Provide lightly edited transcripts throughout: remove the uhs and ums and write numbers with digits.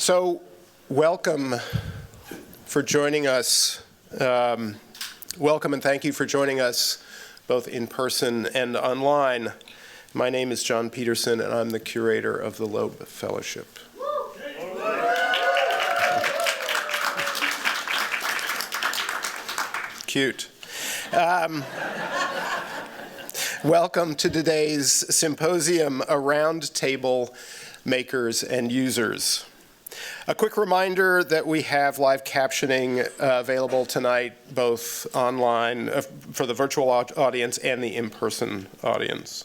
So, welcome for joining us. Welcome and thank you for joining us both in person and online. My name is John Peterson, and I'm the curator of the Loeb Fellowship. Cute. Welcome to today's symposium, A Round Table Makers and Users. A quick reminder that we have live captioning available tonight, both online for the virtual audience and the in-person audience.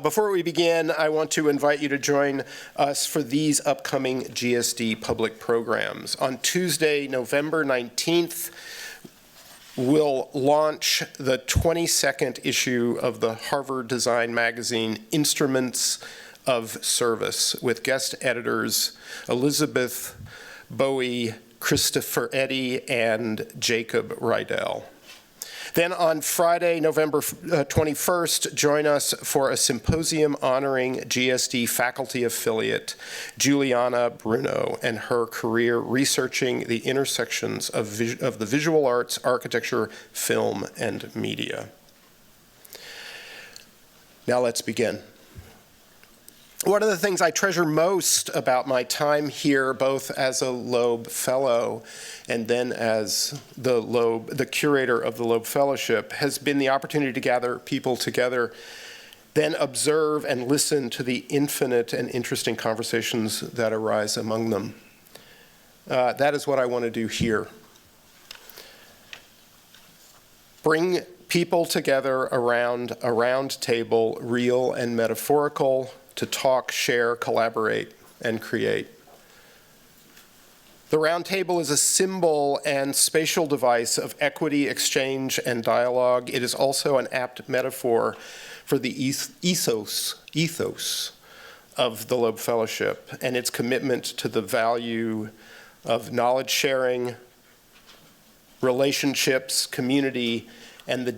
Before we begin, I want to invite you to join us for these upcoming GSD public programs. On Tuesday, November 19th, we'll launch the 22nd issue of the Harvard Design magazine, Instruments of Service, with guest editors Elizabeth Bowie, Christopher Eddy, and Jacob Rydell. Then on Friday, November 21st, join us for a symposium honoring GSD faculty affiliate Juliana Bruno and her career researching the intersections of the visual arts, architecture, film, and media. Now let's begin. One of the things I treasure most about my time here, both as a Loeb Fellow and then as the curator of the Loeb Fellowship, has been the opportunity to gather people together, then observe and listen to the infinite and interesting conversations that arise among them. That is what I want to do here. Bring people together around a round table, real and metaphorical, to talk, share, collaborate, and create. The round table is a symbol and spatial device of equity, exchange, and dialogue. It is also an apt metaphor for the ethos of the Loeb Fellowship and its commitment to the value of knowledge sharing, relationships, community, and the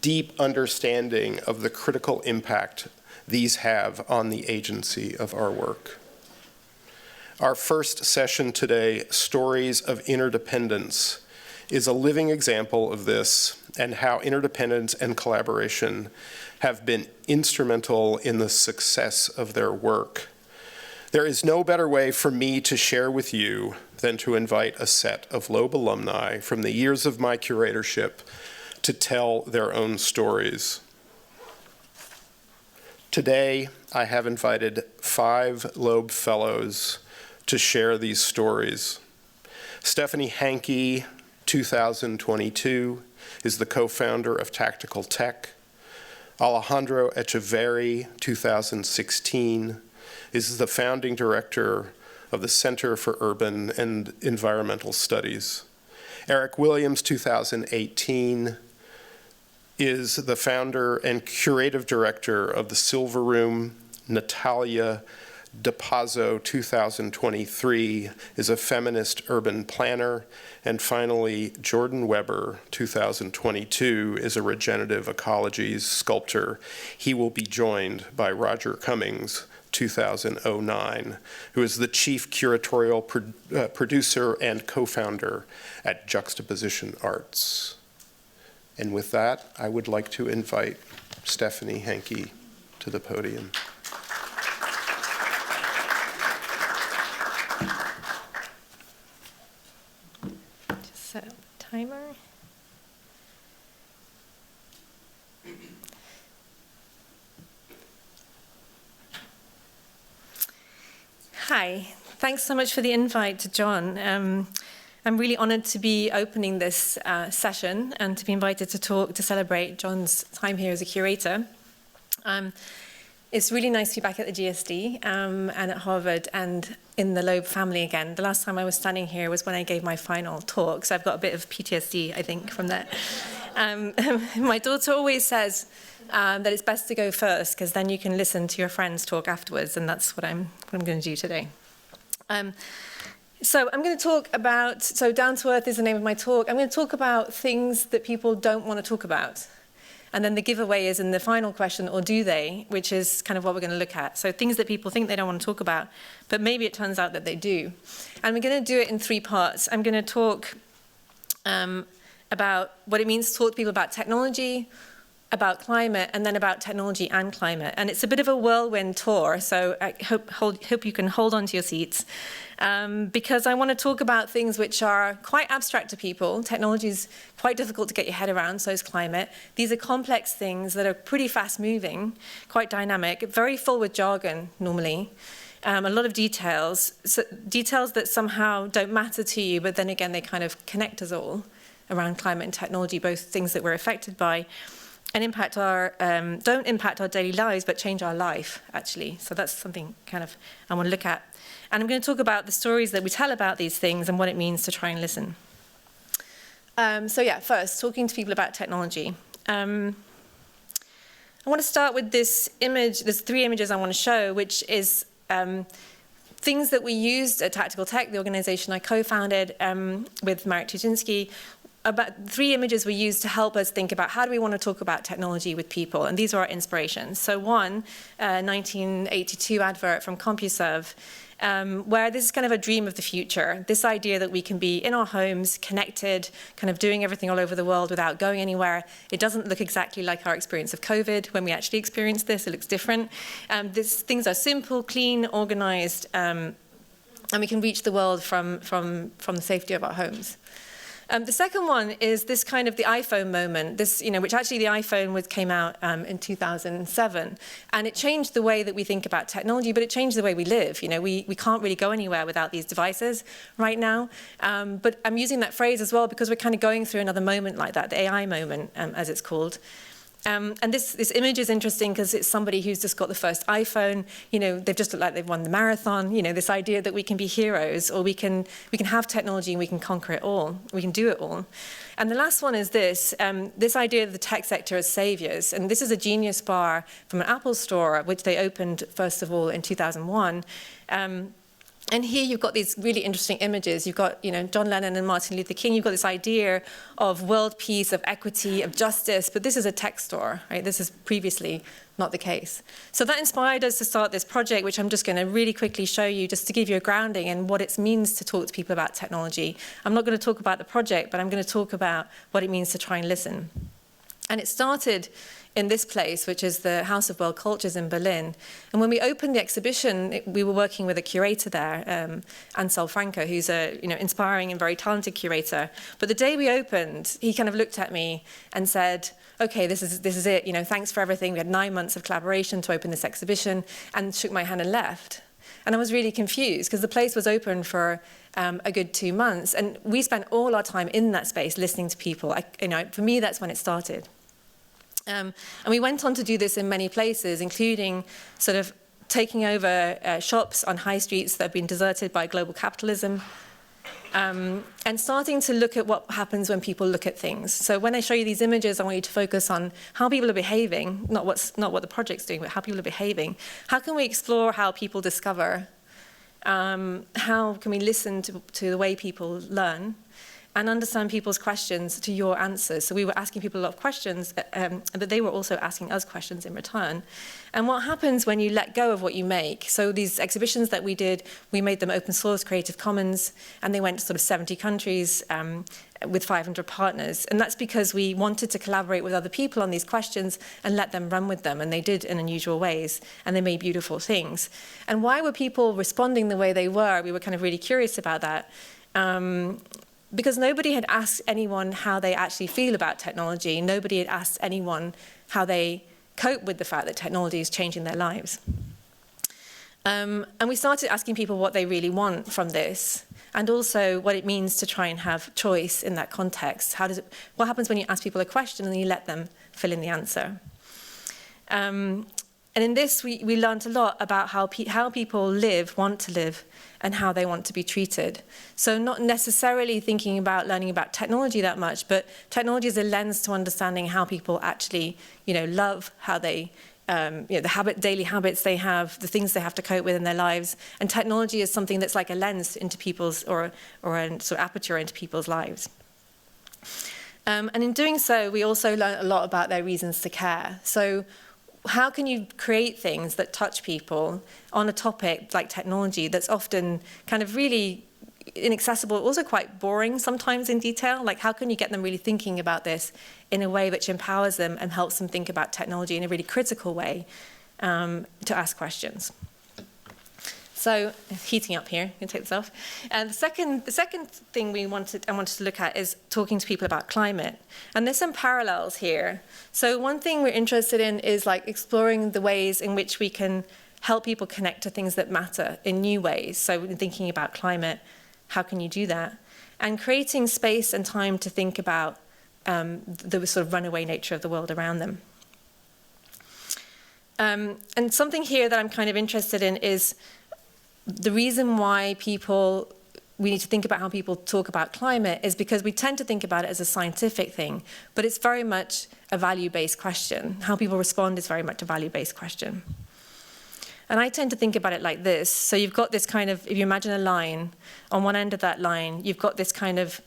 deep understanding of the critical impact these have on the agency of our work. Our first session today, Stories of Interdependence, is a living example of this and how interdependence and collaboration have been instrumental in the success of their work. There is no better way for me to share with you than to invite a set of Loeb alumni from the years of my curatorship to tell their own stories. Today, I have invited 5 Loeb Fellows to share these stories. Stephanie Hankey, 2022, is the co-founder of Tactical Tech. Alejandro Echeverri, 2016, is the founding director of the Center for Urban and Environmental Studies. Eric Williams, 2018, is the founder and curative director of the Silver Room. Natalia, Dopazo, 2023, is a feminist urban planner. And finally, Jordan Weber, 2022, is a regenerative ecologies sculptor. He will be joined by Roger Cummings, 2009, who is the chief curatorial producer and co-founder at Juxtaposition Arts. And with that, I would like to invite Stephanie Hankey to the podium. Just set up the timer. Hi, thanks so much for the invite to John. I'm really honored to be opening this session and to be invited to talk to celebrate John's time here as a curator. It's really nice to be back at the GSD and at Harvard and in the Loeb family again. The last time I was standing here was when I gave my final talk, so I've got a bit of PTSD, I think, from that. My daughter always says that it's best to go first because then you can listen to your friends talk afterwards, and that's what I'm going to do today. So I'm going to talk about, Down to Earth is the name of my talk. I'm going to talk about things that people don't want to talk about. And then the giveaway is in the final question, or do they, which is kind of what we're going to look at. So things that people think they don't want to talk about, but maybe it turns out that they do. And we're going to do it in 3 parts. I'm going to talk about what it means to talk to people about technology, about climate, and then about technology and climate. And it's a bit of a whirlwind tour, so I hope you can hold on to your seats, because I want to talk about things which are quite abstract to people. Technology is quite difficult to get your head around, so is climate. These are complex things that are pretty fast-moving, quite dynamic, very full with jargon, normally. A lot of details, so details that somehow don't matter to you, but then again, they kind of connect us all around climate and technology, both things that we're affected by, and impact don't impact our daily lives, but change our life, actually. So that's something kind of I want to look at. And I'm going to talk about the stories that we tell about these things and what it means to try and listen. So yeah, first, talking to people about technology. I want to start with this image. There's 3 images I want to show, which is things that we used at Tactical Tech, the organization I co-founded with Marek Tuczynski. About 3 images we used to help us think about how do we want to talk about technology with people, and these are our inspirations. So one, 1982 advert from CompuServe, where this is kind of a dream of the future, this idea that we can be in our homes, connected, kind of doing everything all over the world without going anywhere. It doesn't look exactly like our experience of COVID. When we actually experience this, it looks different. Things are simple, clean, organized, and we can reach the world from the safety of our homes. The second one is this kind of the iPhone moment, this, which actually the iPhone came out in 2007, and it changed the way that we think about technology, but it changed the way we live. We can't really go anywhere without these devices right now. But I'm using that phrase as well because we're kind of going through another moment like that, the AI moment, as it's called. And this image is interesting because it's somebody who's just got the first iPhone. They've just looked like they've won the marathon. This idea that we can be heroes, or we can have technology and we can conquer it all. We can do it all. And the last one is this idea of the tech sector as saviors. And this is a Genius bar from an Apple store, which they opened first of all in 2001. And here you've got these really interesting images. You've got, John Lennon and Martin Luther King. You've got this idea of world peace, of equity, of justice. But this is a tech store, right? This is previously not the case. So that inspired us to start this project, which I'm just going to really quickly show you, just to give you a grounding in what it means to talk to people about technology. I'm not going to talk about the project, but I'm going to talk about what it means to try and listen. And it started in this place, which is the House of World Cultures in Berlin. And when we opened the exhibition, we were working with a curator there, Ansel Franco, who's a inspiring and very talented curator. But the day we opened, he kind of looked at me and said, okay, this is it. Thanks for everything. We had 9 months of collaboration to open this exhibition, and shook my hand and left. And I was really confused because the place was open for a good 2 months. And we spent all our time in that space listening to people. For me, that's when it started. And we went on to do this in many places, including sort of taking over shops on high streets that have been deserted by global capitalism, and starting to look at what happens when people look at things. So when I show you these images, I want you to focus on how people are behaving, not what the project's doing, but how people are behaving. How can we explore how people discover? How can we listen to the way people learn? And understand people's questions to your answers. So we were asking people a lot of questions, but they were also asking us questions in return. And what happens when you let go of what you make? So these exhibitions that we did, we made them open source, Creative Commons, and they went to sort of 70 countries with 500 partners. And that's because we wanted to collaborate with other people on these questions and let them run with them. And they did in unusual ways, and they made beautiful things. And why were people responding the way they were? We were kind of really curious about that. Because nobody had asked anyone how they actually feel about technology. Nobody had asked anyone how they cope with the fact that technology is changing their lives. And we started asking people what they really want from this, and also what it means to try and have choice in that context. What happens when you ask people a question and you let them fill in the answer? And in this, we learned a lot about how people live, want to live, and how they want to be treated. So not necessarily thinking about learning about technology that much, but technology is a lens to understanding how people actually, love, how they, the daily habits they have, the things they have to cope with in their lives. And technology is something that's like a lens into people's, or a sort of aperture into people's lives. And in doing so, we also learn a lot about their reasons to care. So how can you create things that touch people on a topic like technology that's often kind of really inaccessible, also quite boring sometimes in detail? Like, how can you get them really thinking about this in a way which empowers them and helps them think about technology in a really critical way to ask questions? So, heating up here, I'm going to take this off. And the second thing I wanted to look at is talking to people about climate. And there's some parallels here. So one thing we're interested in is like exploring the ways in which we can help people connect to things that matter in new ways. So in thinking about climate, how can you do that? And creating space and time to think about the sort of runaway nature of the world around them. And something here that I'm kind of interested in is the reason why we need to think about how people talk about climate is because we tend to think about it as a scientific thing, but it's very much a value-based question. How people respond is very much a value-based question. And I tend to think about it like this. So you've got this kind of, if you imagine a line, on one end of that line, you've got this kind of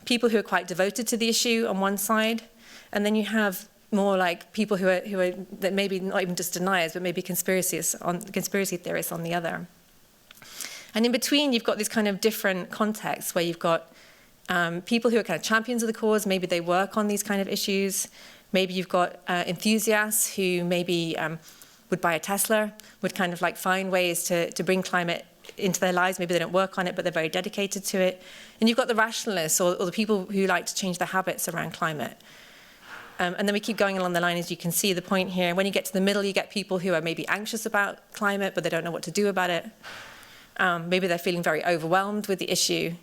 people who are quite devoted to the issue on one side, and then you have more like people who are that maybe not even just deniers, but maybe conspiracy theorists on the other. And in between, you've got this kind of different context where you've got people who are kind of champions of the cause. Maybe they work on these kind of issues. Maybe you've got enthusiasts who maybe would buy a Tesla, would kind of like find ways to bring climate into their lives. Maybe they don't work on it, but they're very dedicated to it. And you've got the rationalists or the people who like to change their habits around climate. And then we keep going along the line, as you can see the point here. When you get to the middle, you get people who are maybe anxious about climate, but they don't know what to do about it. Maybe they're feeling very overwhelmed with the issue.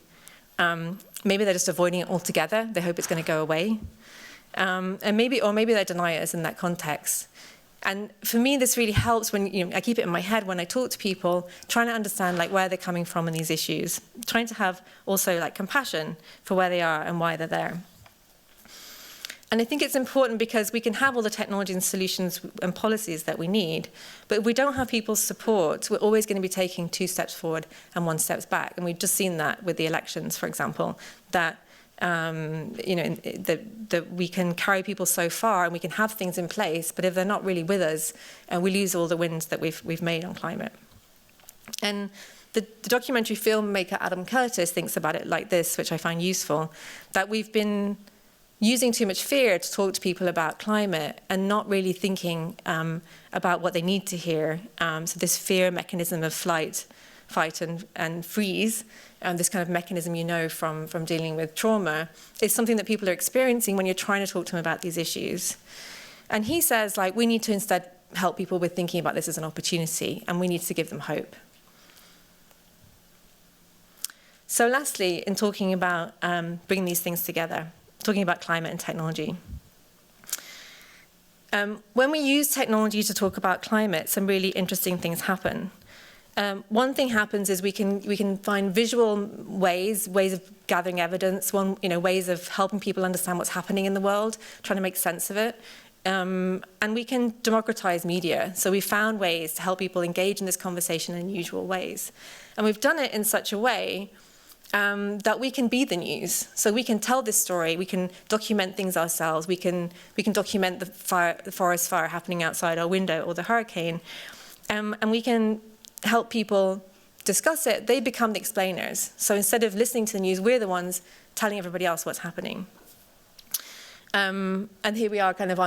Maybe they're just avoiding it altogether. They hope it's going to go away. And maybe they're deniers in that context. And for me, this really helps when I keep it in my head when I talk to people, trying to understand like where they're coming from in these issues, trying to have also like compassion for where they are and why they're there. And I think it's important because we can have all the technology and solutions and policies that we need, but if we don't have people's support, we're always going to be taking 2 steps forward and 1 step back. And we've just seen that with the elections, for example, that that we can carry people so far and we can have things in place, but if they're not really with us, we lose all the wins that we've made on climate. And the documentary filmmaker Adam Curtis thinks about it like this, which I find useful, that we've been using too much fear to talk to people about climate and not really thinking about what they need to hear. So this fear mechanism of flight, fight and freeze, this kind of mechanism from dealing with trauma, is something that people are experiencing when you're trying to talk to them about these issues. And he says, like, we need to instead help people with thinking about this as an opportunity, and we need to give them hope. So lastly, in talking about bringing these things together, talking about climate and technology. When we use technology to talk about climate, some really interesting things happen. One thing happens is we can find visual ways of gathering evidence, ways of helping people understand what's happening in the world, trying to make sense of it. And we can democratize media. So we found ways to help people engage in this conversation in unusual ways. And we've done it in such a way that we can be the news. So we can tell this story, we can document things ourselves, we can document the forest fire happening outside our window or the hurricane, and we can help people discuss it. They become the explainers. So instead of listening to the news, we're the ones telling everybody else what's happening. And here we are kind of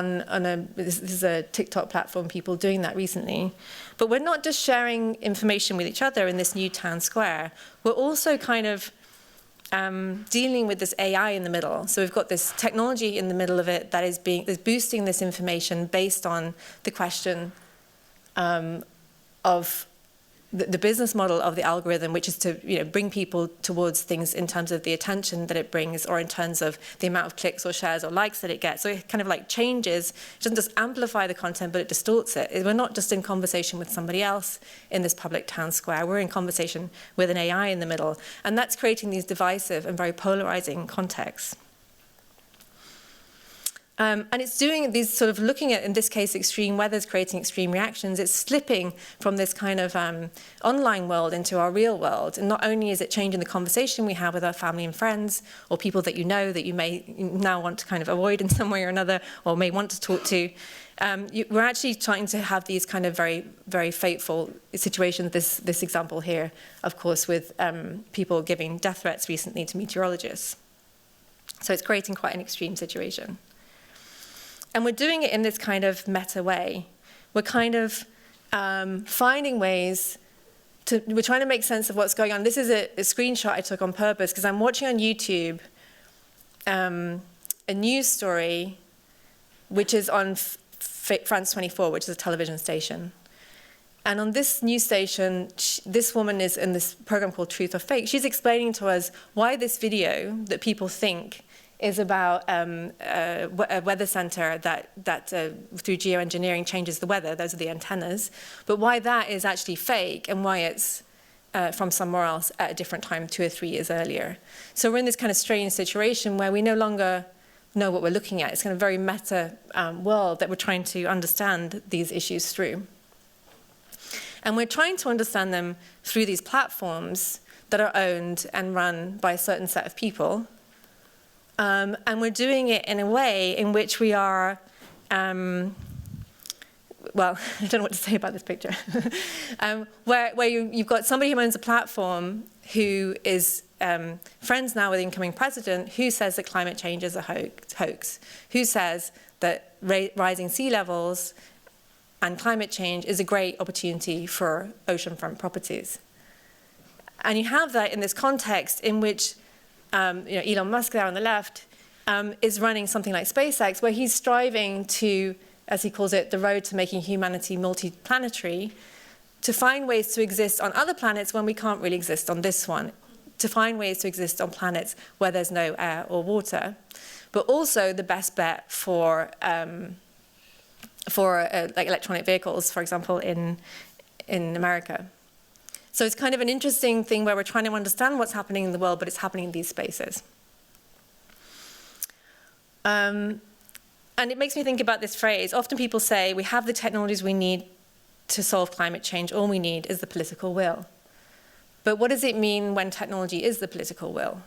this is a TikTok platform, people doing that recently. But we're not just sharing information with each other in this new town square. We're also kind of dealing with this AI in the middle. So we've got this technology in the middle of it that is boosting this information based on the question of the business model of the algorithm, which is to bring people towards things in terms of the attention that it brings or in terms of the amount of clicks or shares or likes that it gets. So it kind of like changes, it doesn't just amplify the content, but it distorts it. We're not just in conversation with somebody else in this public town square, we're in conversation with an AI in the middle. And that's creating these divisive and very polarizing contexts. And it's doing these sort of looking at, in this case, extreme weather is creating extreme reactions. It's slipping from this kind of online world into our real world. And not only is it changing the conversation we have with our family and friends, or people that you know that you may now want to kind of avoid in some way or another, or may want to talk to, we're actually trying to have these kind of very, very fateful situations. This example here, of course, with people giving death threats recently to meteorologists. So it's creating quite an extreme situation. And we're doing it in this kind of meta way. We're kind of finding ways we're trying to make sense of what's going on. This is a screenshot I took on purpose because I'm watching on YouTube a news story which is on France 24, which is a television station. And on this news station, this woman is in this program called Truth or Fake. She's explaining to us why this video that people think is about a weather center that through geoengineering changes the weather. Those are the antennas. But why that is actually fake and why it's from somewhere else at a different time, 2 or 3 years earlier. So we're in this kind of strange situation where we no longer know what we're looking at. It's kind of very meta world that we're trying to understand these issues through. And we're trying to understand them through these platforms that are owned and run by a certain set of people. And we're doing it in a way in which we are, well, I don't know what to say about this picture, where you've got somebody who owns a platform who is friends now with the incoming president, who says that climate change is a hoax, who says that rising sea levels and climate change is a great opportunity for oceanfront properties. And you have that in this context in which Elon Musk there on the left is running something like SpaceX, where he's striving to, as he calls it, the road to making humanity multiplanetary, to find ways to exist on other planets when we can't really exist on this one, to find ways to exist on planets where there's no air or water, but also the best bet for like electronic vehicles, for example, in America. So it's kind of an interesting thing where we're trying to understand what's happening in the world, but it's happening in these spaces. And it makes me think about this phrase. Often people say, we have the technologies we need to solve climate change. All we need is the political will. But what does it mean when technology is the political will?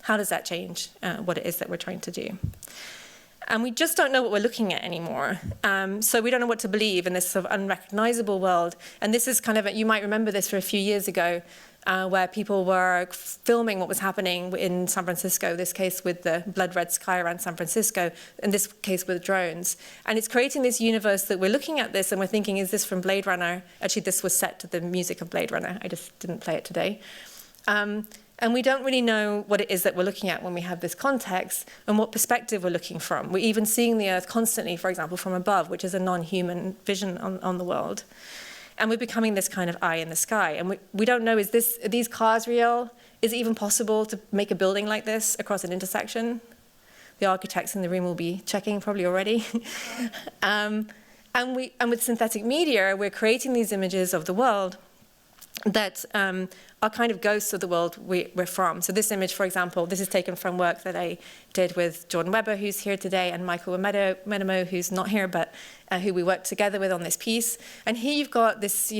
How does that change what it is that we're trying to do? And we just don't know what we're looking at anymore. So we don't know what to believe in this sort of unrecognizable world. And this is kind of, you might remember this for a few years ago, where people were filming what was happening in San Francisco, this case with the blood red sky around San Francisco, in this case with drones. And it's creating this universe that we're looking at this and we're thinking, is this from Blade Runner? Actually, this was set to the music of Blade Runner. I just didn't play it today. And we don't really know what it is that we're looking at when we have this context and what perspective we're looking from. We're even seeing the Earth constantly, for example, from above, which is a non-human vision on the world. And we're becoming this kind of eye in the sky. And we don't know, are these cars real? Is it even possible to make a building like this across an intersection? The architects in the room will be checking probably already. And with synthetic media, we're creating these images of the world that are kind of ghosts of the world we're from. So this image, for example, this is taken from work that I did with Jordan Weber, who's here today, and Michael Menemo, who's not here, but who we worked together with on this piece. And here you've got this,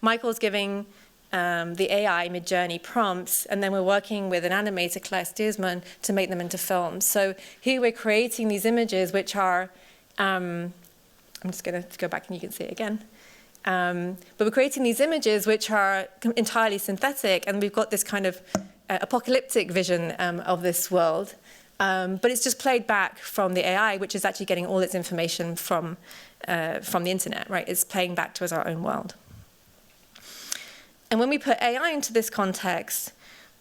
Michael's giving the AI Midjourney prompts, and then we're working with an animator, Claire Stiersman, to make them into films. So here we're creating these images which are, I'm just going to go back and you can see it again. But we're creating these images which are entirely synthetic, and we've got this kind of apocalyptic vision of this world. But it's just played back from the AI, which is actually getting all its information from the internet, right? It's playing back to us our own world. And when we put AI into this context,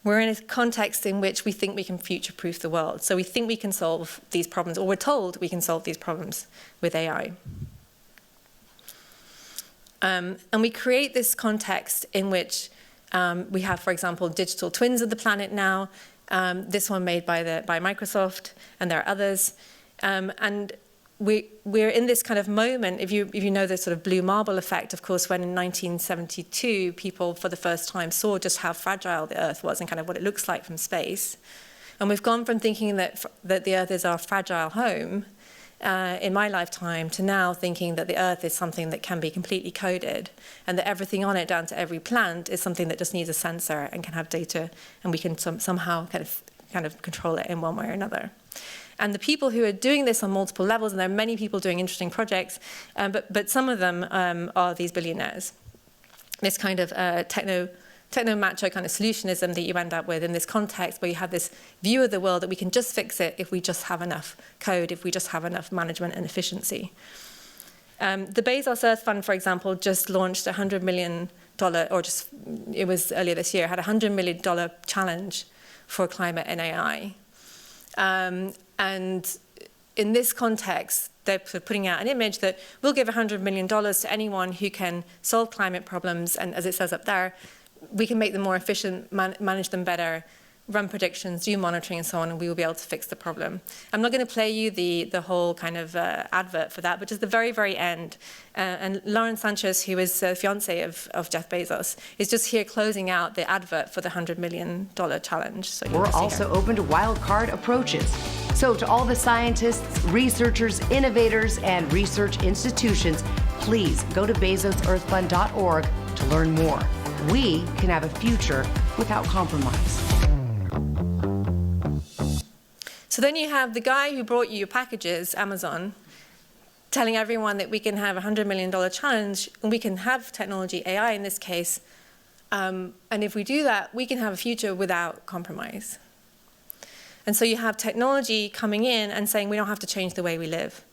we're in a context in which we think we can future-proof the world. So we think we can solve these problems, or we're told we can solve these problems with AI. And we create this context in which we have, for example, digital twins of the planet now. This one made by Microsoft, and there are others. And we're in this kind of moment. If you know the sort of blue marble effect, of course, when in 1972 people for the first time saw just how fragile the Earth was and kind of what it looks like from space. And we've gone from thinking that the Earth is our fragile home in my lifetime to now thinking that the Earth is something that can be completely coded, and that everything on it, down to every plant, is something that just needs a sensor and can have data, and we can somehow kind of control it in one way or another. And the people who are doing this on multiple levels, and there are many people doing interesting projects, but some of them are these billionaires. This kind of techno-macho kind of solutionism that you end up with in this context where you have this view of the world that we can just fix it if we just have enough code, if we just have enough management and efficiency. The Bezos Earth Fund, for example, just launched a $100 million, it was earlier this year, had a $100 million challenge for climate and AI. And in this context, they're putting out an image that we'll give $100 million to anyone who can solve climate problems, and as it says up there, we can make them more efficient, manage them better, run predictions, do monitoring and so on, and we will be able to fix the problem. I'm not going to play you the whole kind of advert for that, but just the very, very end. And Lauren Sanchez, who is the fiance of Jeff Bezos, is just here closing out the advert for the $100 million challenge. So we're also open to wildcard approaches. So to all the scientists, researchers, innovators, and research institutions, please go to bezosearthfund.org to learn more. We can have a future without compromise. So then you have the guy who brought you your packages, Amazon, telling everyone that we can have a $100 million challenge, and we can have technology, AI in this case, and if we do that, we can have a future without compromise. And so you have technology coming in and saying we don't have to change the way we live.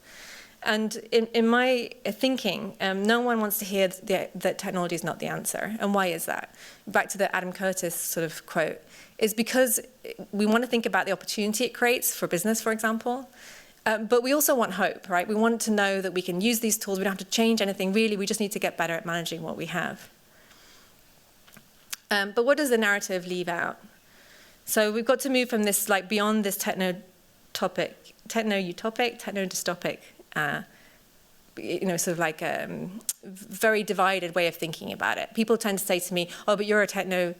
And in my thinking, no one wants to hear that technology is not the answer. And why is that? Back to the Adam Curtis sort of quote, is because we want to think about the opportunity it creates for business, for example. But we also want hope, right? We want to know that we can use these tools. We don't have to change anything, really. We just need to get better at managing what we have. But what does the narrative leave out? So we've got to move from this, like, beyond this techno-utopic, techno-dystopic, sort of like a very divided way of thinking about it. People tend to say to me, "Oh, but you're a techno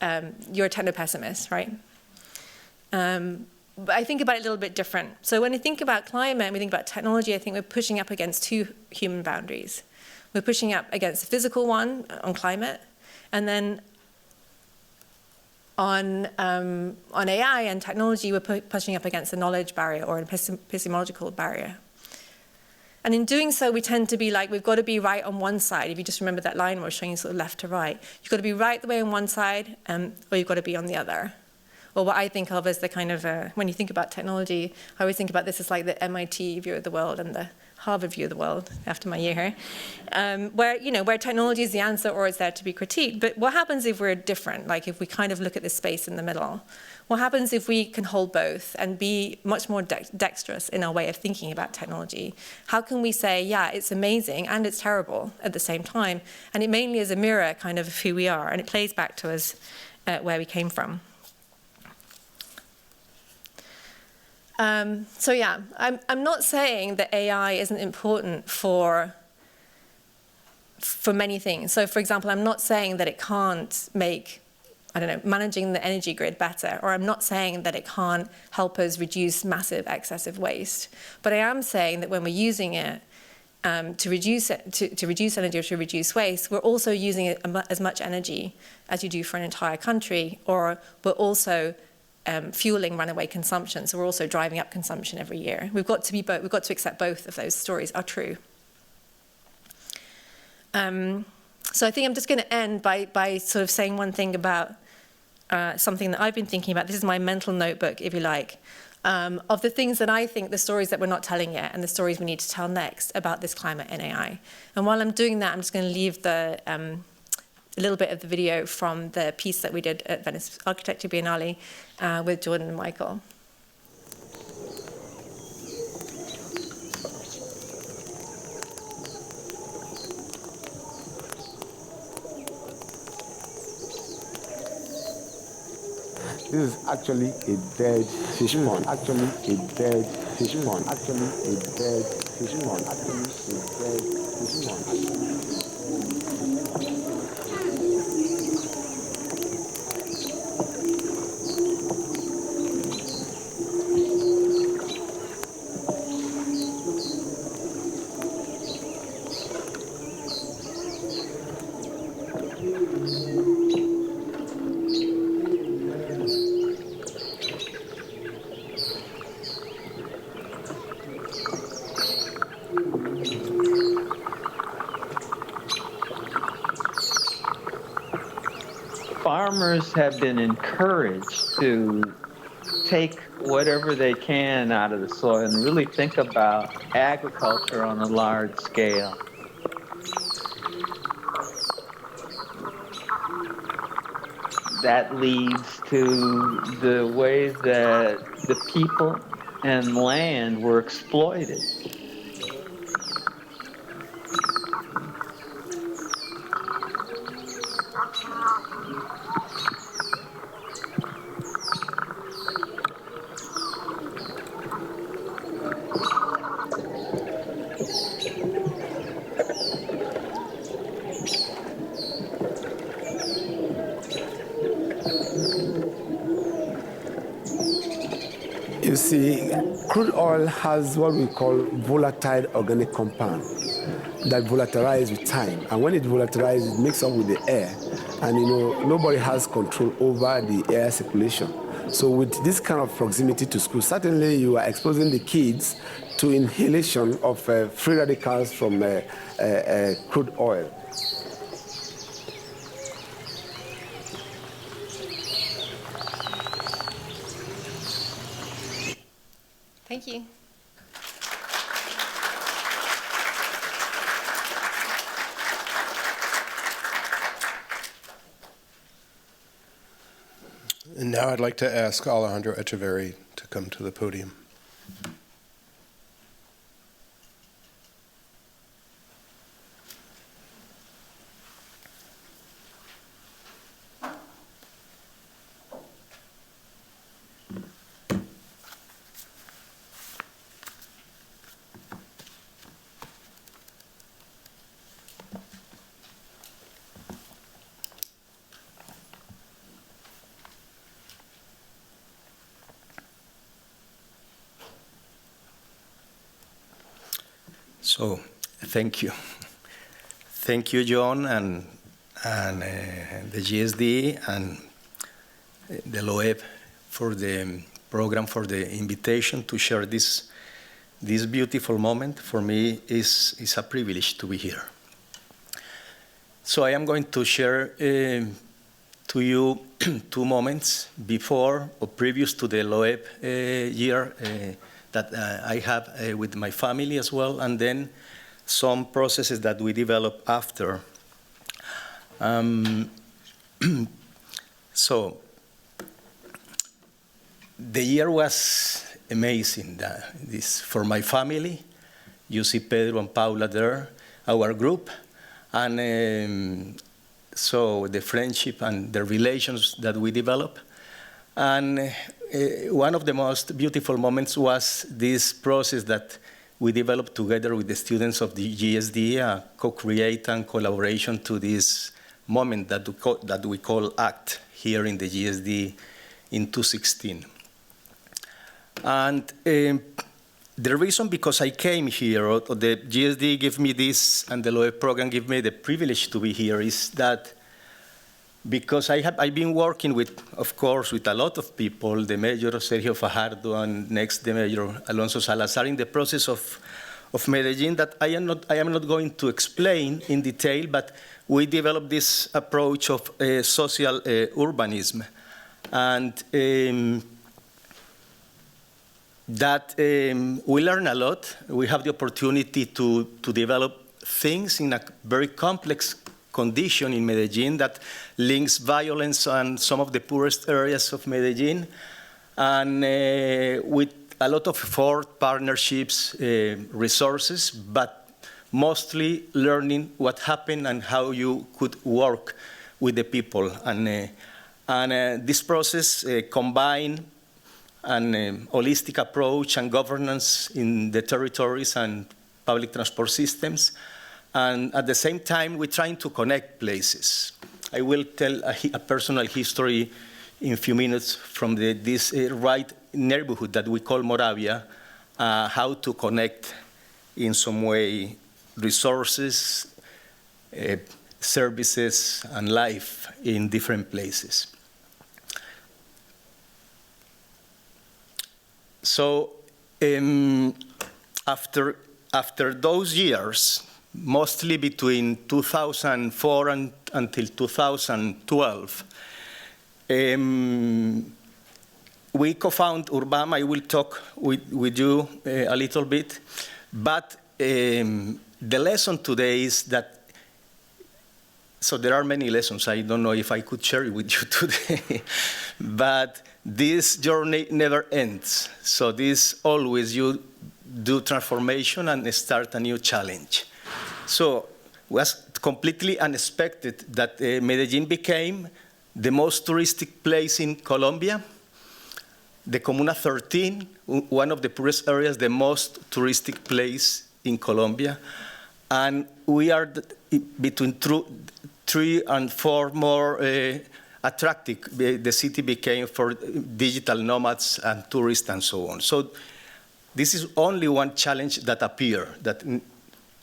pessimist, right?" But I think about it a little bit different. So when I think about climate and we think about technology, I think we're pushing up against two human boundaries. We're pushing up against the physical one on climate, and then on AI and technology, we're pushing up against the knowledge barrier or an epistemological barrier. And in doing so, we tend to be like, we've got to be right on one side. If you just remember that line where I was showing you sort of left to right, you've got to be right the way on one side, or you've got to be on the other. Or what I think of as the kind of, when you think about technology, I always think about this as like the MIT view of the world and the Harvard view of the world after my year here, where technology is the answer or it's there to be critiqued. But what happens if we're different? Like if we kind of look at this space in the middle? What happens if we can hold both and be much more dexterous in our way of thinking about technology? How can we say, yeah, it's amazing and it's terrible at the same time? And it mainly is a mirror kind of who we are, and it plays back to us where we came from. So yeah, I'm not saying that AI isn't important for many things. So for example, I'm not saying that it can't make, managing the energy grid better, or I'm not saying that it can't help us reduce massive excessive waste. But I am saying that when we're using it to reduce energy or to reduce waste, we're also using it as much energy as you do for an entire country, or we're also fueling runaway consumption. So we're also driving up consumption every year. We've got to accept both of those stories are true. So I think I'm just going to end by sort of saying one thing about something that I've been thinking about. This is my mental notebook, if you like, of the things that I think, the stories that we're not telling yet and the stories we need to tell next about this climate and AI. And while I'm doing that, I'm just going to leave a little bit of the video from the piece that we did at Venice Architecture Biennale with Jordan and Michael. This is actually a dead fish pond. Actually a dead fish pond. Actually a dead fish pond. Actually a dead fish pond. Farmers have been encouraged to take whatever they can out of the soil and really think about agriculture on a large scale. That leads to the way that the people and land were exploited. You see, crude oil has what we call volatile organic compound that volatilize with time. And when it volatilizes, it mixes up with the air. And nobody has control over the air circulation. So with this kind of proximity to school, certainly you are exposing the kids to inhalation of free radicals from crude oil. Thank you. And now I'd like to ask Alejandro Echeverri to come to the podium. So, thank you. Thank you, John, and the GSD and the Loeb for the program, for the invitation to share this beautiful moment. For me, is a privilege to be here. So I am going to share to you 2 moments before or previous to the Loeb year that I have with my family as well, and then some processes that we developed after. So the year was amazing. This for my family. You see Pedro and Paula there, our group, and so the friendship and the relations that we developed. And one of the most beautiful moments was this process that we developed together with the students of the GSD, co-create and collaboration to this moment that we call ACT here in the GSD in 2016. And the reason because I came here, or the GSD gave me this, and the Loeb program gave me the privilege to be here, is that because I've been working with, of course, with a lot of people, the Mayor Sergio Fajardo and next the Mayor Alonso Salazar, in the process of Medellin that I am not going to explain in detail, but we developed this approach of social urbanism, and that we learn a lot. We have the opportunity to develop things in a very complex condition in Medellin that links violence and some of the poorest areas of Medellin, and with a lot of effort, partnerships, resources, but mostly learning what happened and how you could work with the people. And this process combined an holistic approach and governance in the territories and public transport systems. And at the same time, we're trying to connect places. I will tell a personal history in a few minutes from this right neighborhood that we call Moravia, how to connect in some way resources, services and life in different places. So after those years, mostly between 2004 and until 2012, we co-found Urbam. I will talk with you a little bit, but the lesson today is that, so there are many lessons. I don't know if I could share it with you today, but this journey never ends. So this always, you do transformation and start a new challenge. So it was completely unexpected that Medellin became the most touristic place in Colombia. The Comuna 13, one of the poorest areas, the most touristic place in Colombia. And we are between 3 and 4 more attractive. The city became for digital nomads and tourists and so on. So this is only one challenge that appears that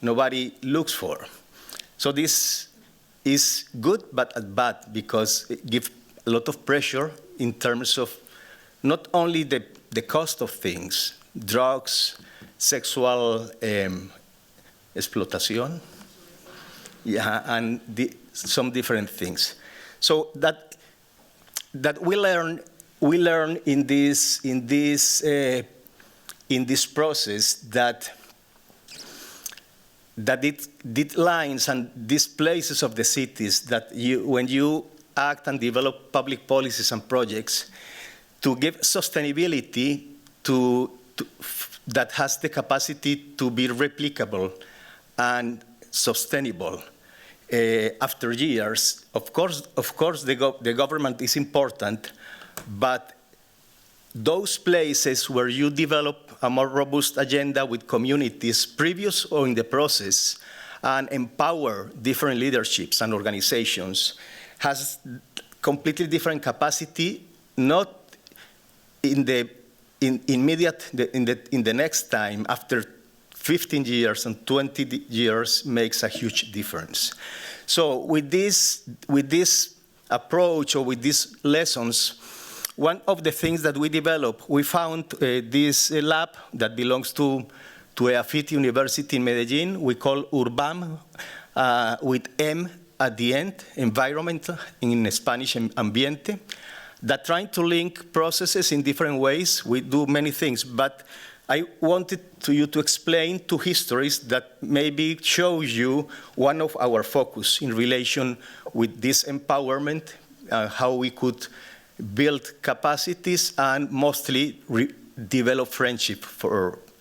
nobody looks for. So this is good but bad because it gives a lot of pressure in terms of not only the cost of things, drugs, sexual exploitation, yeah, and some different things. So that we learn in this process that these lines and these places of the cities that when you act and develop public policies and projects to give sustainability that has the capacity to be replicable and sustainable after years. Of course, the government is important, but those places where you develop a more robust agenda with communities, previous or in the process, and empower different leaderships and organizations, has completely different capacity, not in the next time, after 15 years and 20 years makes a huge difference. So with this approach or with these lessons, one of the things that we developed, we found this lab that belongs to EAFIT University in Medellin. We call Urbam with M at the end, environmental, in Spanish, ambiente, that trying to link processes in different ways. We do many things, but I wanted you to explain two histories that maybe shows you one of our focus in relation with this empowerment, how we could build capacities and mostly develop friendship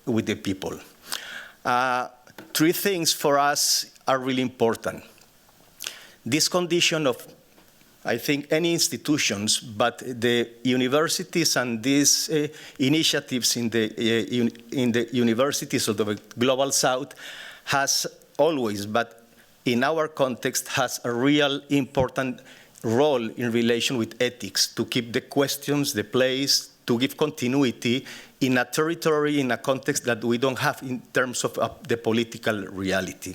with the people. 3 things for us are really important. This condition of, I think, any institutions, but the universities and these initiatives in the universities of the Global South has always, but in our context, has a real important role in relation with ethics, to keep the questions, the place, to give continuity in a territory, in a context that we don't have in terms of the political reality.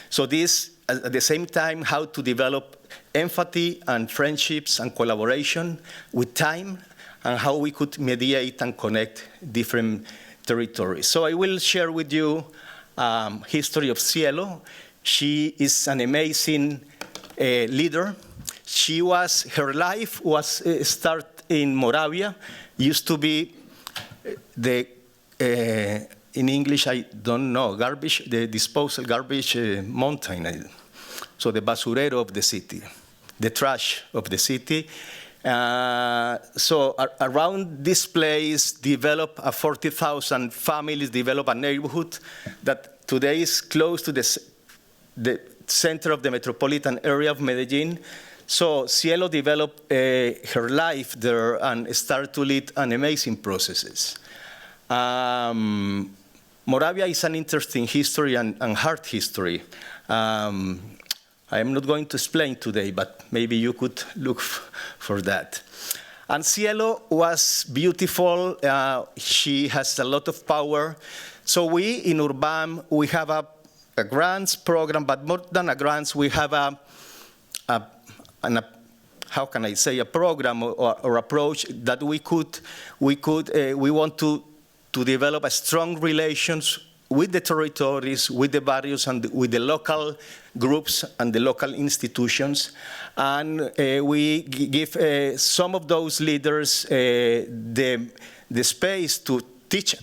So this, at the same time, how to develop empathy and friendships and collaboration with time, and how we could mediate and connect different territories. So I will share with you history of Cielo. She is an amazing leader. Her life was start in Moravia, used to be in English, I don't know, the disposal garbage mountain. So the basurero of the city, the trash of the city. So around this place, develop 40,000 families, develop a neighborhood that today is close to the center of the metropolitan area of Medellin. So Cielo developed her life there and started to lead an amazing processes. Moravia is an interesting history and hard history. I am not going to explain today, but maybe you could look for that. And Cielo was beautiful. She has a lot of power. So we in Urbam, we have a grants program, but more than a grants, we have how can I say, a program or approach that we want to develop a strong relations with the territories, with the barrios, and with the local groups and the local institutions. And we give some of those leaders the space to teach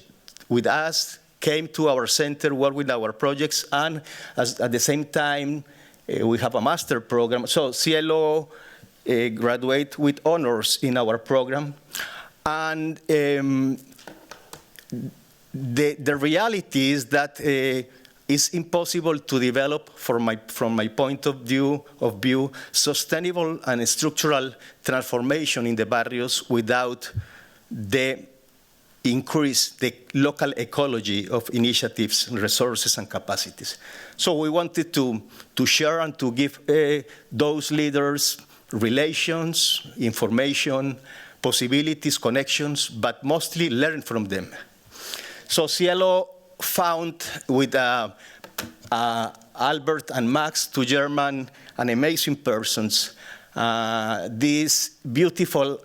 with us, came to our center, work with our projects, and at the same time, we have a master program. So Cielo graduate with honors in our program. And the reality is that it's impossible to develop, from my point of view, sustainable and structural transformation in the barrios without the local ecology of initiatives, resources, and capacities. So we wanted to share and to give those leaders relations, information, possibilities, connections, but mostly learn from them. So Cielo found with Albert and Max, two German and amazing persons, this beautiful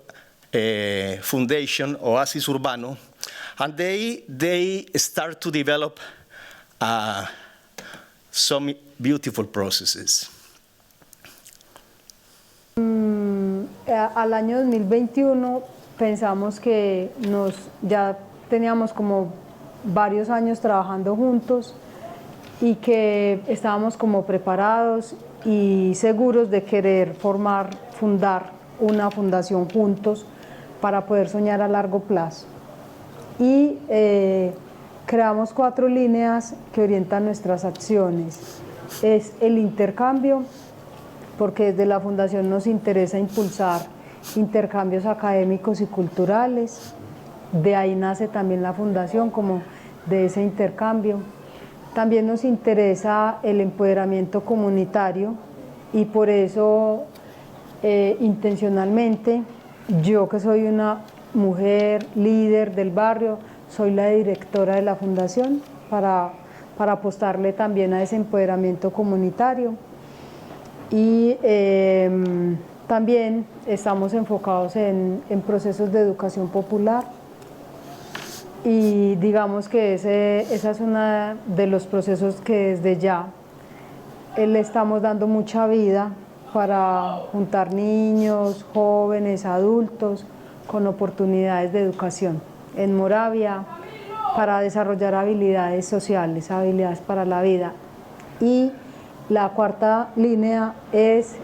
foundation, Oasis Urbano, and they start to develop some beautiful processes. Al año 2021 pensamos que ya teníamos como varios años trabajando juntos y que estábamos como preparados y seguros de querer fundar una fundación juntos para poder soñar a largo plazo. Y creamos 4 líneas que orientan nuestras acciones. Es el intercambio, porque desde la fundación nos interesa impulsar intercambios académicos y culturales. De ahí nace también la fundación, como de ese intercambio. También nos interesa el empoderamiento comunitario y por eso intencionalmente yo, que soy una mujer líder del barrio, soy la directora de la fundación para apostarle también a ese empoderamiento comunitario. Y también estamos enfocados en procesos de educación popular. Y digamos que esa es una de los procesos que desde ya le estamos dando mucha vida para juntar niños, jóvenes, adultos con oportunidades de educación en Moravia, para desarrollar habilidades sociales, habilidades para la vida. Y la 4ª línea es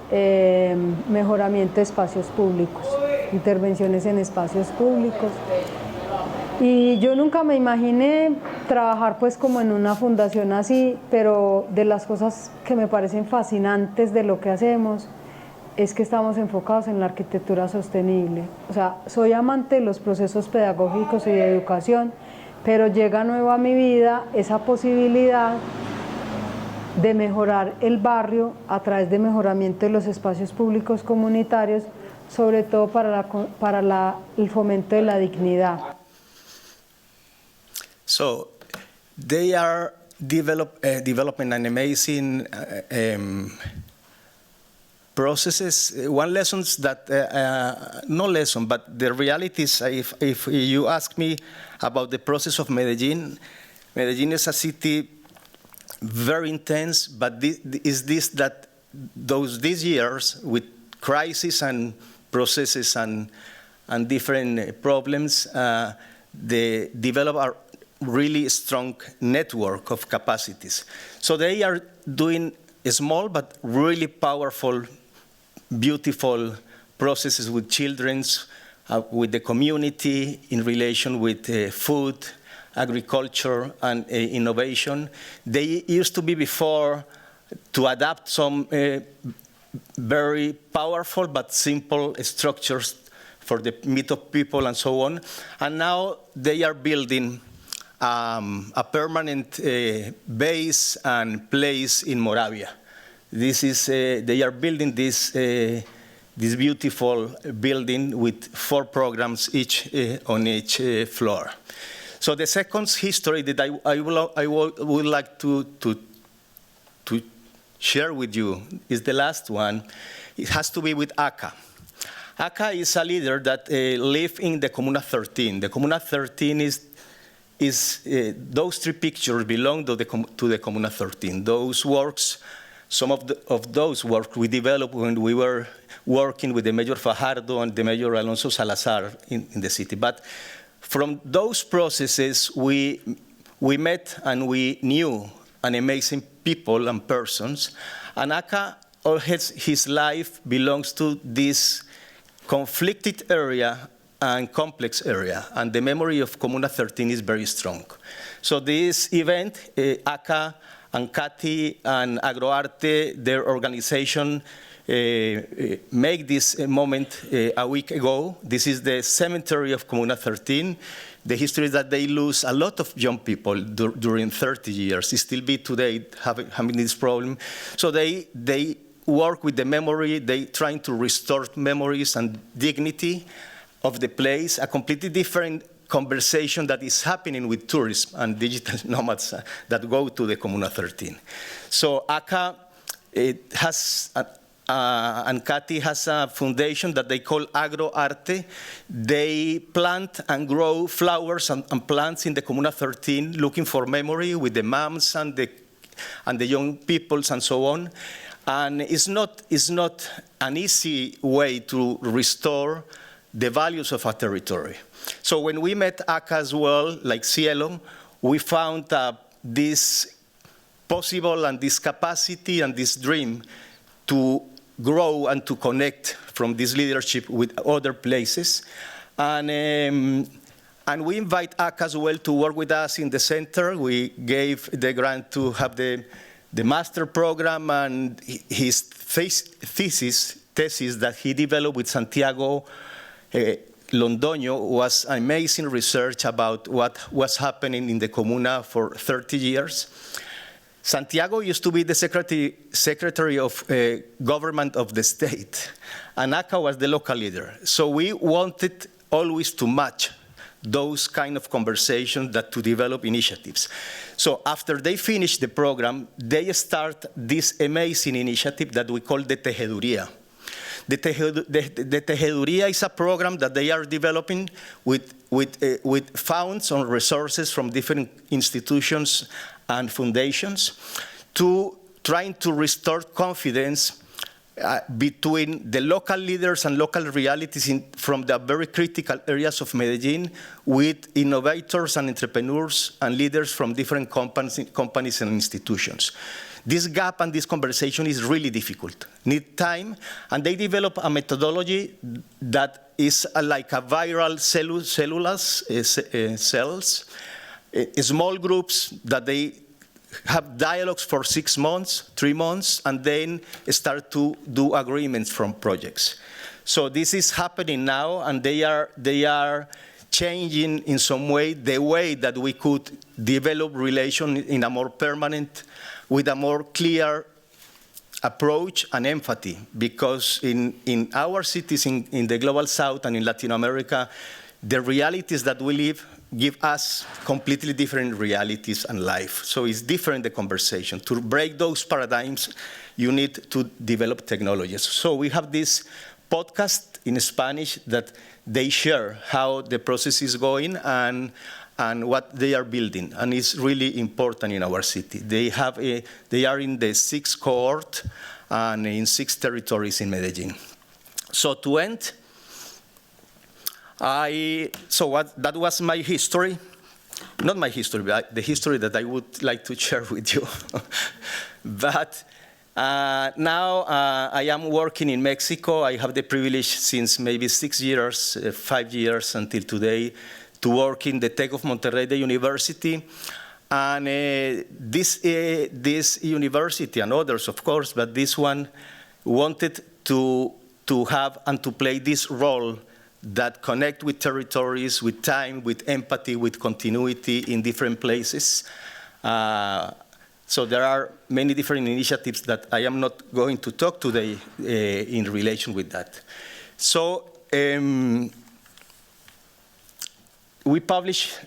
mejoramiento de espacios públicos, intervenciones en espacios públicos. Y yo nunca me imaginé trabajar pues como en una fundación así, pero de las cosas que me parecen fascinantes de lo que hacemos es que estamos enfocados en la arquitectura sostenible. O sea, soy amante de los procesos pedagógicos y de educación, pero llega nuevo a mi vida esa posibilidad de mejorar el barrio a través de mejoramiento de los espacios públicos comunitarios, sobre todo para el fomento de la dignidad. So they are developing an amazing processes. One lesson that, no lesson, but the reality is, if you ask me about the process of Medellin is a city very intense, but these years with crisis and processes and different problems, they develop a really strong network of capacities. So they are doing small but really powerful, beautiful processes with children, with the community in relation with food, agriculture, and innovation. They used to be before to adapt some very powerful but simple structures for the meet of people and so on. And now they are building a permanent base and place in Moravia. They are building this beautiful building with 4 programs each on each floor. So the second history that I would like to share with you is the last one, it has to be with ACA. ACA is a leader that lives in the Comuna 13. The Comuna 13 is those three pictures belong to the Comuna 13. Those works, some of those works we developed when we were working with the Mayor Fajardo and the Mayor Alonso Salazar in the city. But from those processes, we met and we knew an amazing people and persons. And ACA, all his life belongs to this conflicted area and complex area, and the memory of Comuna 13 is very strong. So this event, ACA and Katy and Agroarte, their organization, make this moment a week ago. This is the cemetery of Comuna 13. The history is that they lose a lot of young people during 30 years. They still be today having this problem. So they work with the memory. They trying to restore memories and dignity of the place, a completely different conversation that is happening with tourism and digital nomads that go to the Comuna 13. So ACA has, and Katy has a foundation that they call Agroarte. They plant and grow flowers and plants in the Comuna 13, looking for memory with the moms and the young peoples and so on. And it's not an easy way to restore the values of a territory. So when we met ACA as well, like Cielo, we found this possible and this capacity and this dream to grow and to connect from this leadership with other places. And we invite ACA as well to work with us in the center. We gave the grant to have the master program, and his thesis that he developed with Santiago Londoño was amazing research about what was happening in the Comuna for 30 years. Santiago used to be the secretary of government of the state, and ACA was the local leader. So we wanted always to match those kind of conversations that to develop initiatives. So after they finish the program, they start this amazing initiative that we call the Tejeduría. The Tejeduría is a program that they are developing with funds and resources from different institutions and foundations to trying to restore confidence between the local leaders and local realities from the very critical areas of Medellin with innovators and entrepreneurs and leaders from different companies and institutions. This gap and this conversation is really difficult, need time, and they develop a methodology that is like a viral cells, small groups that they have dialogues for 6 months, 3 months, and then start to do agreements from projects. So this is happening now, and they are changing in some way the way that we could develop relations in a more permanent, with a more clear approach and empathy, because in our cities in the Global South and in Latin America, the realities that we live give us completely different realities and life. So it's different, the conversation. To break those paradigms, you need to develop technologies. So we have this podcast in Spanish that they share how the process is going and what they are building, and it's really important in our city. They are in the 6th cohort and in 6 territories in Medellin. So to end, that was my history. Not my history, but the history that I would like to share with you. But now I am working in Mexico. I have the privilege since maybe 6 years, 5 years until today, to work in the Tech of Monterrey, the university. And this university and others, of course, but this one wanted to have and to play this role that connect with territories, with time, with empathy, with continuity in different places. So there are many different initiatives that I am not going to talk today in relation with that. So we published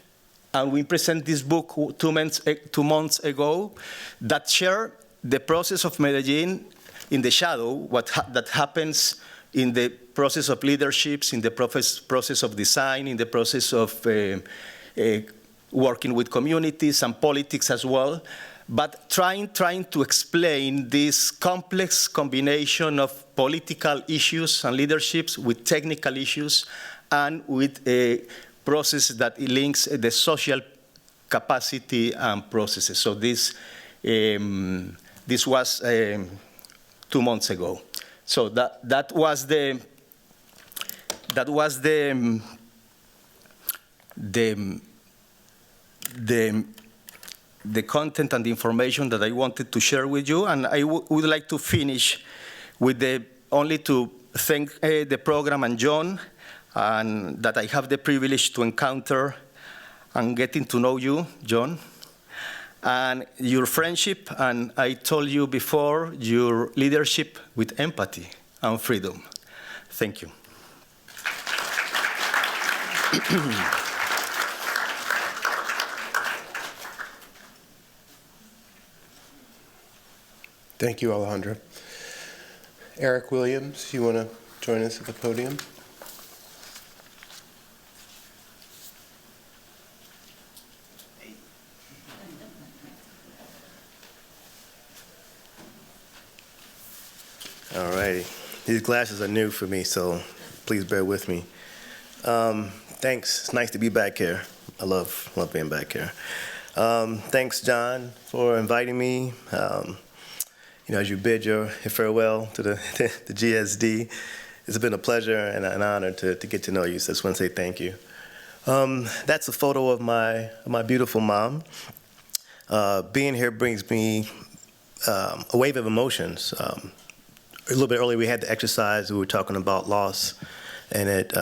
and we present this book 2 months ago that share the process of Medellin in the shadow, that happens in the process of leaderships, in the process of design, in the process of working with communities and politics as well, but trying to explain this complex combination of political issues and leaderships with technical issues and with a process that links the social capacity and processes. So this was 2 months ago. So that was the content and the information that I wanted to share with you, and I would like to finish with only to thank the program and John, and that I have the privilege to encounter and getting to know you, John, and your friendship, and I told you before, your leadership with empathy and freedom. Thank you. Thank you, Alejandro. Eric Williams, you want to join us at the podium? All righty. These glasses are new for me, so please bear with me. Thanks. It's nice to be back here. I love being back here. Thanks, John, for inviting me. As you bid your farewell to the GSD, it's been a pleasure and an honor to get to know you. So I just want to say thank you. That's a photo of my beautiful mom. Being here brings me a wave of emotions. A little bit earlier, we had the exercise. We were talking about loss, and it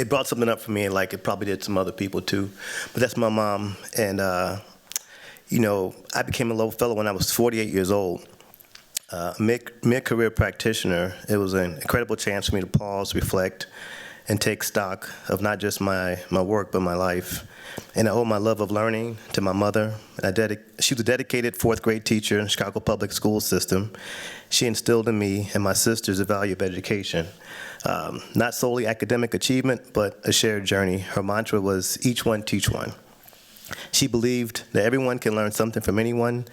brought something up for me, like it probably did some other people too. But that's my mom, and I became a Loeb Fellow when I was 48 years old. Mid-career practitioner, it was an incredible chance for me to pause, reflect, and take stock of not just my work, but my life. And I owe my love of learning to my mother. She was a dedicated fourth grade teacher in the Chicago public school system. She instilled in me and my sisters the value of education. Not solely academic achievement, but a shared journey. Her mantra was, each one teach one. She believed that everyone can learn something from anyone,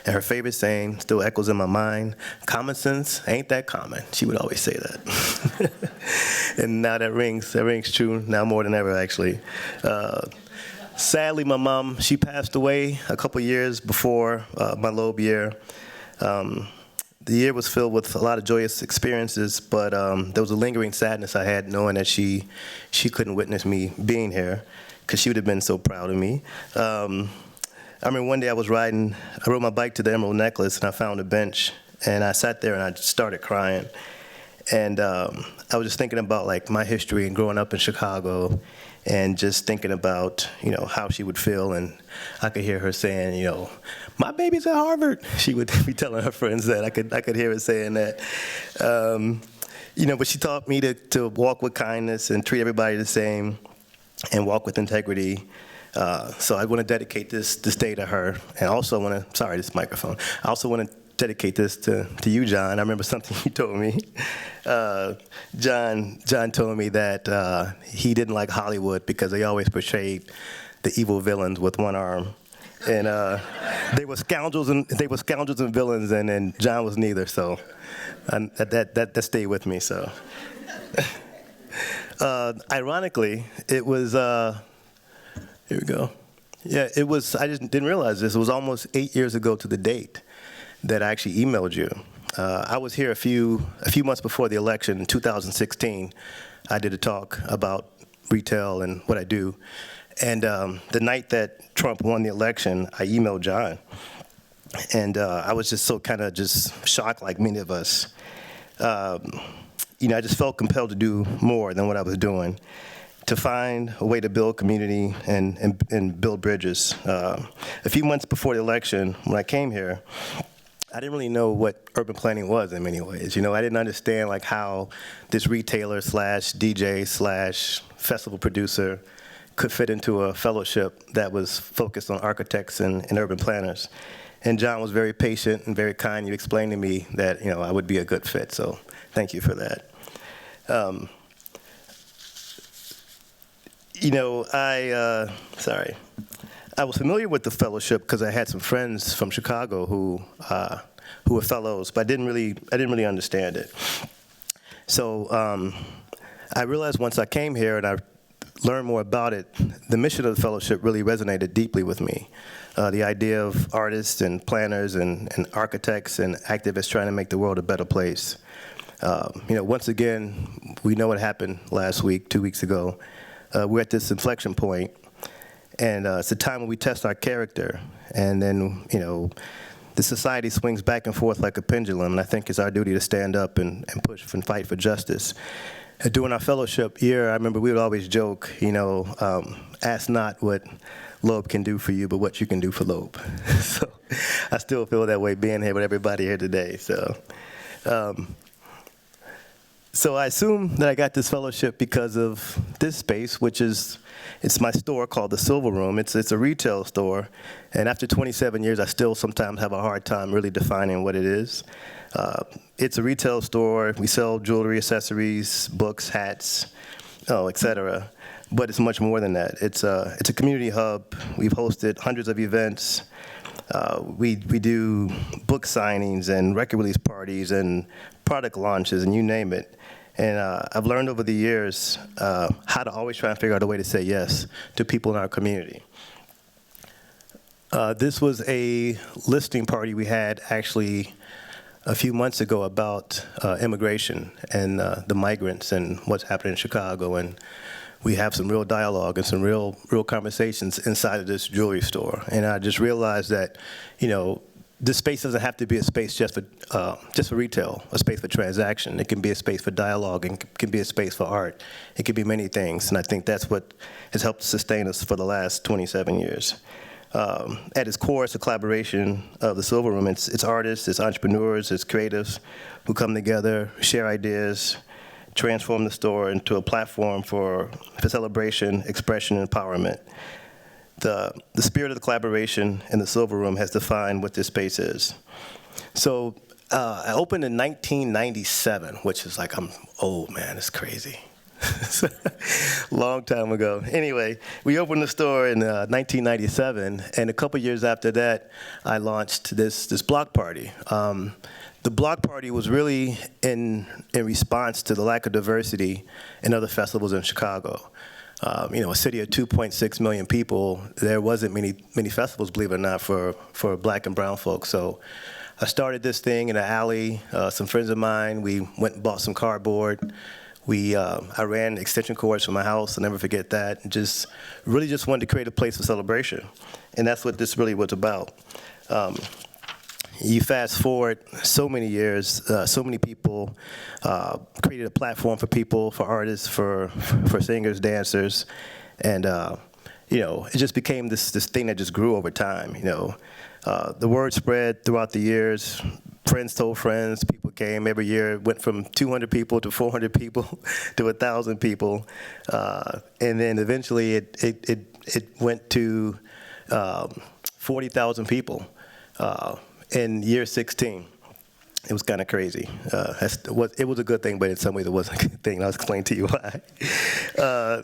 and her favorite saying still echoes in my mind, common sense ain't that common. She would always say that. And now that rings true, now more than ever, actually. Sadly, my mom, she passed away a couple years before my Loeb year. The year was filled with a lot of joyous experiences, but there was a lingering sadness I had knowing that she couldn't witness me being here, because she would have been so proud of me. I remember one day I rode my bike to the Emerald Necklace, and I found a bench, and I sat there and I just started crying. And I was just thinking about like my history and growing up in Chicago, and just thinking about how she would feel. And I could hear her saying, my baby's at Harvard. She would be telling her friends that. I could hear her saying that. But she taught me to walk with kindness and treat everybody the same, and walk with integrity. So I want to dedicate this day to her, and also this microphone. I also want to dedicate this to you, John. I remember something you told me. John told me that he didn't like Hollywood because they always portrayed the evil villains with one arm, and they were scoundrels and villains, and John was neither. So that stayed with me. So. Ironically, it was, here we go. Yeah, it was, I just didn't realize this. It was almost 8 years ago to the date that I actually emailed you. I was here a few months before the election in 2016. I did a talk about retail and what I do. And the night that Trump won the election, I emailed John. And I was just so kind of just shocked, like many of us. I just felt compelled to do more than what I was doing, to find a way to build community and build bridges. A few months before the election, when I came here, I didn't really know what urban planning was in many ways. I didn't understand like how this retailer / DJ / festival producer could fit into a fellowship that was focused on architects and urban planners. And John was very patient and very kind. You explained to me that, you know, I would be a good fit, so thank you for that. You know, I was familiar with the fellowship because I had some friends from Chicago who were fellows, but I didn't really understand it. So I realized once I came here and I learned more about it, the mission of the fellowship really resonated deeply with me. The idea of artists and planners and architects and activists trying to make the world a better place. You know, once again, we know what happened last week, 2 weeks ago. We're at this inflection point, and it's a time when we test our character, and then, you know, the society swings back and forth like a pendulum, and I think it's our duty to stand up and push and fight for justice. During our fellowship year, I remember we would always joke, you know, ask not what Loeb can do for you, but what you can do for Loeb. So I still feel that way being here with everybody here today. So I assume that I got this fellowship because of this space, which is, it's my store called the Silver Room. It's a retail store, and after 27 years, I still sometimes have a hard time really defining what it is. It's a retail store. We sell jewelry, accessories, books, hats, etc. But it's much more than that. It's a community hub. We've hosted hundreds of events. We do book signings and record release parties and product launches and you name it. And I've learned over the years how to always try and figure out a way to say yes to people in our community. This was a listening party we had actually a few months ago about immigration and the migrants and what's happening in Chicago. And we have some real dialogue and some real conversations inside of this jewelry store. And I just realized that, you know, this space doesn't have to be a space just for retail, a space for transaction. It can be a space for dialogue, and it can be a space for art. It can be many things, and I think that's what has helped sustain us for the last 27 years. At its core, it's a collaboration of the Silver Room. It's artists, it's entrepreneurs, it's creatives who come together, share ideas, transform the store into a platform for celebration, expression, and empowerment. The spirit of the collaboration in the Silver Room has defined what this space is. So I opened in 1997, which is like, I'm old, man, it's crazy. Long time ago. Anyway, we opened the store in 1997, and a couple years after that, I launched this block party. The block party was really in response to the lack of diversity in other festivals in Chicago. You know, a city of 2.6 million people, there wasn't many festivals, believe it or not, for black and brown folks. So I started this thing in an alley. Some friends of mine, we went and bought some cardboard. I ran extension cords from my house, I'll never forget that. And just wanted to create a place for celebration. And that's what this really was about. You fast forward so many years, so many people created a platform for people, for artists, for singers, dancers, and you know, it just became this thing that just grew over time. You know, the word spread throughout the years. Friends told friends. People came every year. It went from 200 people to 400 people to 1,000 people, and then eventually it went to 40,000 people. In year 16, it was kind of crazy. It was a good thing, but in some ways it wasn't a good thing. I'll explain to you why.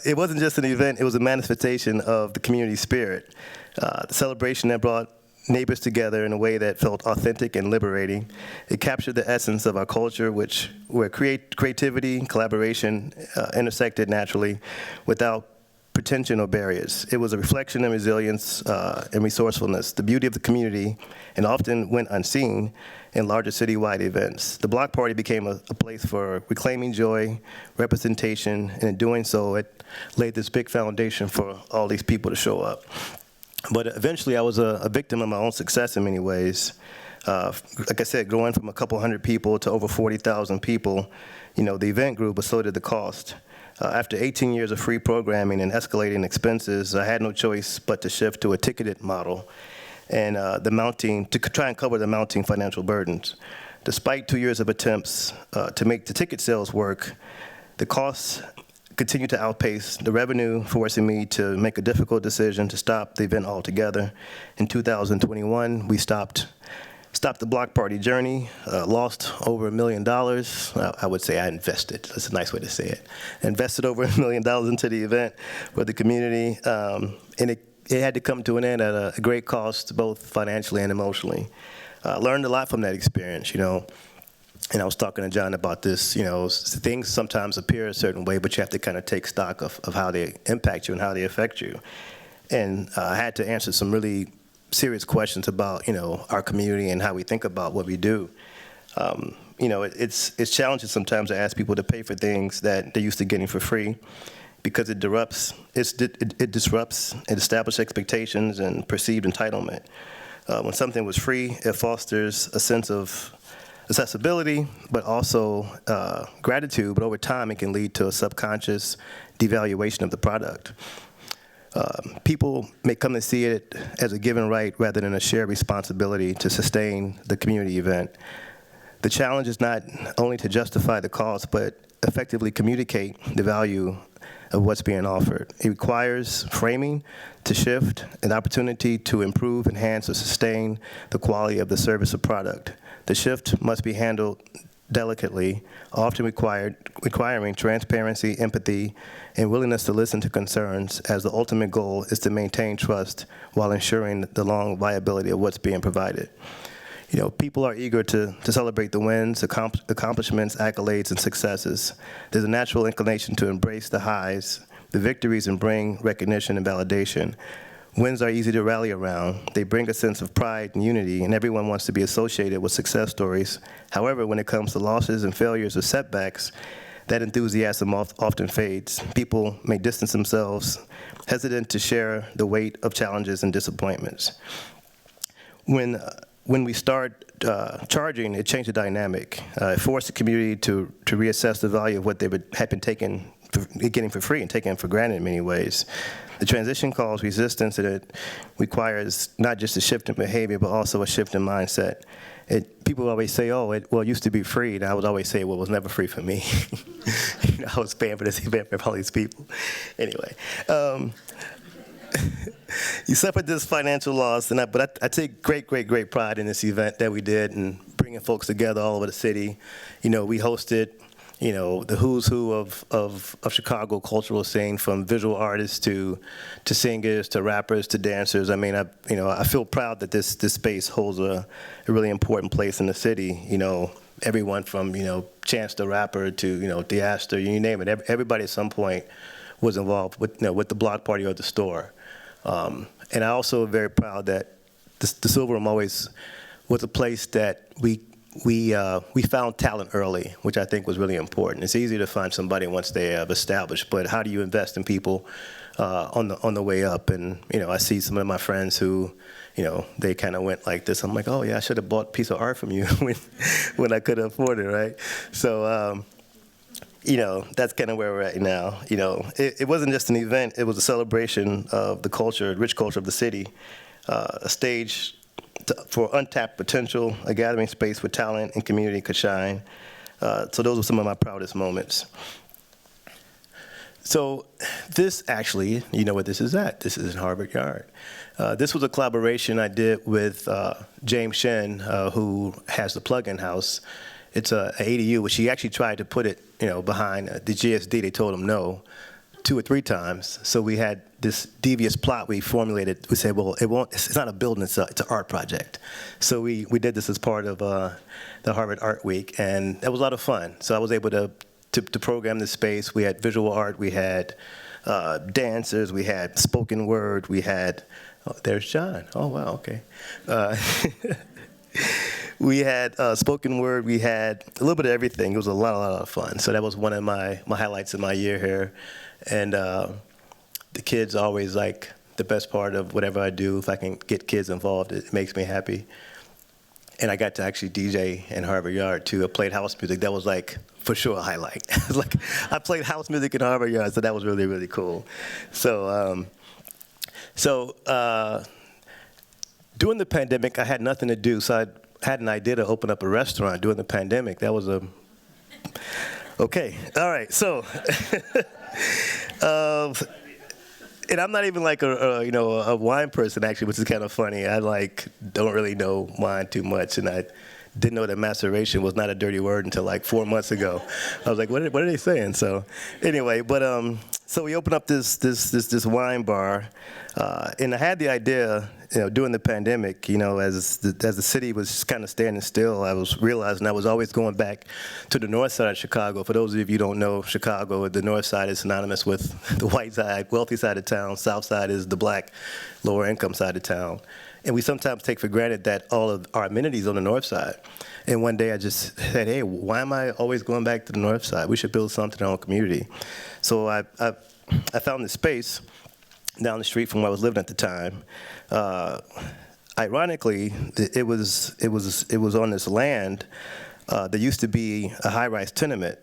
It wasn't just an event, it was a manifestation of the community spirit. The celebration that brought neighbors together in a way that felt authentic and liberating. It captured the essence of our culture, where creativity, collaboration intersected naturally without pretension or barriers. It was a reflection of resilience and resourcefulness, the beauty of the community, and often went unseen in larger citywide events. The block party became a place for reclaiming joy, representation, and in doing so, it laid this big foundation for all these people to show up. But eventually, I was a victim of my own success in many ways. Like I said, growing from a couple hundred people to over 40,000 people, you know, the event grew, but so did the cost. After 18 years of free programming and escalating expenses, I had no choice but to shift to a ticketed model and to try and cover the mounting financial burdens. Despite 2 years of attempts to make the ticket sales work, the costs continued to outpace the revenue, forcing me to make a difficult decision to stop the event altogether. In 2021, we stopped the block party journey, lost over $1 million. I would say I invested. That's a nice way to say it. Invested over $1 million into the event for the community, and it had to come to an end at a great cost, both financially and emotionally. Learned a lot from that experience, you know. And I was talking to John about this, you know, things sometimes appear a certain way, but you have to kind of take stock of how they impact you and how they affect you. And I had to answer some really serious questions about, you know, our community and how we think about what we do. You know, it's challenging sometimes to ask people to pay for things that they're used to getting for free, because it disrupts established expectations and perceived entitlement. When something was free, it fosters a sense of accessibility, but also gratitude, but over time it can lead to a subconscious devaluation of the product. People may come to see it as a given right rather than a shared responsibility to sustain the community event. The challenge is not only to justify the cost, but effectively communicate the value of what's being offered. It requires framing to shift, an opportunity to improve, enhance, or sustain the quality of the service or product. The shift must be handled delicately, often requiring transparency, empathy, and willingness to listen to concerns, as the ultimate goal is to maintain trust while ensuring the long viability of what's being provided. You know, people are eager to celebrate the wins, accomplishments, accolades, and successes. There's a natural inclination to embrace the highs, the victories, and bring recognition and validation. Wins are easy to rally around. They bring a sense of pride and unity, and everyone wants to be associated with success stories. However, when it comes to losses and failures or setbacks, that enthusiasm often fades. People may distance themselves, hesitant to share the weight of challenges and disappointments. When we start charging, it changed the dynamic. It forced the community to reassess the value of what they had been getting for free and taken for granted in many ways. The transition calls resistance, and it requires not just a shift in behavior, but also a shift in mindset. People always say, oh, it used to be free, and I would always say, well, it was never free for me. You know, I was paying for this event for all these people. Anyway, you suffered this financial loss, but I take great pride in this event that we did and bringing folks together all over the city. You know, we hosted, you know, the who's who of Chicago cultural scene, from visual artists to singers to rappers to dancers. I mean, I feel proud that this space holds a really important place in the city. You know, everyone from, you know, Chance the Rapper to, you know, Diaster, you name it. Everybody at some point was involved with, you know, with the block party or the store. And I also am very proud that the Silver Room always was a place that we found talent early, which I think was really important. It's easy to find somebody once they have established, but how do you invest in people on the way up? And, you know, I see some of my friends who, you know, they kind of went like this. I'm like, oh yeah, I should have bought a piece of art from you when I could afford it, right? So, you know, that's kind of where we're at now. You know, it wasn't just an event, it was a celebration of the culture, rich culture of the city, a stage for untapped potential, a gathering space where talent and community could shine. So those were some of my proudest moments. So this actually, you know what this is at. This is in Harvard Yard. This was a collaboration I did with James Shen, who has the Plug-in House. It's a ADU, which he actually tried to put it, you know, behind the GSD. They told him no 2 or 3 times. So we had this devious plot we formulated. We said, well, it's not a building, it's an art project. So we did this as part of the Harvard Art Week, and that was a lot of fun. So I was able to program this space. We had visual art, we had dancers, we had spoken word, we had, oh, there's John. Oh, wow, okay. We had spoken word, we had a little bit of everything. It was a lot of fun. So that was one of my highlights of my year here. And the kids always like the best part of whatever I do. If I can get kids involved, it makes me happy. And I got to actually DJ in Harvard Yard too. I played house music. That was like, for sure, a highlight. Like, I played house music in Harvard Yard, so that was really, really cool. So, during the pandemic, I had nothing to do, so I had an idea to open up a restaurant during the pandemic. That was okay, all right, so. And I'm not even like a wine person actually, which is kind of funny. I don't really know wine too much, and I didn't know that maceration was not a dirty word until like 4 months ago. I was like, what are they saying? So anyway, but so we opened up this wine bar, and I had the idea, during the pandemic, as the city was kind of standing still, I was realizing I was always going back to the north side of Chicago. For those of you who don't know Chicago, the north side is synonymous with the white side, wealthy side of town. South side is the black, lower income side of town. And we sometimes take for granted that all of our amenities on the north side. And one day I just said, hey, why am I always going back to the north side? We should build something in our own community. So I found this space down the street from where I was living at the time. Ironically, it was on this land that used to be a high-rise tenement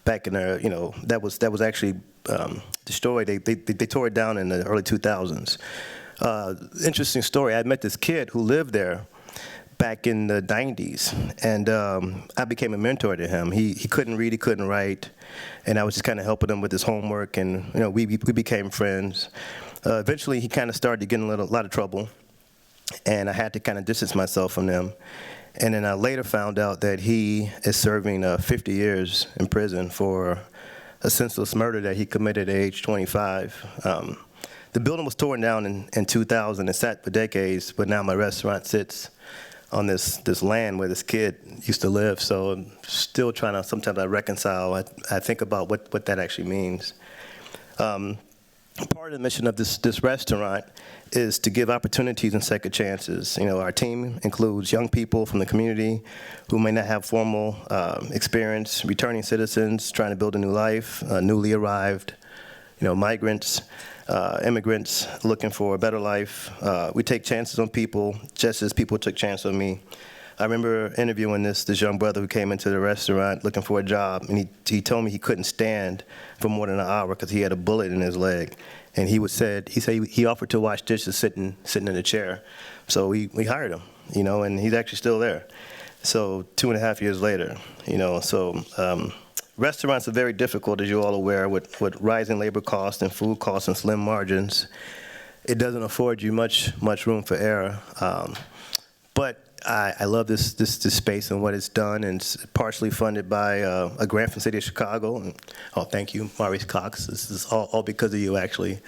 back in there. That was actually destroyed. They tore it down in the early 2000s. Interesting story. I met this kid who lived there back in the 90s, and I became a mentor to him. He couldn't read, he couldn't write, and I was just kind of helping him with his homework, and we became friends. Eventually, he kind of started getting a lot of trouble, and I had to kind of distance myself from him. And then I later found out that he is serving 50 years in prison for a senseless murder that he committed at age 25. The building was torn down in 2000 and sat for decades, but now my restaurant sits on this land where this kid used to live. So I'm still trying to, sometimes I reconcile, I think about what that actually means. Part of the mission of this restaurant is to give opportunities and second chances. Our team includes young people from the community who may not have formal experience, returning citizens trying to build a new life, newly arrived, migrants, immigrants looking for a better life. We take chances on people just as people took chances on me. I remember interviewing this young brother who came into the restaurant looking for a job, and he told me he couldn't stand for more than an hour because he had a bullet in his leg. And he said he offered to wash dishes sitting in a chair. So we hired him, and he's actually still there. So 2.5 years later, restaurants are very difficult, as you're all aware, with rising labor costs and food costs and slim margins. It doesn't afford you much room for error. But I love this space and what it's done, and it's partially funded by a grant from the city of Chicago. And, thank you, Maurice Cox. This is all because of you, actually.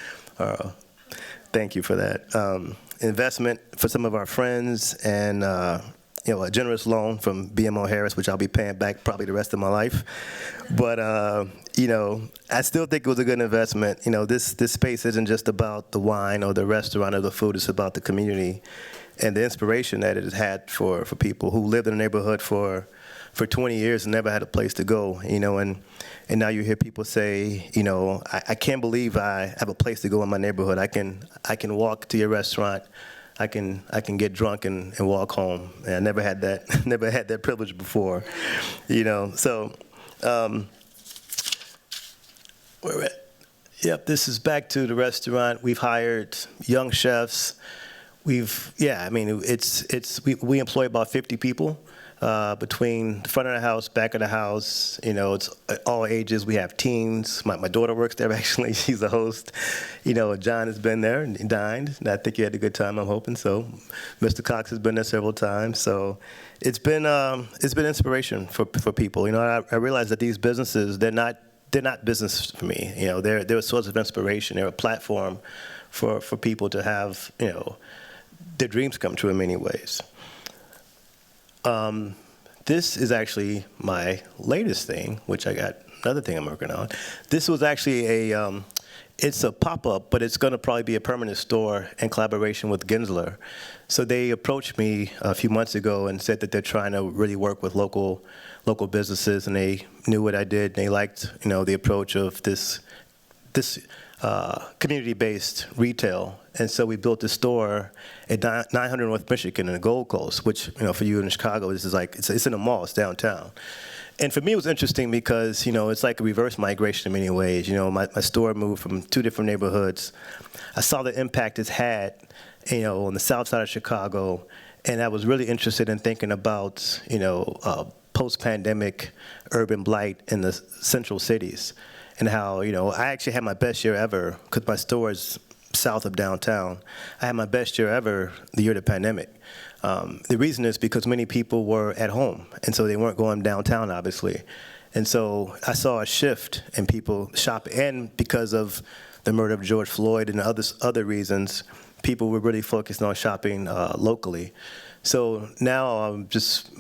Thank you for that. Investment for some of our friends, and a generous loan from BMO Harris, which I'll be paying back probably the rest of my life. But I still think it was a good investment. This space isn't just about the wine or the restaurant or the food. It's about the community and the inspiration that it has had for people who lived in the neighborhood for 20 years and never had a place to go. And now you hear people say, I can't believe I have a place to go in my neighborhood. I can walk to your restaurant. I can get drunk and walk home. And I never had that privilege before, So, where we're at? Yep, this is back to the restaurant. We've hired young chefs. We employ about 50 people between the front of the house, back of the house. It's all ages. We have teens. My daughter works there, actually. She's a host. John has been there and dined, and I think he had a good time, I'm hoping so. Mr. Cox has been there several times. So it's been inspiration for people. I realize that these businesses, they're not business for me. They're a source of inspiration. They're a platform for people to have, their dreams come true in many ways. This is actually my latest thing, which I got another thing I'm working on. This was actually it's a pop-up, but it's going to probably be a permanent store in collaboration with Gensler. So they approached me a few months ago and said that they're trying to really work with local businesses, and they knew what I did, and they liked, the approach of this community-based retail. And so we built a store at 900 North Michigan in the Gold Coast, which, for you in Chicago, this is like, it's in a mall, it's downtown. And for me, it was interesting because, it's like a reverse migration in many ways. My store moved from 2 different neighborhoods. I saw the impact it's had, on the south side of Chicago, and I was really interested in thinking about, post-pandemic urban blight in the central cities. and how, I actually had my best year ever because my store is south of downtown. I had my best year ever the year of the pandemic. The reason is because many people were at home, and so they weren't going downtown, obviously. And so I saw a shift in people shopping, and because of the murder of George Floyd and other reasons, people were really focused on shopping locally. So now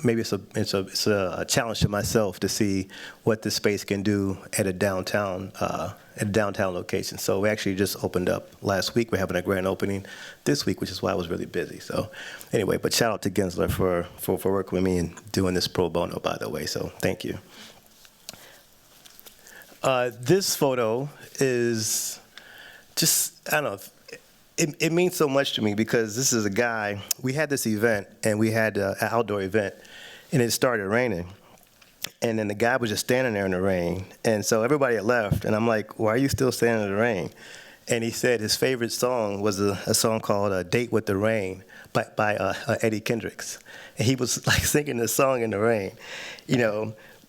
maybe it's a challenge to myself to see what this space can do at a downtown location. So we actually just opened up last week. We're having a grand opening this week, which is why I was really busy. So anyway, but shout out to Gensler for working with me and doing this pro bono, by the way. So thank you. This photo is just, I don't know, it means so much to me because this is a guy, we had this event, and we had an outdoor event, and it started raining. And then the guy was just standing there in the rain. And so everybody had left, and I'm like, why are you still standing in the rain? And he said his favorite song was a song called Date with the Rain by Eddie Kendricks. And he was like singing this song in the rain,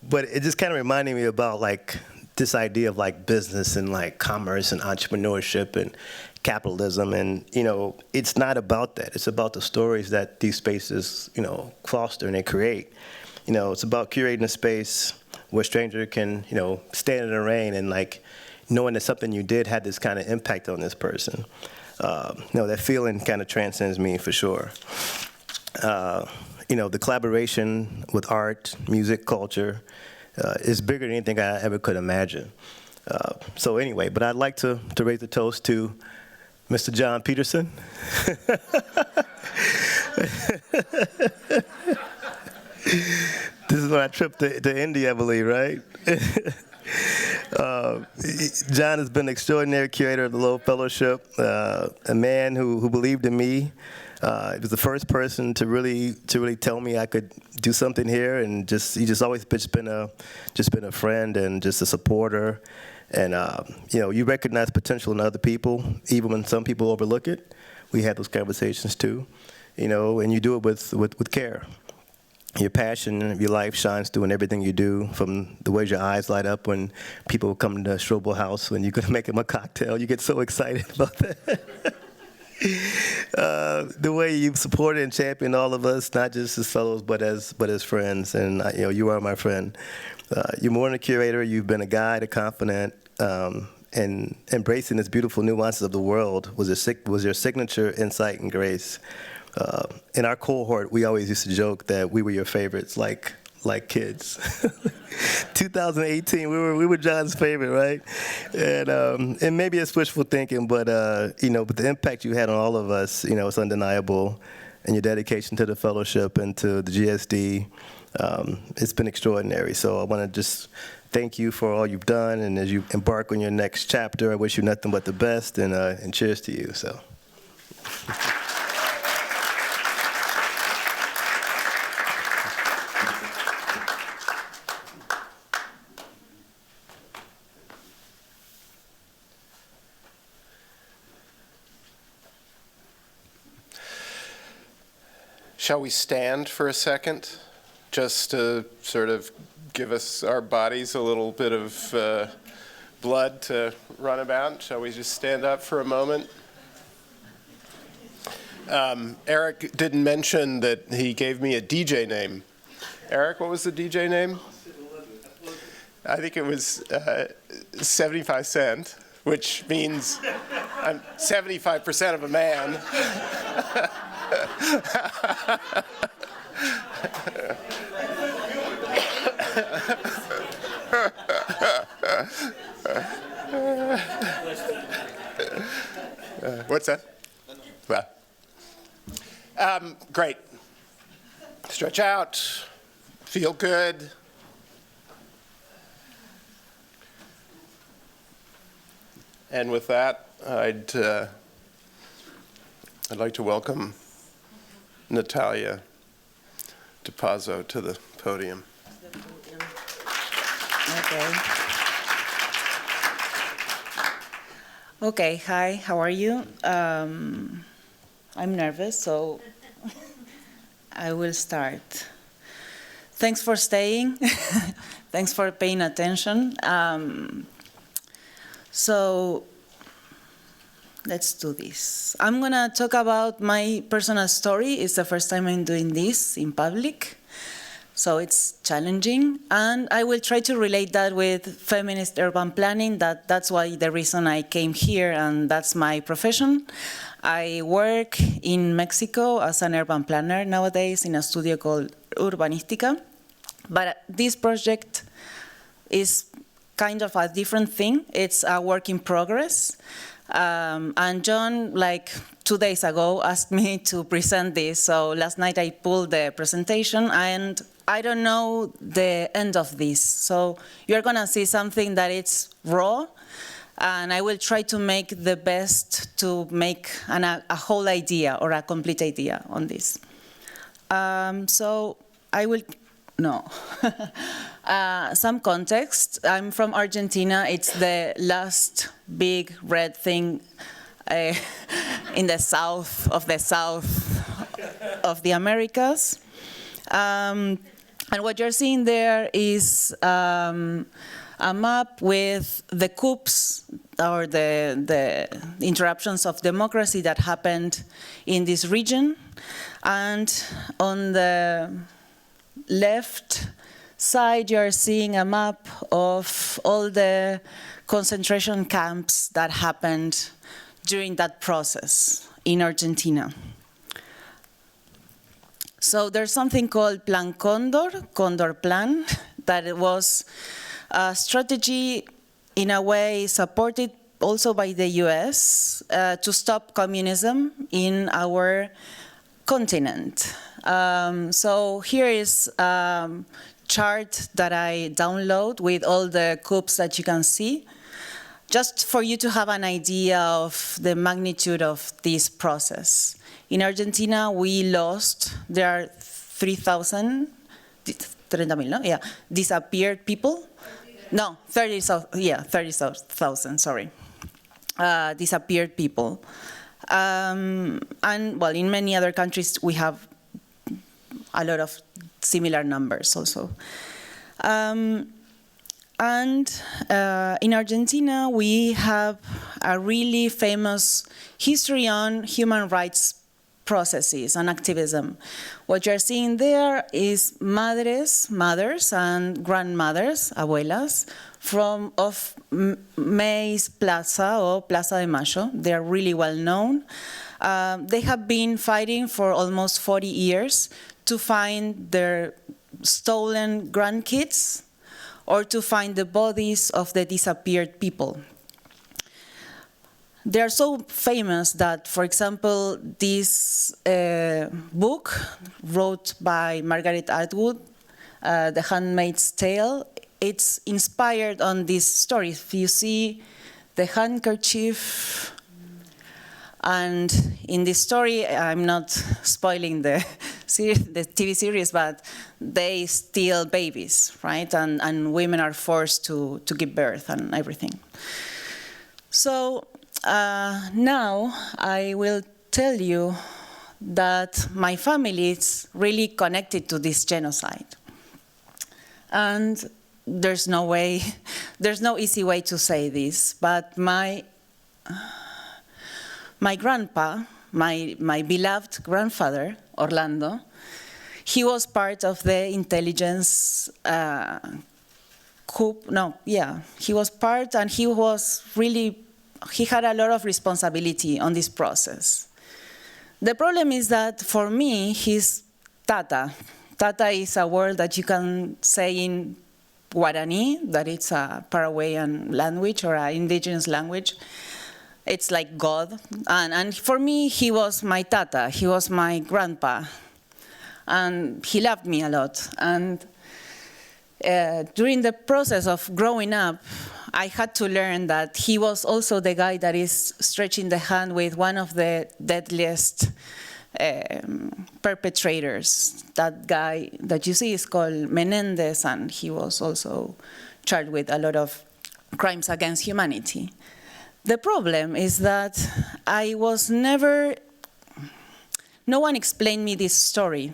But it just kind of reminded me about like this idea of like business and like commerce and entrepreneurship and capitalism, and it's not about that. It's about the stories that these spaces foster and they create. It's about curating a space where a stranger can stand in the rain and like knowing that something you did had this kind of impact on this person. That feeling kind of transcends me for sure. The collaboration with art, music, culture is bigger than anything I ever could imagine. So anyway, but I'd like to raise a toast to Mr. John Peterson. This is when I tripped to India, I believe, right? John has been an extraordinary curator of the Loeb Fellowship, a man who believed in me. He was the first person to really tell me I could do something here, and he just always been a friend and just a supporter. And you recognize potential in other people, even when some people overlook it. We had those conversations too, and you do it with care. Your passion of your life shines through in everything you do, from the way your eyes light up when people come to Strobel House when you're going to make them a cocktail. You get so excited about that. The way you've supported and championed all of us, not just as fellows, but as friends. And you are my friend. You're more than a curator. You've been a guide, a confidant, and embracing this beautiful nuances of the world was your signature insight and grace. In our cohort, we always used to joke that we were your favorites, like kids. 2018, we were John's favorite, right? And maybe it's wishful thinking, but but the impact you had on all of us, it's undeniable. And your dedication to the fellowship and to the GSD, it's been extraordinary. So I want to just thank you for all you've done, and as you embark on your next chapter, I wish you nothing but the best, and cheers to you. So. Shall we stand for a second, just to sort of give our bodies a little bit of blood to run about? Shall we just stand up for a moment? Eric didn't mention that he gave me a DJ name. Eric, what was the DJ name? I think it was 75 Cent, which means I'm 75% of a man. What's that? Well, great. Stretch out. Feel good. And with that, I'd like to welcome Natalia Dopazo to the podium. Okay, hi, how are you? I'm nervous, so I will start. Thanks for staying. Thanks for paying attention. So let's do this. I'm gonna talk about my personal story. It's the first time I'm doing this in public, so it's challenging. And I will try to relate that with feminist urban planning. That's why the reason I came here, and that's my profession. I work in Mexico as an urban planner nowadays in a studio called Urbanística. But this project is kind of a different thing. It's a work in progress. And John, like 2 days ago, asked me to present this. So last night I pulled the presentation, and I don't know the end of this. So you're going to see something that it's raw, and I will try to make the best to make a whole idea or a complete idea on this. So I will, no. Some context. I'm from Argentina. It's the last big red thing in the south of the Americas. And what you're seeing there is a map with the coups or the interruptions of democracy that happened in this region. And on the left side, you're seeing a map of all the concentration camps that happened during that process in Argentina. So there's something called Plan Condor Plan, that it was a strategy in a way supported also by the US to stop communism in our continent. So here is a chart that I download with all the coups that you can see, just for you to have an idea of the magnitude of this process. In Argentina, we lost, there are 30,000, 30,000, no? Yeah, disappeared people. No, 30,000, sorry. Disappeared people. And, well, in many other countries, we have a lot of similar numbers also. And in Argentina, we have a really famous history on human rights processes and activism. What you're seeing there is mothers and grandmothers, abuelas, of May's Plaza or Plaza de Mayo. They're really well known. They have been fighting for almost 40 years to find their stolen grandkids or to find the bodies of the disappeared people. They're so famous that, for example, this book wrote by Margaret Atwood, The Handmaid's Tale, it's inspired on this story. If you see the handkerchief, and in this story, I'm not spoiling the TV series, but they steal babies, right? And women are forced to give birth and everything. So now I will tell you that my family is really connected to this genocide. And there's no easy way to say this, but my grandpa, my beloved grandfather, Orlando, he was part of the intelligence coup. He was part, and he had a lot of responsibility on this process. The problem is that for me, he's Tata. Tata is a word that you can say in Guarani, that it's a Paraguayan language or an indigenous language. It's like God. And for me, he was my Tata. He was my grandpa. And he loved me a lot. And during the process of growing up, I had to learn that he was also the guy that is stretching the hand with one of the deadliest perpetrators. That guy that you see is called Menendez, and he was also charged with a lot of crimes against humanity. The problem is that no one explained me this story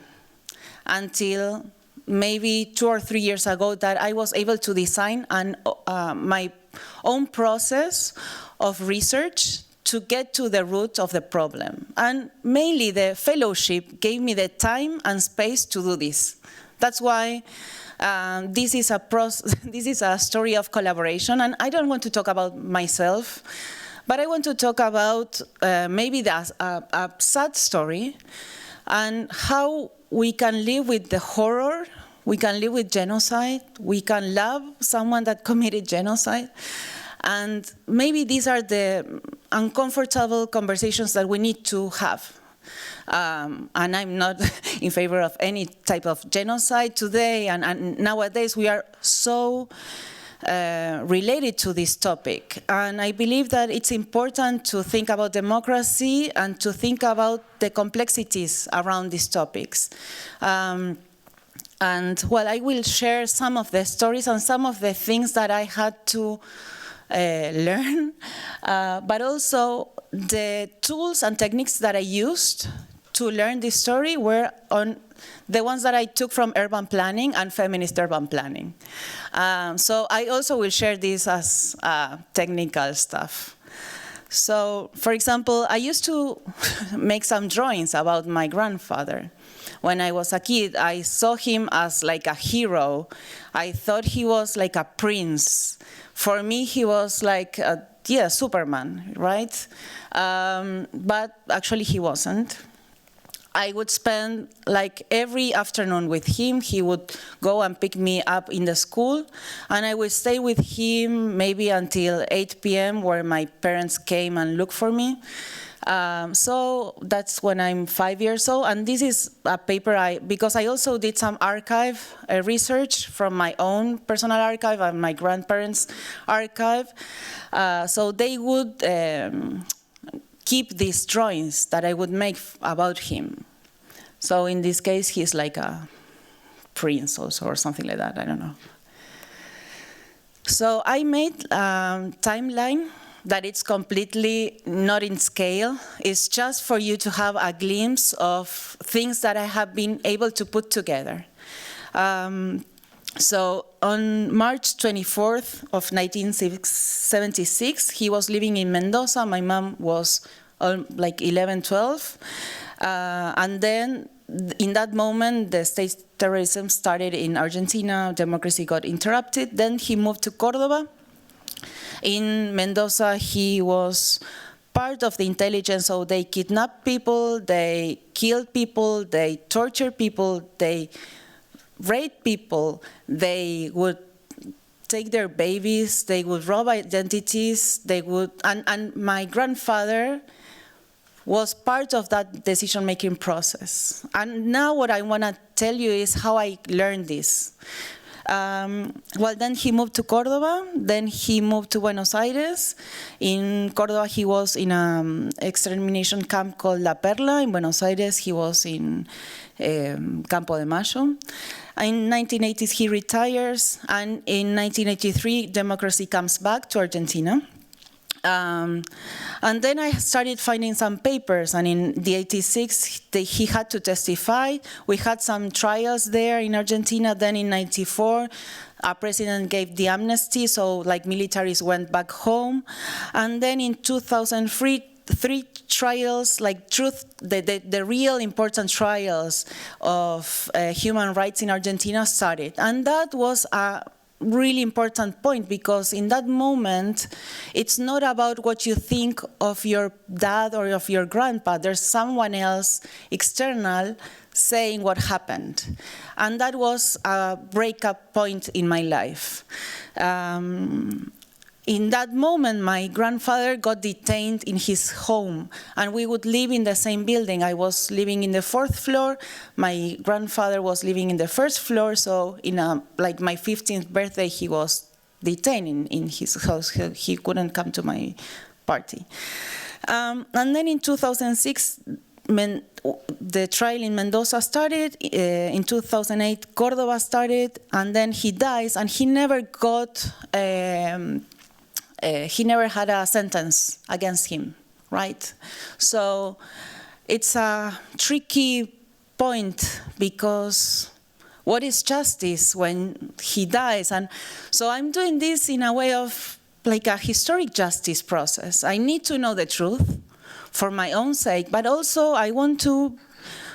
until maybe 2 or 3 years ago that I was able to design my own process of research to get to the root of the problem. And mainly the fellowship gave me the time and space to do this. That's why this is a story of collaboration, and I don't want to talk about myself, but I want to talk about maybe a sad story and how we can live with the horror, we can live with genocide, we can love someone that committed genocide. And maybe these are the uncomfortable conversations that we need to have. And I'm not in favor of any type of genocide today, and nowadays we are so related to this topic. And I believe that it's important to think about democracy and to think about the complexities around these topics. And well, I will share some of the stories and some of the things that I had to learn, but also the tools and techniques that I used to learn this story were on the ones that I took from urban planning and feminist urban planning. So I also will share this as technical stuff. So, for example, I used to make some drawings about my grandfather. When I was a kid, I saw him as like a hero. I thought he was like a prince. For me, he was like, Superman, right? But actually, he wasn't. I would spend like every afternoon with him. He would go and pick me up in the school, and I would stay with him maybe until 8 p.m. where my parents came and looked for me. So that's when I'm 5 years old, and this is a paper because I also did some archive research from my own personal archive and my grandparents' archive. So they would keep these drawings that I would make about him. So in this case, he's like a prince also, or something like that, I don't know. So I made a timeline that it's completely not in scale. It's just for you to have a glimpse of things that I have been able to put together. So on March 24th of 1976, he was living in Mendoza. My mom was like 11, 12. And then in that moment, the state terrorism started in Argentina. Democracy got interrupted. Then he moved to Cordoba. In Mendoza, he was part of the intelligence, so they kidnapped people, they killed people, they tortured people, they raped people, they would take their babies, they would rob identities, they would, and my grandfather was part of that decision-making process. And now what I want to tell you is how I learned this. Well, then he moved to Cordoba, then he moved to Buenos Aires. In Cordoba, he was in an extermination camp called La Perla. In Buenos Aires, he was in Campo de Mayo. In 1980s, he retires, and in 1983, democracy comes back to Argentina. And then I started finding some papers, and in the 86, he had to testify. We had some trials there in Argentina. Then in 94, our president gave the amnesty, so like militaries went back home. And then in 2003, 3 trials, like the real important trials of human rights in Argentina started. And that was a really important point, because in that moment, it's not about what you think of your dad or of your grandpa. There's someone else external saying what happened. And that was a breakup point in my life. In that moment, my grandfather got detained in his home, and we would live in the same building. I was living in the 4th floor. My grandfather was living in the 1st floor, so in like my 15th birthday, he was detained in his house. He couldn't come to my party. And then in 2006, the trial in Mendoza started. In 2008, Cordoba started, and then he dies, and he never got... he never had a sentence against him, right? So it's a tricky point, because what is justice when he dies? And so I'm doing this in a way of like a historic justice process. I need to know the truth for my own sake, but also I want to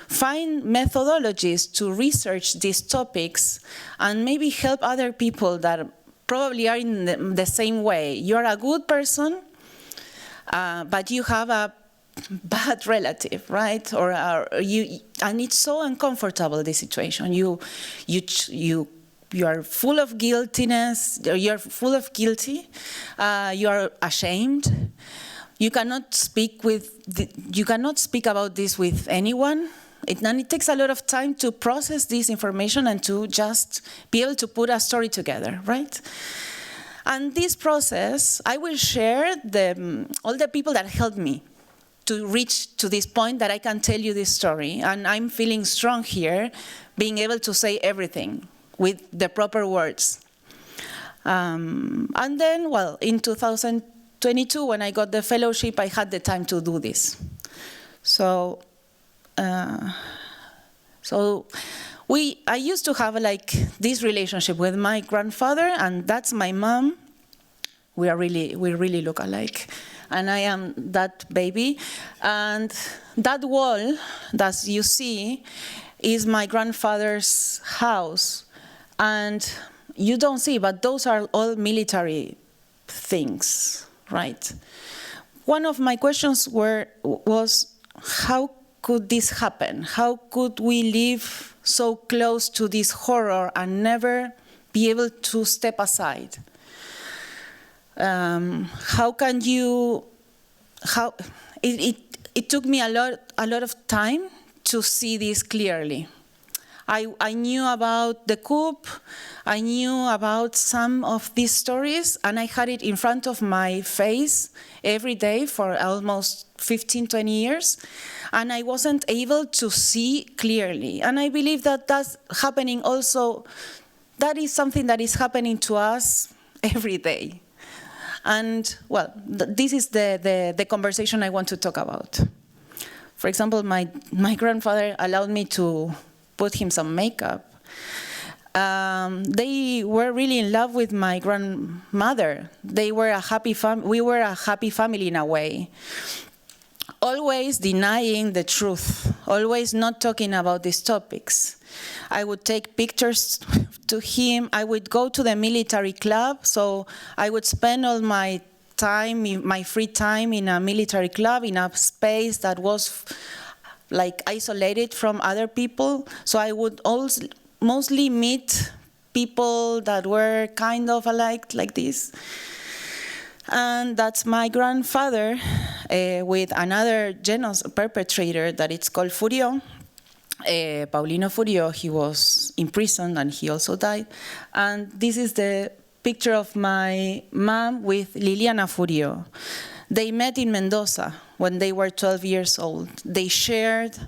find methodologies to research these topics and maybe help other people that probably are in the same way. You're a good person, but you have a bad relative, right? And it's so uncomfortable, this situation. You are full of guiltiness. You're full of guilty. You are ashamed. You cannot speak about this with anyone. And it takes a lot of time to process this information and to just be able to put a story together, right? And this process, I will share all the people that helped me to reach to this point that I can tell you this story. And I'm feeling strong here, being able to say everything with the proper words. And then, well, in 2022, when I got the fellowship, I had the time to do this. So I used to have like this relationship with my grandfather, and that's my mom. We really look alike. And I am that baby. And that wall that you see is my grandfather's house. And you don't see, but those are all military things, right? One of my questions was, how could this happen? How could we live so close to this horror and never be able to step aside? It took me a lot of time to see this clearly. I knew about the coup, I knew about some of these stories, and I had it in front of my face every day for almost 15, 20 years, and I wasn't able to see clearly. And I believe that that's happening also, that is something that is happening to us every day. And, well, this is the conversation I want to talk about. For example, my grandfather allowed me to put him some makeup. They were really in love with my grandmother. They were a happy we were a happy family in a way. Always denying the truth, always not talking about these topics. I would take pictures to him. I would go to the military club, so I would spend all my time, my free time, in a military club, in a space that was like isolated from other people. So I would also mostly meet people that were kind of alike, like this. And that's my grandfather with another genocide perpetrator that it's called Furio. Paulino Furio, he was imprisoned and he also died. And this is the picture of my mom with Liliana Furio. They met in Mendoza when they were 12 years old. They shared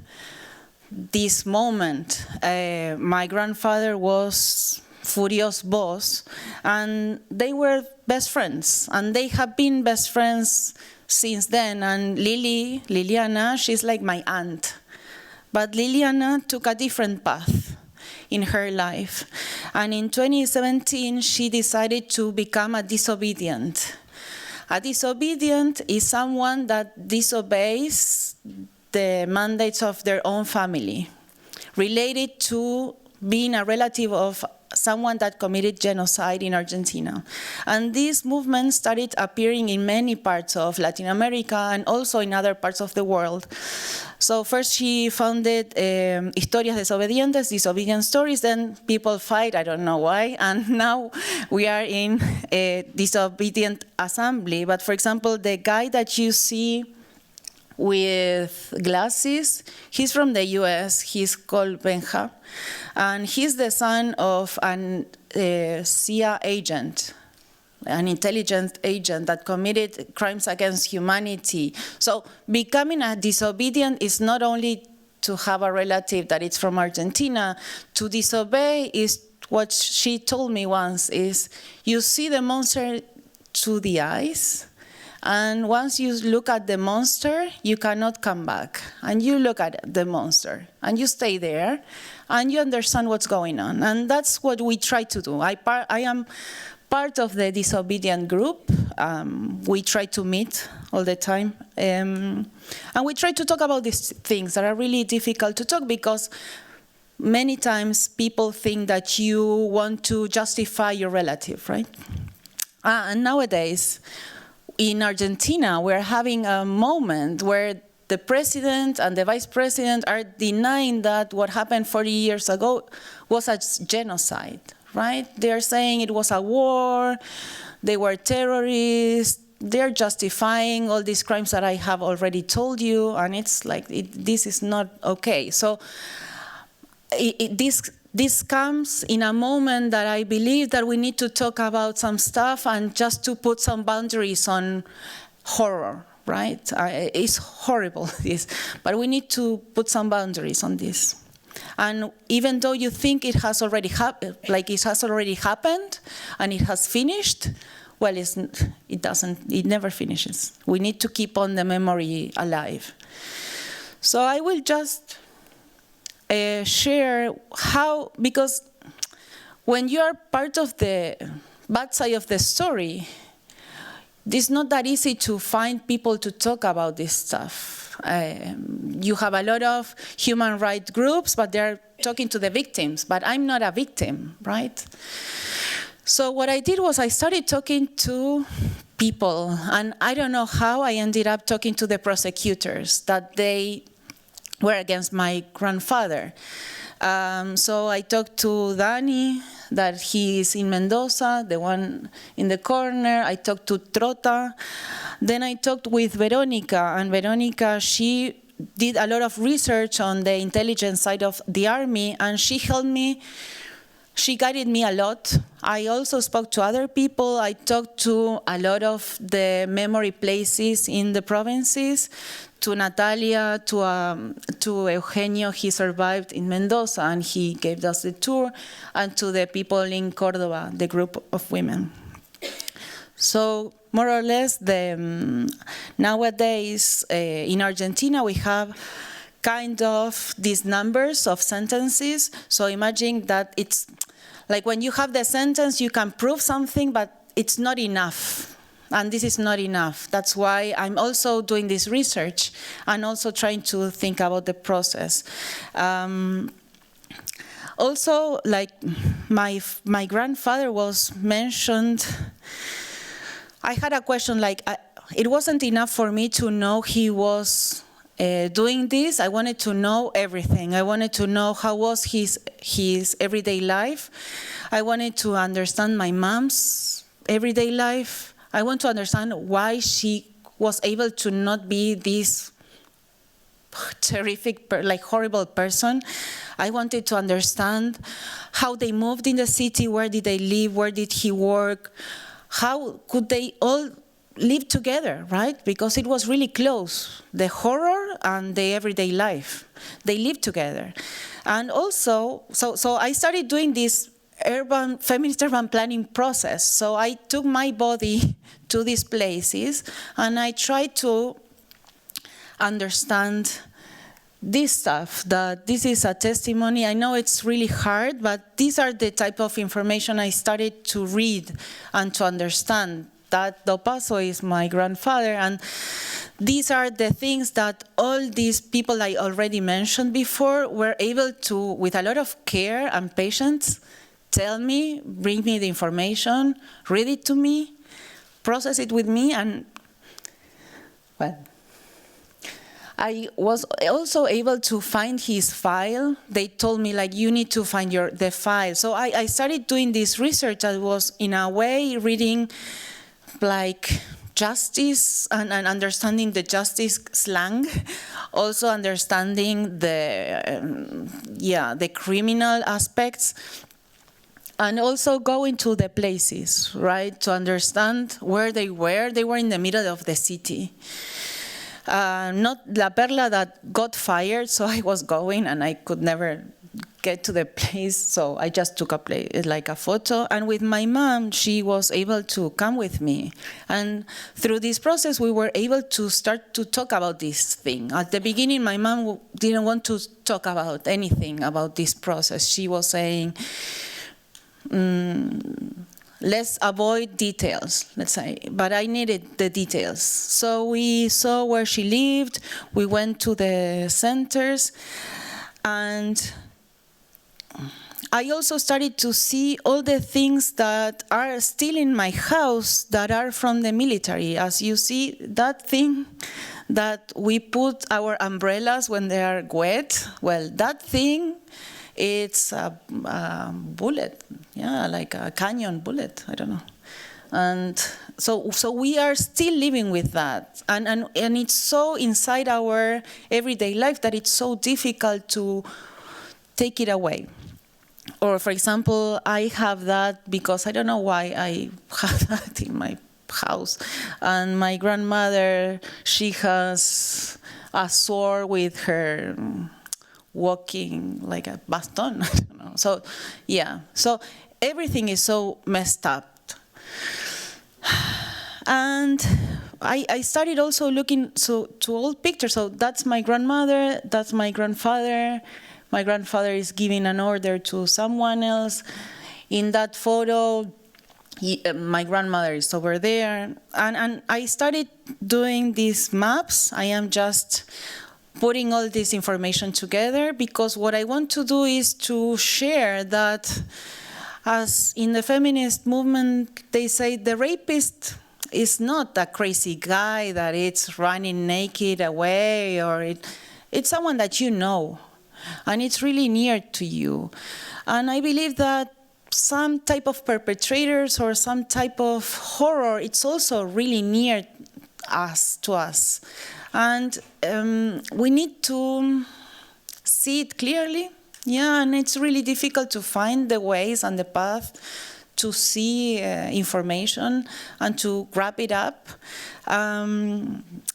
this moment. My grandfather was Furio's boss, and they were best friends. And they have been best friends since then. And Liliana, she's like my aunt. But Liliana took a different path in her life. And in 2017, she decided to become a disobedient. A disobedient is someone that disobeys the mandates of their own family, related to being a relative of someone that committed genocide in Argentina. And this movement started appearing in many parts of Latin America and also in other parts of the world. So first she founded Historias Desobedientes, Disobedient Stories, then people fight, I don't know why, and now we are in a Disobedient Assembly. But for example, the guy that you see with glasses, he's from the US, he's called Benja, and he's the son of an CIA agent, an intelligence agent that committed crimes against humanity. So becoming a disobedient is not only to have a relative that is from Argentina. To disobey is what she told me once, is you see the monster to the eyes, and once you look at the monster, you cannot come back. And you look at the monster, and you stay there, and you understand what's going on. And that's what we try to do. I am part of the disobedient group. We try to meet all the time. And we try to talk about these things that are really difficult to talk, because many times people think that you want to justify your relative, right? And nowadays, in Argentina, we're having a moment where the president and the vice president are denying that what happened 40 years ago was a genocide, right? They're saying it was a war, they were terrorists, they're justifying all these crimes that I have already told you, and it's like, this is not okay. So this comes in a moment that I believe that we need to talk about some stuff and just to put some boundaries on horror, right? It's horrible, this, but we need to put some boundaries on this. And even though you think it has already happened, like it has already happened and it has finished, well, it doesn't, it never finishes. We need to keep on the memory alive. So I will just share how, because when you are part of the bad side of the story, it's not that easy to find people to talk about this stuff. You have a lot of human rights groups, but they're talking to the victims, but I'm not a victim, right? So what I did was I started talking to people, and I don't know how I ended up talking to the prosecutors, that they were against my grandfather. So I talked to Dani, that he is in Mendoza, the one in the corner. I talked to Trota. Then I talked with Veronica, and Veronica, she did a lot of research on the intelligence side of the army, and she helped me. She guided me a lot. I also spoke to other people. I talked to a lot of the memory places in the provinces, to Natalia, to Eugenio. He survived in Mendoza, and he gave us the tour, and to the people in Córdoba, the group of women. So more or less, nowadays in Argentina, we have kind of these numbers of sentences. So imagine that it's like when you have the sentence, you can prove something, but it's not enough. And this is not enough. That's why I'm also doing this research and also trying to think about the process. Also, like my grandfather was mentioned. I had a question, like it wasn't enough for me to know he was doing this. I wanted to know everything. I wanted to know how was his everyday life. I wanted to understand my mom's everyday life. I want to understand why she was able to not be this terrific, like horrible person. I wanted to understand how they moved in the city, where did they live, where did he work, how could they all live together, right? Because it was really close, the horror and the everyday life. They lived together. And also, so I started doing this feminist urban planning process. So I took my body to these places, and I tried to understand this stuff, that this is a testimony. I know it's really hard, but these are the type of information I started to read and to understand. That Dopazo is my grandfather, and these are the things that all these people I already mentioned before were able to, with a lot of care and patience, tell me, bring me the information, read it to me, process it with me, and, well, I was also able to find his file. They told me, like, you need to find the file. So I started doing this research. I was, in a way, reading, like, justice and understanding the justice slang, also understanding the criminal aspects, and also going to the places, right, to understand where they were. They were in the middle of the city. Not La Perla that got fired, so I was going and I could never get to the place, so I just took a photo. And with my mom, she was able to come with me. And through this process, we were able to start to talk about this thing. At the beginning, my mom didn't want to talk about anything about this process. She was saying, let's avoid details, let's say. But I needed the details. So we saw where she lived. We went to the centers. And I also started to see all the things that are still in my house that are from the military. As you see, that thing that we put our umbrellas when they are wet, well, that thing, it's a bullet, yeah, like a canyon bullet, I don't know. And so we are still living with that. And it's so inside our everyday life that it's so difficult to take it away. Or, for example, I have that because I don't know why I have that in my house. And my grandmother, she has a sword with her walking like a baston. I don't know. So, yeah. So everything is so messed up. And I started also looking to old pictures. So that's my grandmother, that's my grandfather. My grandfather is giving an order to someone else. In that photo, my grandmother is over there. And I started doing these maps. I am just putting all this information together because what I want to do is to share that, as in the feminist movement, they say the rapist is not a crazy guy that is running naked away, or it's someone that you know. And it's really near to you. And I believe that some type of perpetrators or some type of horror, it's also really near to us. And we need to see it clearly. Yeah, and it's really difficult to find the ways and the path to see information and to wrap it up.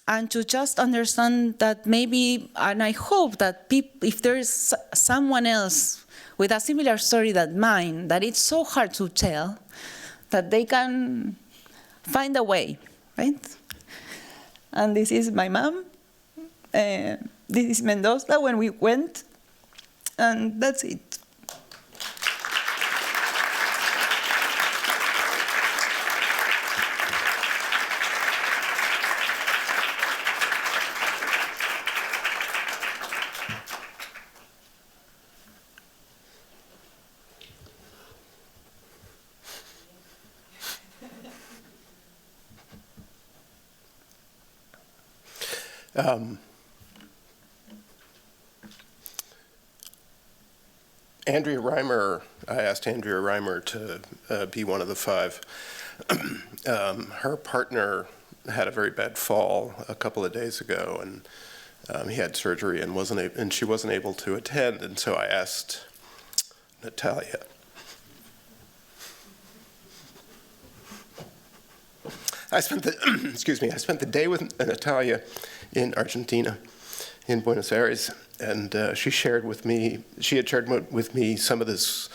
And to just understand that maybe, and I hope that if there is someone else with a similar story than mine, that it's so hard to tell, that they can find a way, right? And this is my mom. This is Mendoza when we went, and that's it. Andrea Reimer, I asked Andrea Reimer to be one of the five. Her partner had a very bad fall a couple of days ago, and he had surgery and she wasn't able to attend, and so I asked Natalia. I spent the day with Natalia in Argentina, in Buenos Aires, and she had shared with me some of this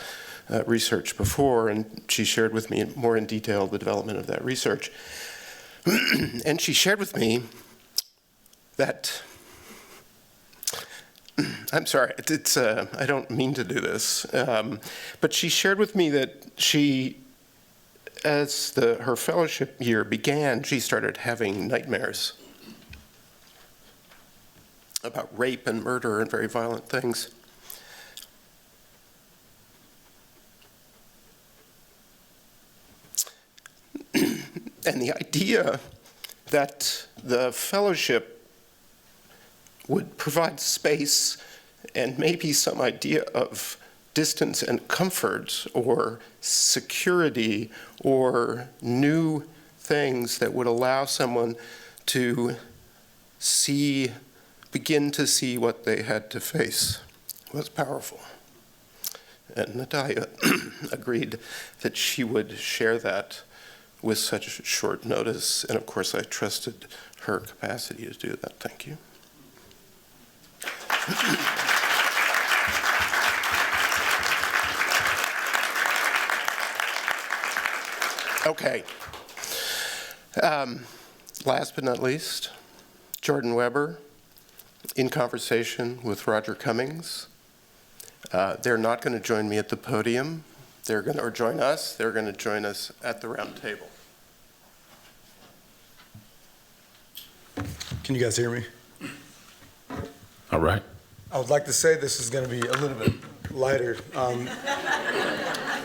research before, and she shared with me more in detail the development of that research. And she shared with me that, I'm sorry, I don't mean to do this, but she shared with me that as her fellowship year began, she started having nightmares about rape and murder and very violent things. And the idea that the fellowship would provide space and maybe some idea of distance and comfort or security or new things that would allow someone to begin to see what they had to face was powerful. And Natalia agreed that she would share that with such short notice, and of course I trusted her capacity to do that. Thank you. Okay. Last but not least, Jordan Weber, in conversation with Roger Cummings. They're not going to join me at the podium. They're going to, or join us. They're going to join us at the round table. Can you guys hear me? All right. I would like to say this is going to be a little bit lighter,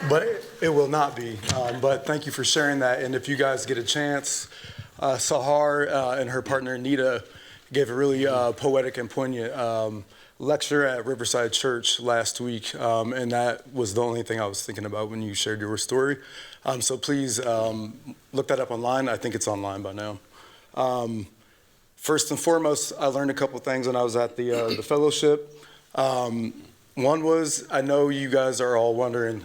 but it will not be. But thank you for sharing that. And if you guys get a chance, Sahar and her partner Nita gave a really poetic and poignant lecture at Riverside Church last week, and that was the only thing I was thinking about when you shared your story. So please look that up online. I think it's online by now. First and foremost, I learned a couple things when I was at the fellowship. One was, I know you guys are all wondering,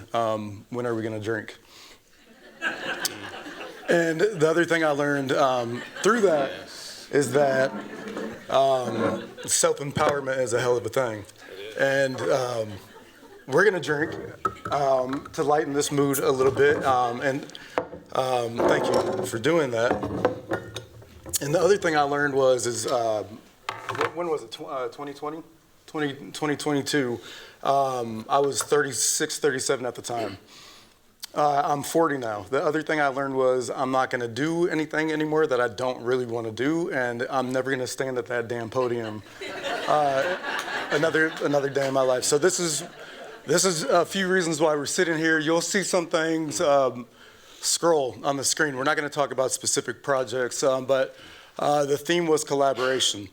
when are we going to drink? And the other thing I learned through that is that self-empowerment is a hell of a thing. And we're going to drink to lighten this mood a little bit. And thank you for doing that. And the other thing I learned was, when was it, 2020? 2022. I was 36, 37 at the time. I'm 40 now. The other thing I learned was I'm not going to do anything anymore that I don't really want to do, and I'm never going to stand at that damn podium another day in my life. So this is a few reasons why we're sitting here. You'll see some things scroll on the screen. We're not going to talk about specific projects, but the theme was collaboration,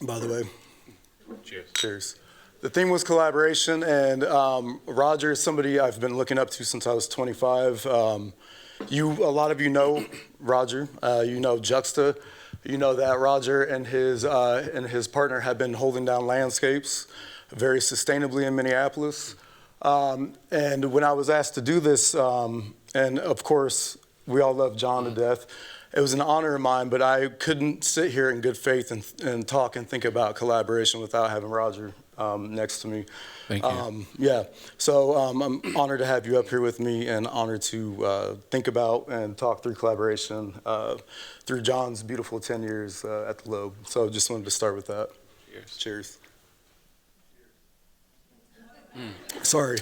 by the way. Cheers. Cheers. The theme was collaboration, and Roger is somebody I've been looking up to since I was 25. A lot of you know Roger. You know Juxta. You know that Roger and his partner have been holding down landscapes very sustainably in Minneapolis. And when I was asked to do this, and of course we all love John to death, it was an honor of mine, but I couldn't sit here in good faith and talk and think about collaboration without having Roger next to me. Thank you. Yeah, so I'm honored to have you up here with me and honored to think about and talk through collaboration through John's beautiful 10 years at the Loeb. So just wanted to start with that. Cheers. Cheers. Sorry.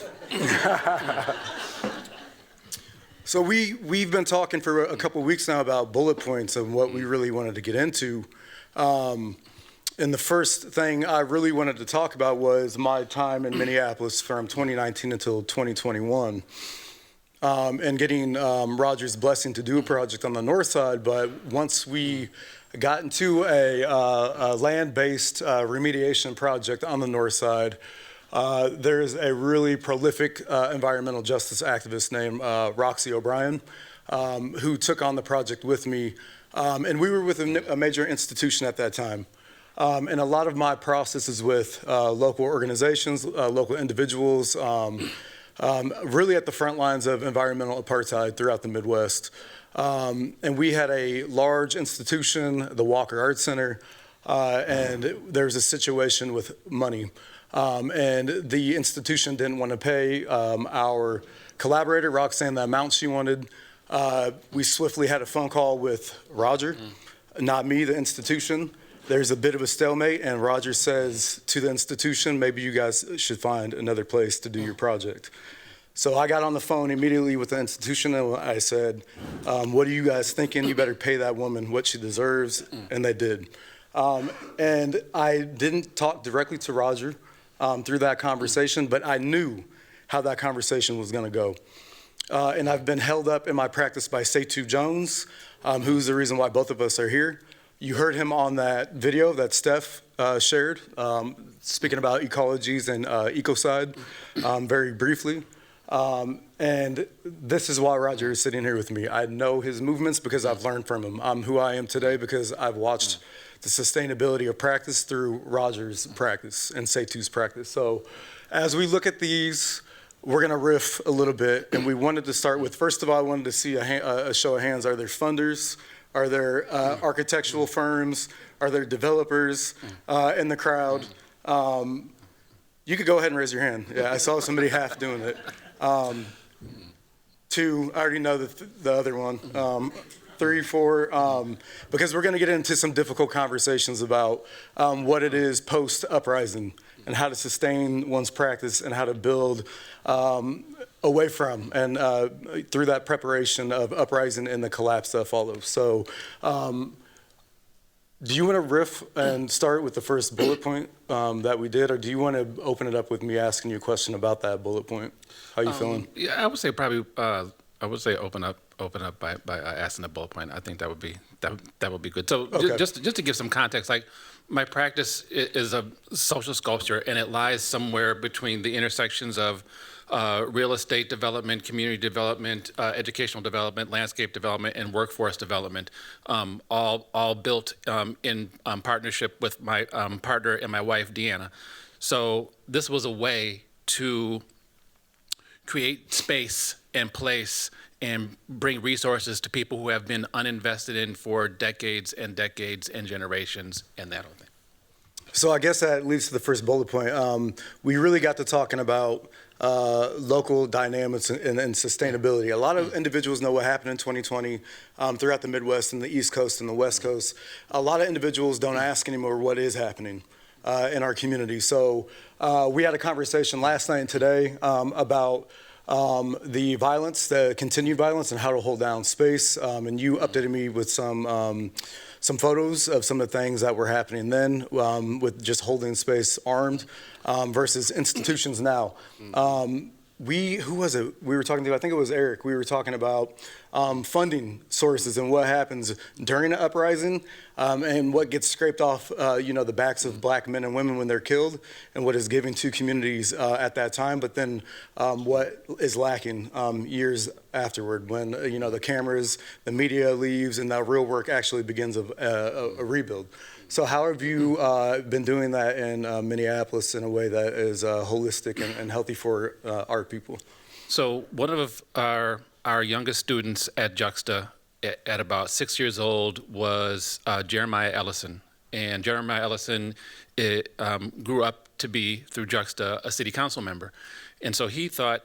So we've been talking for a couple weeks now about bullet points and what we really wanted to get into. And the first thing I really wanted to talk about was my time in Minneapolis from 2019 until 2021, and getting Roger's blessing to do a project on the north side. But once we got into a land-based remediation project on the north side, there's a really prolific environmental justice activist named Roxy O'Brien, who took on the project with me. And we were with a major institution at that time. And a lot of my processes with local organizations, local individuals, really at the front lines of environmental apartheid throughout the Midwest. And we had a large institution, the Walker Arts Center, and there's a situation with money. And the institution didn't want to pay our collaborator, Roxanne, the amount she wanted. We swiftly had a phone call with Roger, not me, the institution. There's a bit of a stalemate, and Roger says to the institution, maybe you guys should find another place to do your project. So I got on the phone immediately with the institution, and I said, what are you guys thinking? You better pay that woman what she deserves, and they did. And I didn't talk directly to Roger through that conversation, but I knew how that conversation was gonna go. And I've been held up in my practice by Setu Jones, who's the reason why both of us are here. You heard him on that video that Steph shared, speaking about ecologies and ecocide very briefly. And this is why Roger is sitting here with me. I know his movements because I've learned from him. I'm who I am today because I've watched the sustainability of practice through Roger's practice and Setu's practice. So as we look at these, we're gonna riff a little bit, and we wanted to start with, first of all, I wanted to see a show of hands. Are there funders? Are there architectural firms? Are there developers in the crowd? You could go ahead and raise your hand. Yeah, I saw somebody half doing it. 2 2. I already know the other one. 3, 4, because we're going to get into some difficult conversations about what it is post-uprising and how to sustain one's practice and how to build away from and through that preparation of uprising and the collapse that follows. So do you want to riff and start with the first bullet point that we did, or do you want to open it up with me asking you a question about that bullet point? How you feeling? Yeah, I would say probably. I would say open up by asking a bullet point. I think that would be good. So Okay. just to give some context, like my practice is a social sculpture, and it lies somewhere between the intersections of real estate development, community development, educational development, landscape development, and workforce development, all built in partnership with my partner and my wife, Deanna. So this was a way to create space and place and bring resources to people who have been uninvested in for decades and decades and generations and that whole thing. So I guess that leads to the first bullet point. We really got to talking about local dynamics and sustainability. A lot of individuals know what happened in 2020 throughout the Midwest and the East Coast and the West Coast. A lot of individuals don't ask anymore what is happening in our community. So we had a conversation last night and today about the violence, the continued violence, and how to hold down space. And you updated me with some photos of some of the things that were happening then with just holding space armed versus institutions now. Who was it we were talking to? I think it was Eric. We were talking about funding sources and what happens during the uprising and what gets scraped off, the backs of black men and women when they're killed and what is given to communities at that time, but then what is lacking years afterward when, the cameras, the media leaves and that real work actually begins a rebuild. So how have you been doing that in Minneapolis in a way that is holistic and healthy for our people? So one of our youngest students at Juxta at about 6 years old was Jeremiah Ellison. And Jeremiah Ellison grew up to be, through Juxta, a city council member. And so he thought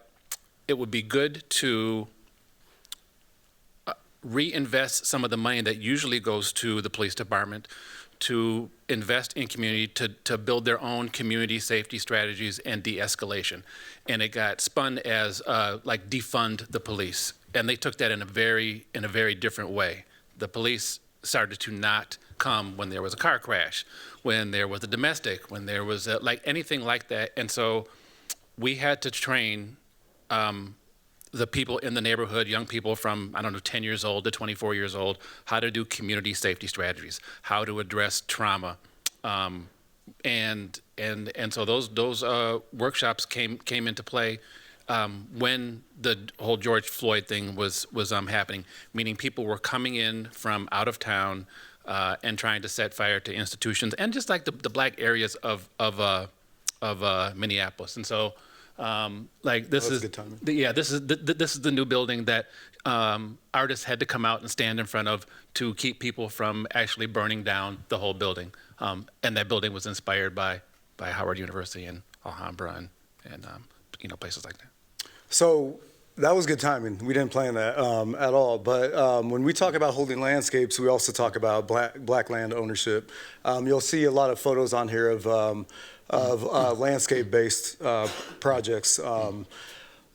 it would be good to reinvest some of the money that usually goes to the police department to invest in community, to build their own community safety strategies and de-escalation. And it got spun as like defund the police. And they took that in a very different way. The police started to not come when there was a car crash, when there was a domestic, when there was like anything like that. And so we had to train the people in the neighborhood, young people from, 10 years old to 24 years old, how to do community safety strategies, how to address trauma. And so those workshops came into play when the whole George Floyd thing was happening, meaning people were coming in from out of town and trying to set fire to institutions and just like the black areas of Minneapolis. And so this is the new building that artists had to come out and stand in front of to keep people from actually burning down the whole building. And that building was inspired by Howard University and Alhambra and places like that. So that was good timing. We didn't plan that at all. But when we talk about holding landscapes, we also talk about black land ownership. You'll see a lot of photos on here of landscape-based projects.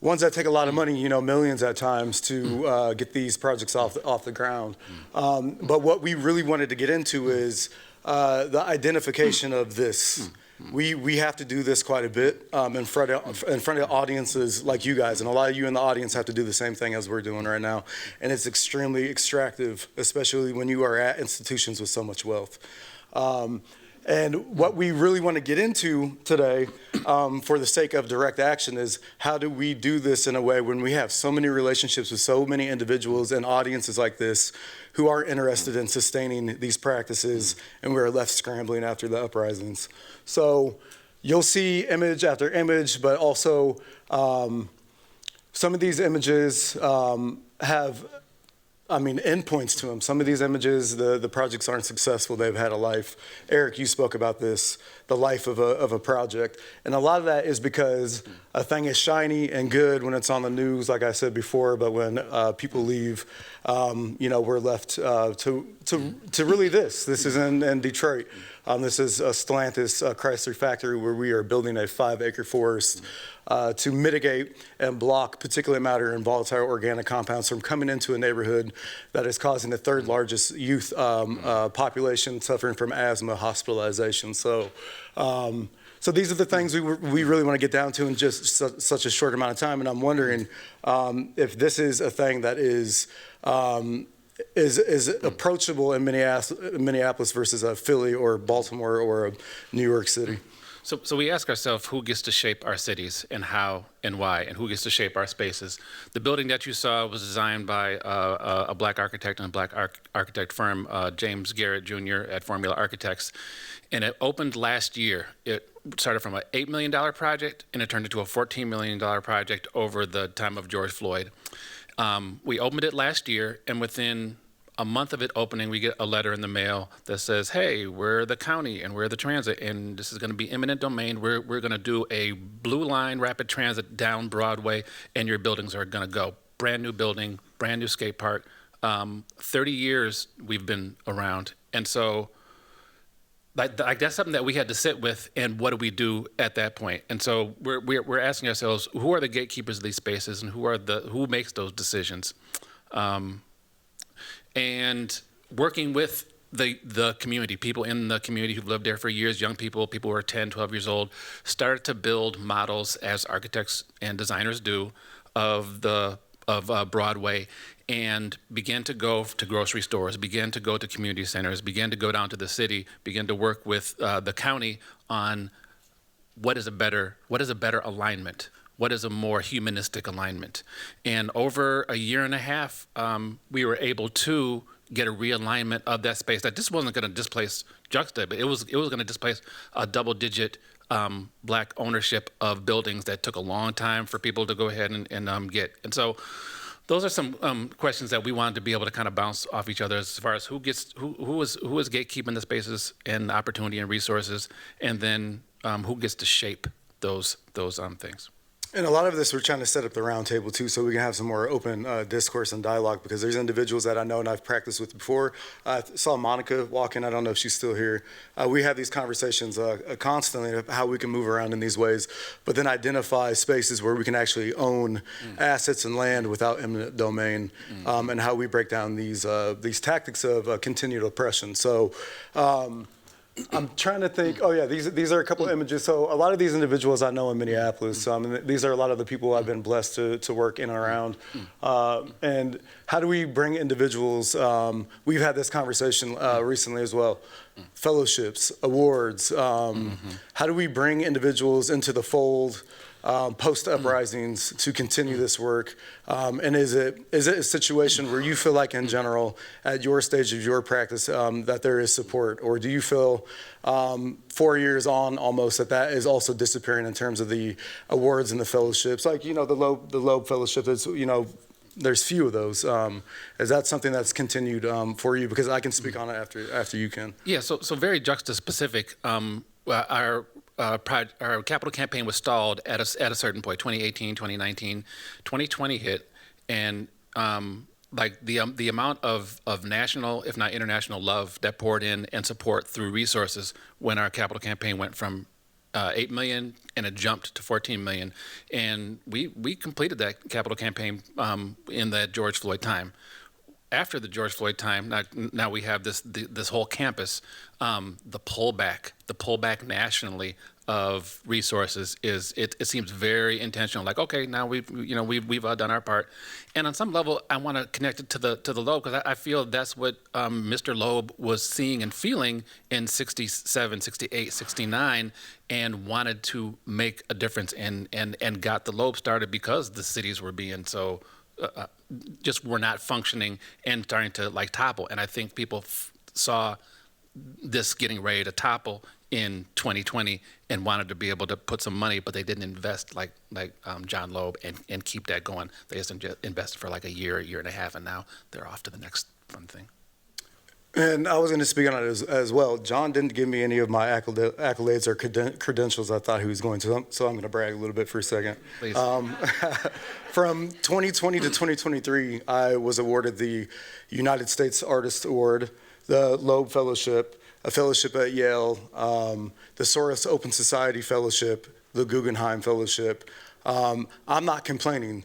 Ones that take a lot of money, millions at times to get these projects off the ground. But what we really wanted to get into is the identification of this. We have to do this quite a bit in front of audiences like you guys, and a lot of you in the audience have to do the same thing as we're doing right now. And it's extremely extractive, especially when you are at institutions with so much wealth. And what we really want to get into today, for the sake of direct action, is how do we do this in a way when we have so many relationships with so many individuals and audiences like this who are interested in sustaining these practices, and we're left scrambling after the uprisings. So you'll see image after image, but also some of these images have endpoints to them. Some of these images, the projects aren't successful. They've had a life. Eric, you spoke about this, the life of a project. And a lot of that is because a thing is shiny and good when it's on the news, like I said before, but when people leave, we're left to really this. This is in Detroit. This is Stellantis Chrysler factory where we are building a 5-acre forest to mitigate and block particulate matter and volatile organic compounds from coming into a neighborhood that is causing the third largest youth population suffering from asthma hospitalization. So these are the things we really want to get down to in just such a short amount of time. And I'm wondering if this is a thing that is approachable in Minneapolis versus Philly or Baltimore or New York City. So we ask ourselves who gets to shape our cities and how and why, and who gets to shape our spaces. The building that you saw was designed by a black architect and a black architect firm, James Garrett Jr. at Formula Architects, and it opened last year. It started from an $8 million project, and it turned into a $14 million project over the time of George Floyd. We opened it last year, and within a month of it opening, we get a letter in the mail that says, hey, we're the county and we're the transit, and this is going to be eminent domain. We're going to do a blue line rapid transit down Broadway, and your buildings are going to go. Brand new building, brand new skate park. 30 years we've been around. And so that's something that we had to sit with, and what do we do at that point? And so we're asking ourselves, who are the gatekeepers of these spaces, and who makes those decisions? And working with the community, people in the community who've lived there for years, young people who are 10, 12 years old, started to build models, as architects and designers do, of Broadway, and began to go to grocery stores, began to go to community centers, began to go down to the city, began to work with the county on what is a better alignment. What is a more humanistic alignment? And over a year and a half, we were able to get a realignment of that space that just wasn't going to displace Juxta, but it was going to displace a double-digit black ownership of buildings that took a long time for people to go ahead and get. And so those are some questions that we wanted to be able to kind of bounce off each other as far as who is gatekeeping the spaces and opportunity and resources, and then who gets to shape those things. And a lot of this, we're trying to set up the round table too, so we can have some more open discourse and dialogue, because there's individuals that I know and I've practiced with before. I saw Monica walk in. I don't know if she's still here. We have these conversations constantly of how we can move around in these ways, but then identify spaces where we can actually own assets and land without eminent domain, and how we break down these tactics of continued oppression. So I'm trying to think. Oh yeah, these are a couple of images. So a lot of these individuals I know in Minneapolis. And these are a lot of the people I've been blessed to work in and around. And how do we bring individuals? We've had this conversation recently as well. Fellowships, awards. How do we bring individuals into the fold? Post-uprisings to continue this work? And is it a situation where you feel like in general, at your stage of your practice, that there is support? Or do you feel 4 years on almost that is also disappearing in terms of the awards and the fellowships? Like, the Loeb Fellowship is, there's few of those. Is that something that's continued for you? Because I can speak on it after you can. Yeah, so very juxta-specific. Our capital campaign was stalled at a certain point, 2018, 2019, 2020 hit, and the amount of national, if not international, love that poured in and support through resources when our capital campaign went from 8 million and it jumped to 14 million, and we completed that capital campaign in the George Floyd time. After the George Floyd time, now we have this whole campus. The pullback nationally of resources it seems very intentional. Like, okay, now we've done our part, and on some level, I want to connect it to the Loeb, because I feel that's what Mr. Loeb was seeing and feeling in 67, 68, 69, and wanted to make a difference and got the Loeb started because the cities were being so. Just were not functioning and starting to topple. And I think people saw this getting ready to topple in 2020 and wanted to be able to put some money, but they didn't invest like John Loeb and keep that going. They just invested for like a year and a half, and now they're off to the next fun thing. And I was going to speak on it as well. John didn't give me any of my accolades or credentials I thought he was going to, so I'm going to brag a little bit for a second. Please. From 2020 to 2023, I was awarded the United States Artist Award, the Loeb Fellowship, a fellowship at Yale, the Soros Open Society Fellowship, the Guggenheim Fellowship. I'm not complaining.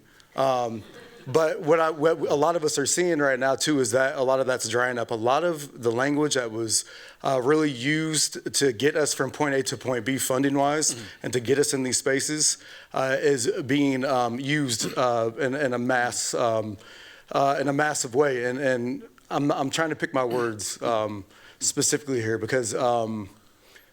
But what a lot of us are seeing right now, too, is that a lot of that's drying up. A lot of the language that was really used to get us from point A to point B funding-wise and to get us in these spaces is being used in a massive way. And I'm trying to pick my words specifically here because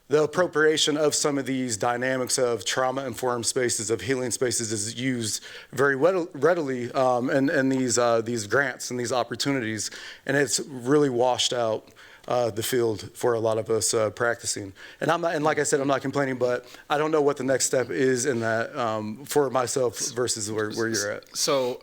the appropriation of some of these dynamics of trauma-informed spaces, of healing spaces, is used very readily in these grants and these opportunities, and it's really washed out the field for a lot of us practicing. And like I said, I'm not complaining, but I don't know what the next step is in that for myself versus where you're at. So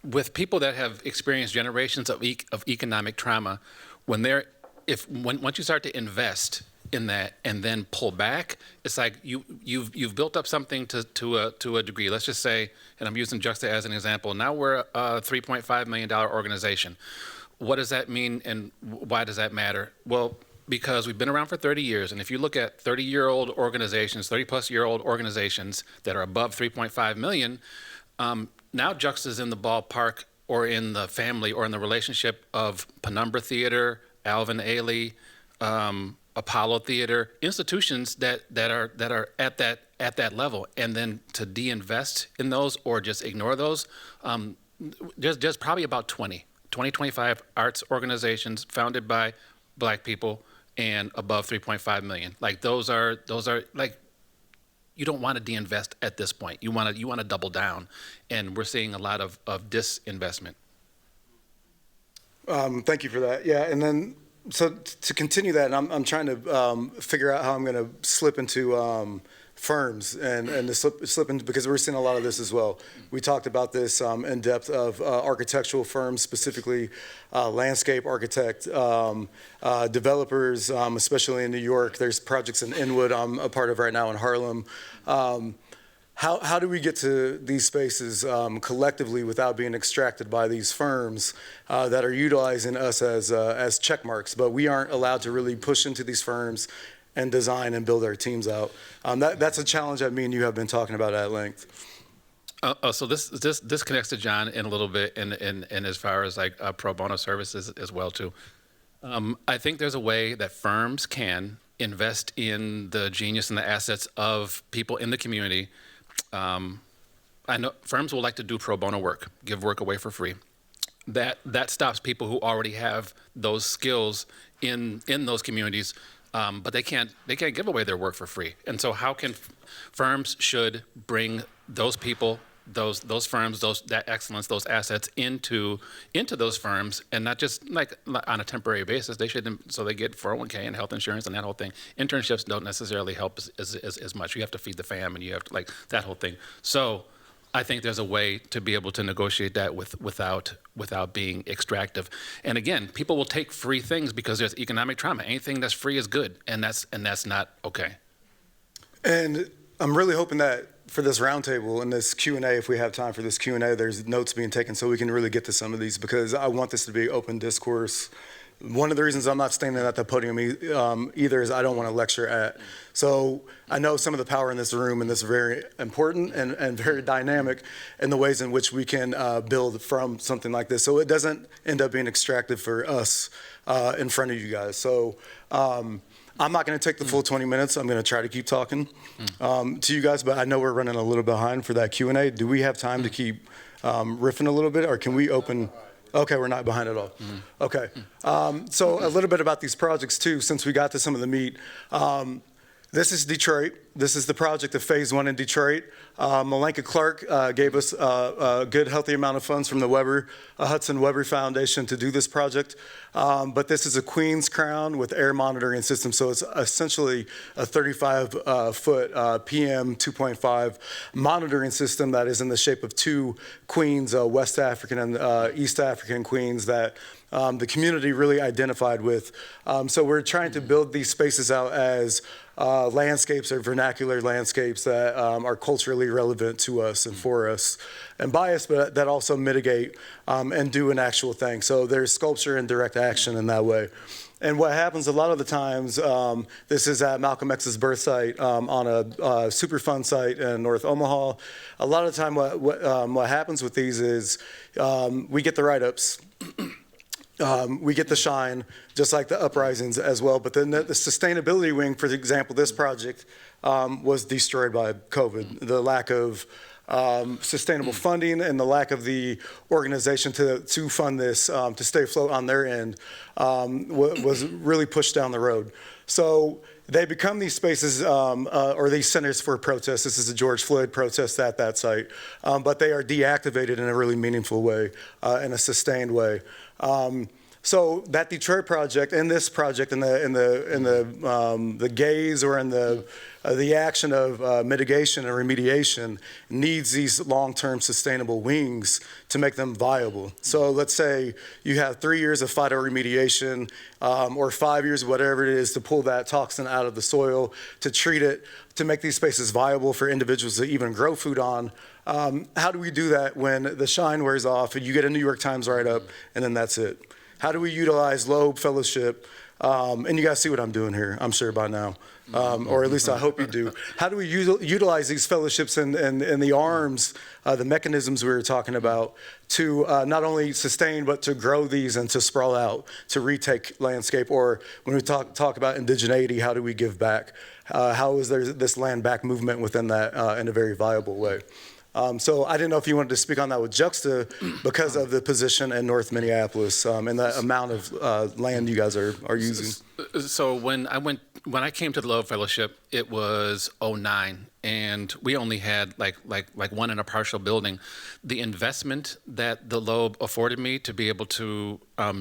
with people that have experienced generations of economic trauma, once you start to invest in that and then pull back, it's like you've built up something to a degree. Let's just say, and I'm using Juxta as an example, now we're a $3.5 million organization. What does that mean and why does that matter? Well, because we've been around for 30 years, and if you look at 30-year-old organizations, 30-plus-year-old organizations that are above 3.5 million, now Juxta's in the ballpark or in the family or in the relationship of Penumbra Theater, Alvin Ailey, Apollo Theater, institutions that are at that level, and then to de-invest in those or just ignore those, there's probably about 25 arts organizations founded by Black people and above 3.5 million. Like those are like, you don't want to de-invest at this point. You want to double down, and we're seeing a lot of disinvestment. Thank you for that. Yeah, and then. So to continue that, and I'm trying to figure out how I'm going to slip into firms and to slip into, because we're seeing a lot of this as well. We talked about this in depth of architectural firms, specifically landscape architect, developers, especially in New York. There's projects in Inwood I'm a part of right now in Harlem. How do we get to these spaces collectively without being extracted by these firms that are utilizing us as check marks, but we aren't allowed to really push into these firms and design and build our teams out? That's a challenge that me and you have been talking about at length. So this connects to John in a little bit, and as far as like pro bono services as well too. I think there's a way that firms can invest in the genius and the assets of people in the community. I know firms will like to do pro bono work, give work away for free. That stops people who already have those skills in those communities, but they can't give away their work for free. And so how can firms should bring those people, those firms, that excellence, those assets into those firms, and not just like on a temporary basis. They should, so they get 401k and health insurance and that whole thing. Internships don't necessarily help as much. You have to feed the fam, and you have to like that whole thing. So I think there's a way to be able to negotiate that without being extractive. And again, people will take free things because there's economic trauma. Anything that's free is good, and that's not okay. And I'm really hoping that for this roundtable and this Q&A, if we have time for this Q&A, there's notes being taken so we can really get to some of these, because I want this to be open discourse. One of the reasons I'm not standing at the podium either is I don't want to lecture at. So I know some of the power in this room, and this is very important and very dynamic in the ways in which we can build from something like this. So it doesn't end up being extractive for us in front of you guys. So I'm not going to take the full 20 minutes. I'm going to try to keep talking to you guys, but I know we're running a little behind for that Q&A. Do we have time to keep riffing a little bit, or can we open? Okay, we're not behind at all. Okay. So a little bit about these projects too, since we got to some of the meat. This is Detroit. This is the project of Phase 1 in Detroit. Malenka Clark gave us a good, healthy amount of funds from the Hudson Weber Foundation to do this project. But this is a Queen's crown with air monitoring system, so it's essentially a 35-foot PM 2.5 monitoring system that is in the shape of two queens, West African and East African queens that the community really identified with. So we're trying to build these spaces out as landscapes or vernacular landscapes that are culturally relevant to us and for us and by us, but that also mitigate and do an actual thing. So there's sculpture and direct action in that way. And what happens a lot of the times, this is at Malcolm X's birth site on a Superfund site in North Omaha. A lot of the time what happens with these is we get the write-ups. We get the shine, just like the uprisings as well. But then the sustainability wing, for example, this project was destroyed by COVID. The lack of sustainable funding and the lack of the organization to fund this, to stay afloat on their end, was really pushed down the road. So they become these spaces or these centers for protest. This is a George Floyd protest at that site, but they are deactivated in a really meaningful way, in a sustained way. So that Detroit project and this project in the gaze or in the action of mitigation and remediation needs these long-term sustainable wings to make them viable. So let's say you have 3 years of remediation or 5 years, whatever it is, to pull that toxin out of the soil, to treat it, to make these spaces viable for individuals to even grow food on. How do we do that when the shine wears off and you get a New York Times write-up and then that's it? How do we utilize Loeb Fellowship? And you guys see what I'm doing here, I'm sure by now, or at least I hope you do. How do we utilize these fellowships and the arms, the mechanisms we were talking about to not only sustain, but to grow these and to sprawl out, to retake landscape? Or when we talk about indigeneity, how do we give back? How is there this land back movement within that in a very viable way? So I didn't know if you wanted to speak on that with Juxta because of the position in North Minneapolis and the amount of land you guys are using. So when I came to the Loeb Fellowship, it was 2009, and we only had like one in a partial building. The investment that the Loeb afforded me to be able to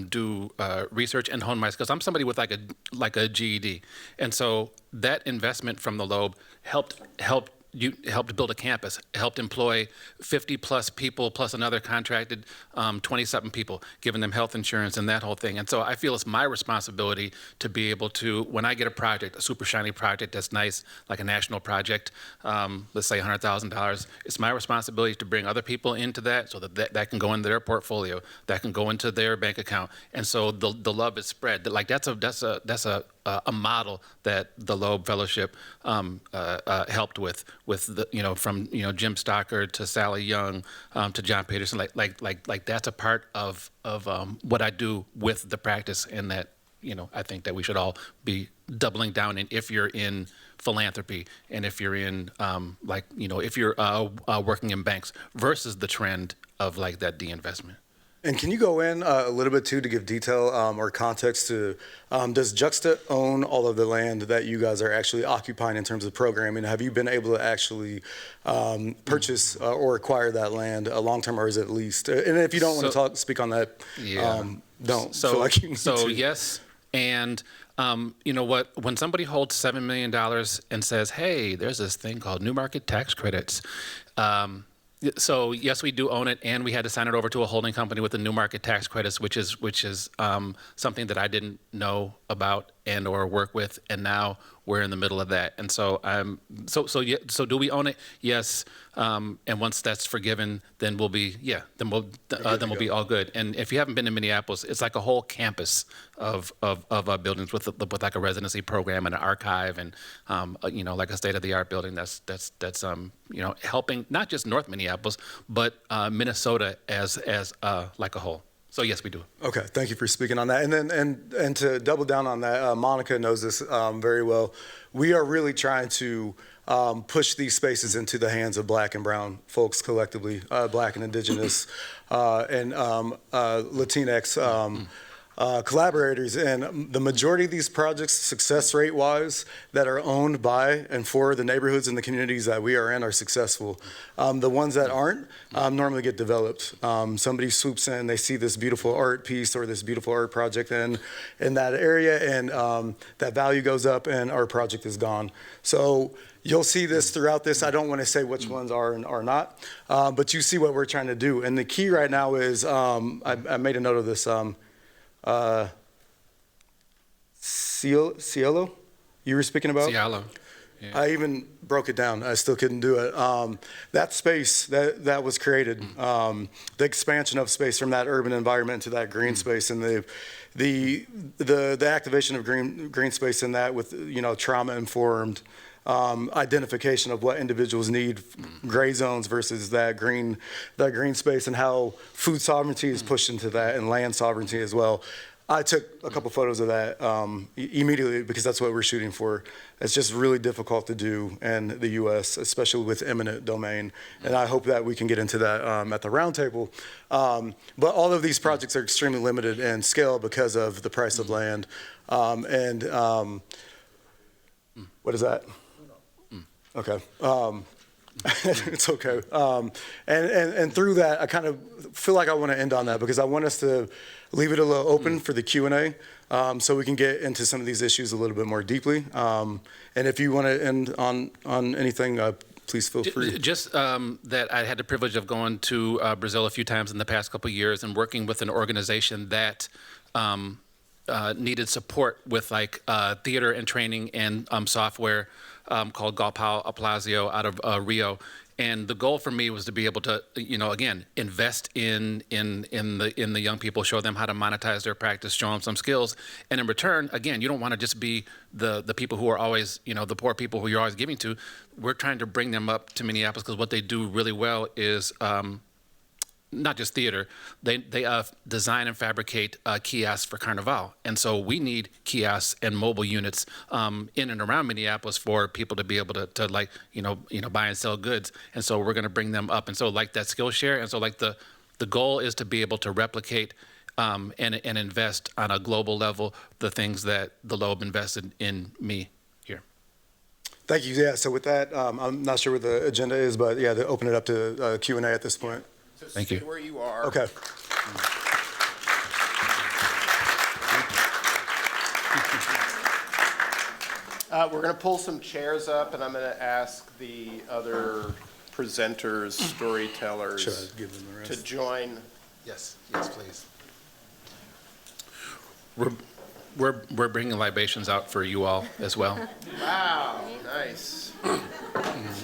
do research and hone my skills. I'm somebody with like a GED, and so that investment from the Loeb helped build a campus, helped employ 50 plus people plus another contracted 20-something people, giving them health insurance and that whole thing. And so I feel it's my responsibility to be able to, when I get a project, a super shiny project that's nice, like a national project, let's say $100,000, it's my responsibility to bring other people into that so that can go into their portfolio, that can go into their bank account. And so the love is spread. Like that's a model that the Loeb Fellowship helped with the, from Jim Stocker to Sally Young to John Peterson. Like that's a part of what I do with the practice, and that I think that we should all be doubling down in if you're in philanthropy and if you're in if you're working in banks versus the trend of like that de-investment. And can you go in a little bit too to give detail or context to, does Juxta own all of the land that you guys are actually occupying in terms of programming? Have you been able to actually purchase or acquire that land long-term, or is it leased? And if you don't want to speak on that, don't. So, feel like you need to. Yes, and when somebody holds $7 million and says, hey, there's this thing called new market tax credits, so yes, we do own it, and we had to sign it over to a holding company with the new market tax credits, which is something that I didn't know about and or work with, and now we're in the middle of that. And so so do we own it? Yes. And once that's forgiven, then we'll be be all good. And if you haven't been to Minneapolis, it's like a whole campus of buildings with like a residency program and an archive and like a state-of-the-art building that's helping not just North Minneapolis but Minnesota as like a whole. So yes, we do. Okay, thank you for speaking on that. And then and to double down on that, Monica knows this very well. We are really trying to push these spaces into the hands of Black and Brown folks collectively, Black and Indigenous and Latinx collaborators, and the majority of these projects, success rate-wise, that are owned by and for the neighborhoods and the communities that we are in are successful. The ones that aren't normally get developed. Somebody swoops in, they see this beautiful art piece or this beautiful art project in that area, and that value goes up and our project is gone. So you'll see this throughout this. I don't want to say which ones are and are not, but you see what we're trying to do. And the key right now is, I made a note of this, Cielo, you were speaking about? Cielo. Yeah. I even broke it down. I still couldn't do it. That space that was created, the expansion of space from that urban environment to that green space, and the activation of green space in that with, you know, trauma informed identification of what individuals need, gray zones versus that green space, and how food sovereignty is pushed into that, and land sovereignty as well. I took a couple photos of that immediately because that's what we're shooting for. It's just really difficult to do in the U.S., especially with eminent domain. And I hope that we can get into that at the roundtable. But all of these projects are extremely limited in scale because of the price of land. What is that? Okay. It's okay. And through that, I kind of feel like I want to end on that because I want us to leave it a little open for the Q&A so we can get into some of these issues a little bit more deeply. And if you want to end on anything, please feel free. Just that I had the privilege of going to Brazil a few times in the past couple of years and working with an organization that needed support with like theater and training and software called Galpão Aplazio out of Rio. And the goal for me was to be able to, you know, again, invest in the young people, show them how to monetize their practice, show them some skills. And in return, again, you don't want to just be the people who are always, you know, the poor people who you're always giving to. We're trying to bring them up to Minneapolis because what they do really well is not just theater, they design and fabricate kiosks for Carnival. And so we need kiosks and mobile units in and around Minneapolis for people to be able to like, you know, buy and sell goods. And so we're going to bring them up. And so like that Skillshare. And so like the goal is to be able to replicate and invest on a global level the things that the Loeb invested in me here. Thank you. Yeah, so with that, I'm not sure what the agenda is, but yeah, to open it up to Q&A at this point. So Thank stay you. where you are. Okay. We're going to pull some chairs up, and I'm going to ask the other presenters, storytellers, Should I give them the rest? to join. Yes, please. We're bringing libations out for you all as well. Wow, nice.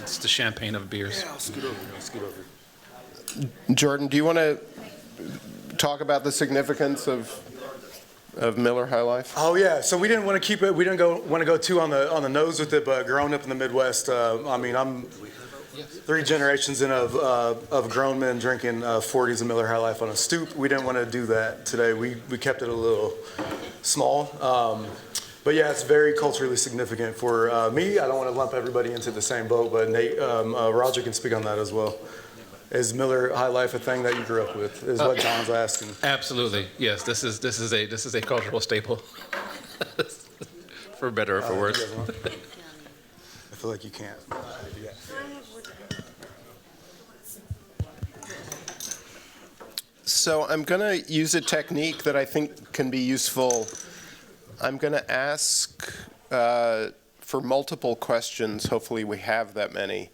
It's the champagne of beers. Yeah, I'll scoot over. Jordan, do you want to talk about the significance of Miller High Life? Oh yeah, so we didn't want to keep it. We didn't want to go too on the nose with it. But growing up in the Midwest, I mean, I'm 3 generations in of grown men drinking 40s of Miller High Life on a stoop. We didn't want to do that today. We kept it a little small. But yeah, it's very culturally significant for me. I don't want to lump everybody into the same boat, but Nate, Roger can speak on that as well. Is Miller High Life a thing that you grew up with? Is what John's asking. Absolutely, yes. This is a cultural staple, for better or for worse. I feel like you can't. So I'm going to use a technique that I think can be useful. I'm going to ask for multiple questions. Hopefully we have that many,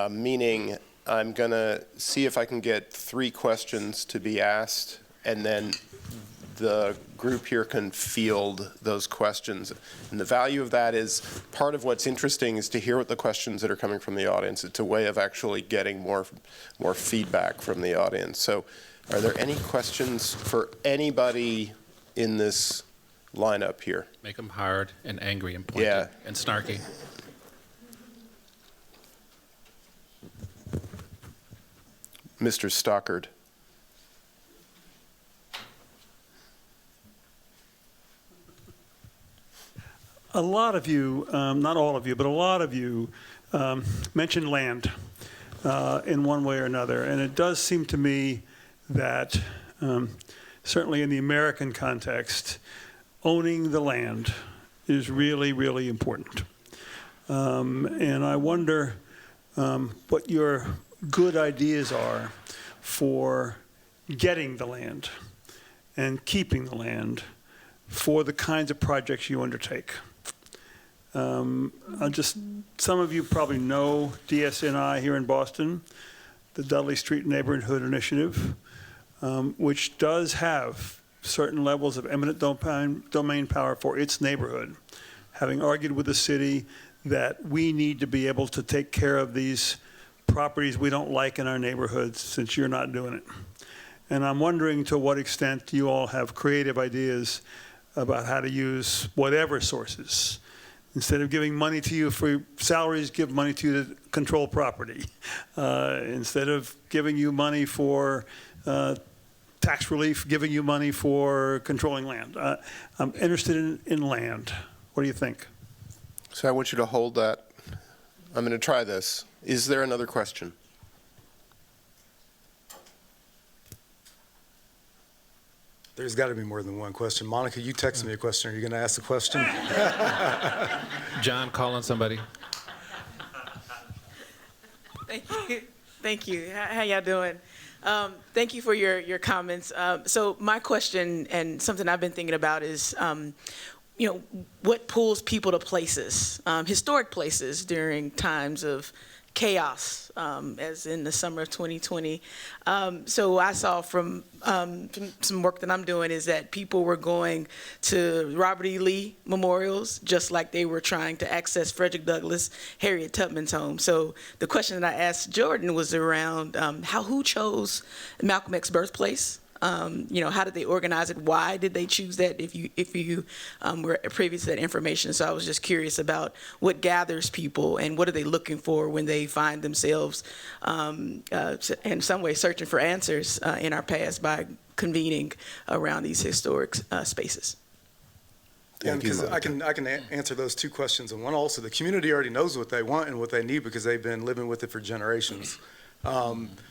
meaning I'm going to see if I can get 3 questions to be asked, and then the group here can field those questions. And the value of that is, part of what's interesting is to hear what the questions that are coming from the audience. It's a way of actually getting more feedback from the audience. So are there any questions for anybody in this lineup here? Make them hard and angry and pointed and snarky. Mr. Stockard. A lot of you, not all of you, but a lot of you mentioned land in one way or another. And it does seem to me that certainly in the American context, owning the land is really, really important. And I wonder what your good ideas are for getting the land and keeping the land for the kinds of projects you undertake. Some of you probably know DSNI here in Boston, the Dudley Street Neighborhood Initiative, which does have certain levels of eminent domain power for its neighborhood, having argued with the city that we need to be able to take care of these properties we don't like in our neighborhoods since you're not doing it. And I'm wondering to what extent you all have creative ideas about how to use whatever sources. Instead of giving money to you for salaries, give money to you to control property. Instead of giving you money for tax relief, giving you money for controlling land. I'm interested in land. What do you think? So I want you to hold that. I'm going to try this. Is there another question? There's got to be more than one question. Monica, you texted me a question. Are you going to ask the question? John, call on somebody. Thank you. Thank you. How y'all doing? Thank you for your comments. So my question, and something I've been thinking about, is what pulls people to places, historic places during times of chaos, as in the summer of 2020. So I saw from some work that I'm doing is that people were going to Robert E. Lee memorials, just like they were trying to access Frederick Douglass, Harriet Tubman's home. So the question that I asked Jordan was around who chose Malcolm X's birthplace? How did they organize it? Why did they choose that? If you were privy to that information, so I was just curious about what gathers people and what are they looking for when they find themselves, in some way, searching for answers in our past by convening around these historic spaces. Yeah, because I can answer those two questions, and one also, the community already knows what they want and what they need because they've been living with it for generations.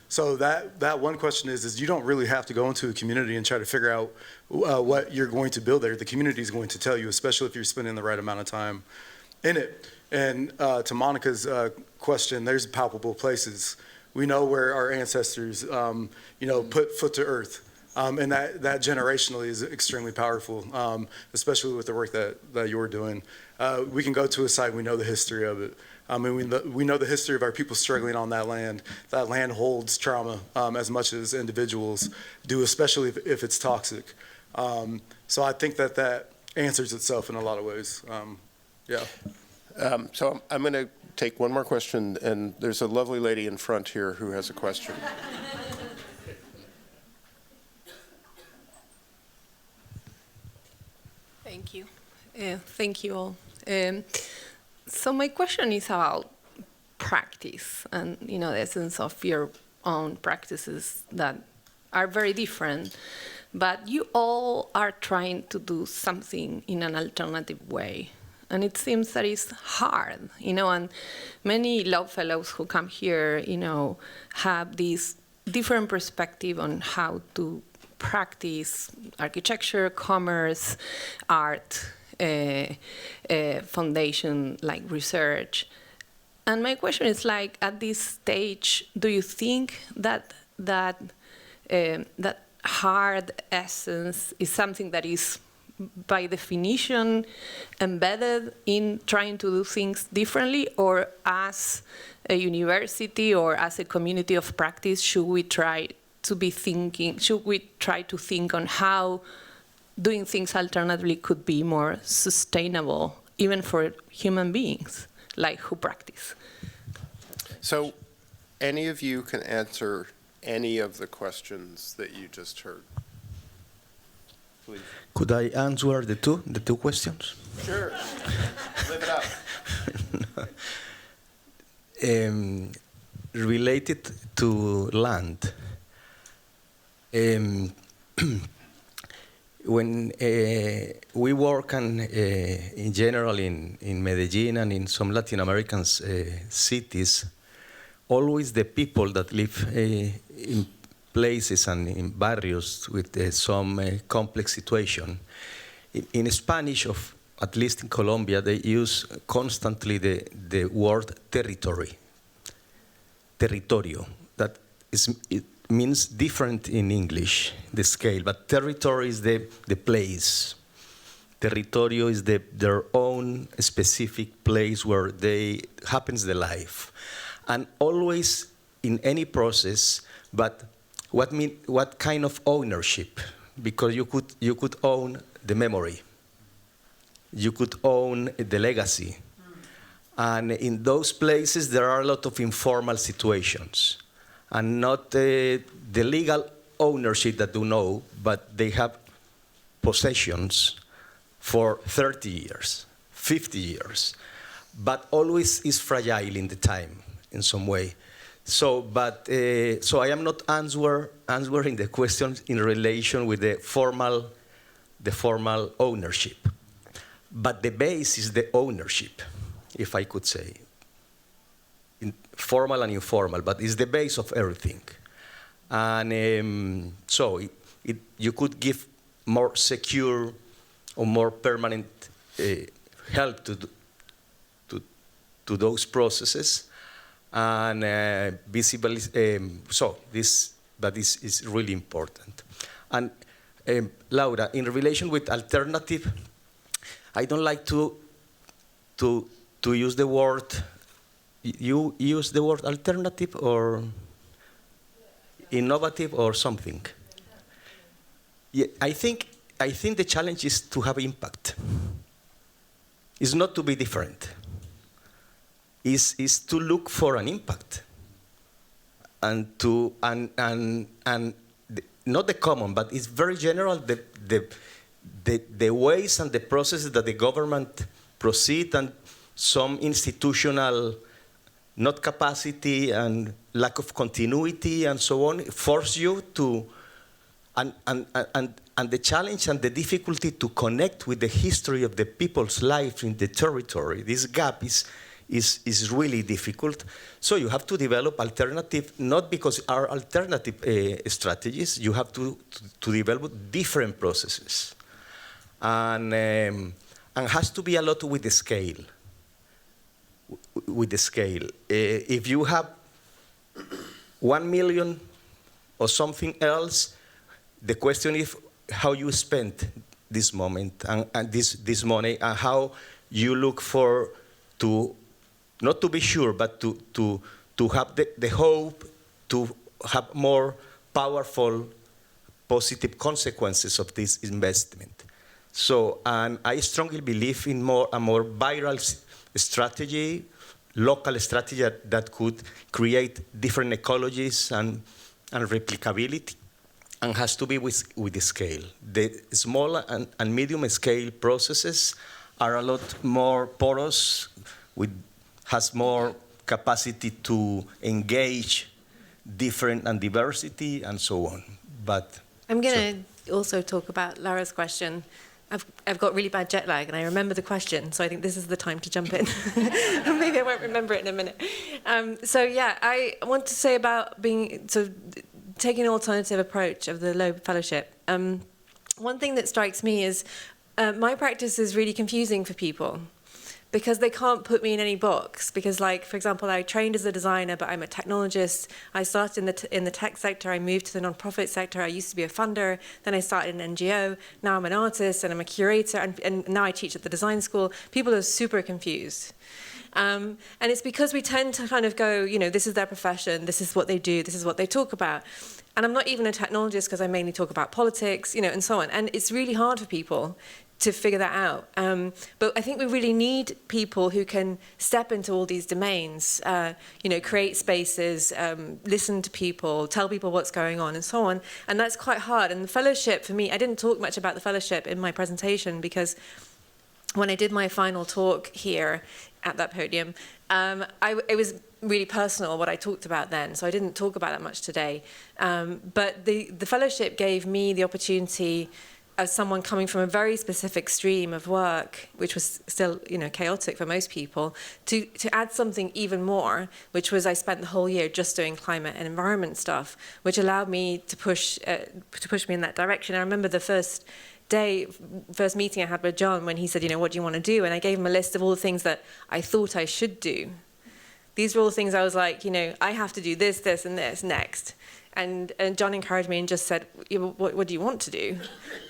So that one question is you don't really have to go into a community and try to figure out what you're going to build there. The community is going to tell you, especially if you're spending the right amount of time in it. And to Monica's question, there's palpable places. We know where our ancestors, put foot to earth. And that generationally is extremely powerful, especially with the work that you're doing. We can go to a site, we know the history of it. We know the history of our people struggling on that land. That land holds trauma as much as individuals do, especially if it's toxic. So I think that answers itself in a lot of ways. So I'm going to take one more question, and there's a lovely lady in front here who has a question. Thank you. Thank you all. So my question is about practice and, the essence of your own practices that are very different, but you all are trying to do something in an alternative way. And it seems that it's hard, and many Loeb Fellows who come here, have this different perspective on how to practice architecture, commerce, art, foundation like research. And my question is at this stage, do you think that hard essence is something that is by definition embedded in trying to do things differently, or as a university or as a community of practice should we try to think on how doing things alternatively could be more sustainable, even for human beings, who practice? So any of you can answer any of the questions that you just heard. Please. Could I answer the two questions? Sure. Live it up. Related to land. When we work in general in Medellin and in some Latin American cities, always the people that live in places and in barrios with some complex situation. In Spanish, at least in Colombia, they use constantly the word territory, territorio. It means different in English, the scale, but territory is the place. Territorio is their own specific place where happens the life. And always in any process, but what kind of ownership? Because you could own the memory. You could own the legacy. And in those places, there are a lot of informal situations. And not the legal ownership that you know, but they have possessions for 30 years, 50 years, but always is fragile in the time, in some way. So I am not answering the question in relation with the formal ownership, but the base is the ownership, if I could say, formal and informal, but it's the base of everything. And so you could give more secure or more permanent help to those processes, and visibly. So this is really important. And Laura, in relation with alternative, I don't like to use the word. You use the word alternative or innovative or something. Yeah, I think the challenge is to have impact. It's not to be different. Is to look for an impact, and not the common, but it's very general. The ways and the processes that the government proceed, and some institutional not capacity and lack of continuity and so on force you to. And the challenge and the difficulty to connect with the history of the people's life in the territory, this gap is really difficult. So you have to develop alternative, not because are alternative strategies, you have to develop different processes. And has to be a lot with the scale. With the scale. If you have 1 million or something else, the question is how you spend this moment and this money, and how you look for not to be sure, but to have the hope to have more powerful, positive consequences of this investment. So, and I strongly believe in a more viral strategy, local strategy that could create different ecologies and replicability. And has to be with the scale. The small and medium scale processes are a lot more porous, has more capacity to engage different and diversity and so on. But I'm going to also talk about Laura's question. I've got really bad jet lag and I remember the question, so I think this is the time to jump in. Maybe I won't remember it in a minute. So yeah, I want to say about taking an alternative approach of the Loeb Fellowship. One thing that strikes me is my practice is really confusing for people because they can't put me in any box. Because, like, for example, I trained as a designer, but I'm a technologist. I started in the tech sector. I moved to the nonprofit sector. I used to be a funder. Then I started an NGO. Now I'm an artist and I'm a curator. And now I teach at the design school. People are super confused. And it's because we tend to kind of go, this is their profession, this is what they do, this is what they talk about. And I'm not even a technologist because I mainly talk about politics, and so on. And it's really hard for people to figure that out. But I think we really need people who can step into all these domains, create spaces, listen to people, tell people what's going on and so on. And that's quite hard. And the fellowship, for me, I didn't talk much about the fellowship in my presentation because when I did my final talk here at that podium, it was really personal what I talked about then, so I didn't talk about that much today. But the fellowship gave me the opportunity as someone coming from a very specific stream of work, which was still, chaotic for most people, to add something even more, which was I spent the whole year just doing climate and environment stuff, which allowed me to push me in that direction. I remember the first meeting I had with John when he said, what do you want to do? And I gave him a list of all the things that I thought I should do. These were all the things I was like, I have to do this, this, and this next. And John encouraged me and just said, what do you want to do?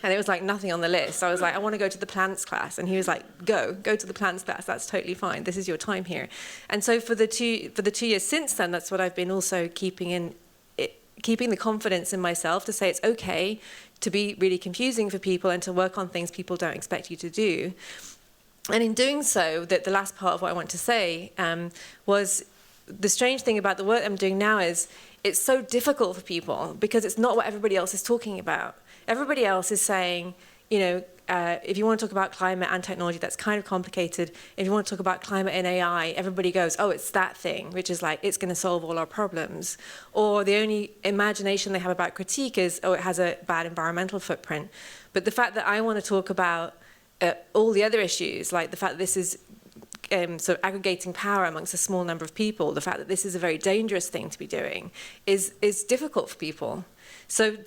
And it was like nothing on the list. I was like, I want to go to the plants class. And he was like, go to the plants class. That's totally fine. This is your time here. And so for the 2 years since then, that's what I've been also keeping the confidence in myself to say it's okay to be really confusing for people and to work on things people don't expect you to do. And in doing so, the last part of what I want to say was the strange thing about the work I'm doing now is it's so difficult for people because it's not what everybody else is talking about. Everybody else is saying, if you want to talk about climate and technology, that's kind of complicated. If you want to talk about climate and AI, everybody goes, oh, it's that thing, which is like, it's going to solve all our problems. Or the only imagination they have about critique is, oh, it has a bad environmental footprint. But the fact that I want to talk about all the other issues, like the fact that this is sort of aggregating power amongst a small number of people, the fact that this is a very dangerous thing to be doing, is difficult for people. So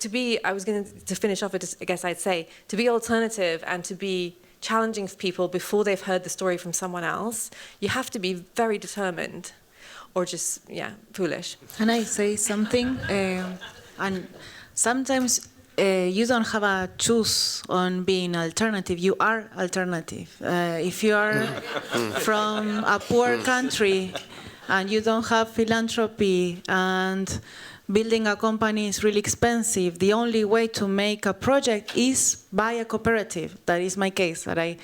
I was going to finish off with, I guess I'd say, to be alternative and to be challenging for people before they've heard the story from someone else, you have to be very determined or just, foolish. Can I say something? And sometimes you don't have a choose on being alternative. You are alternative. If you are from a poor country and you don't have philanthropy and building a company is really expensive, the only way to make a project is by a cooperative. That is my case. That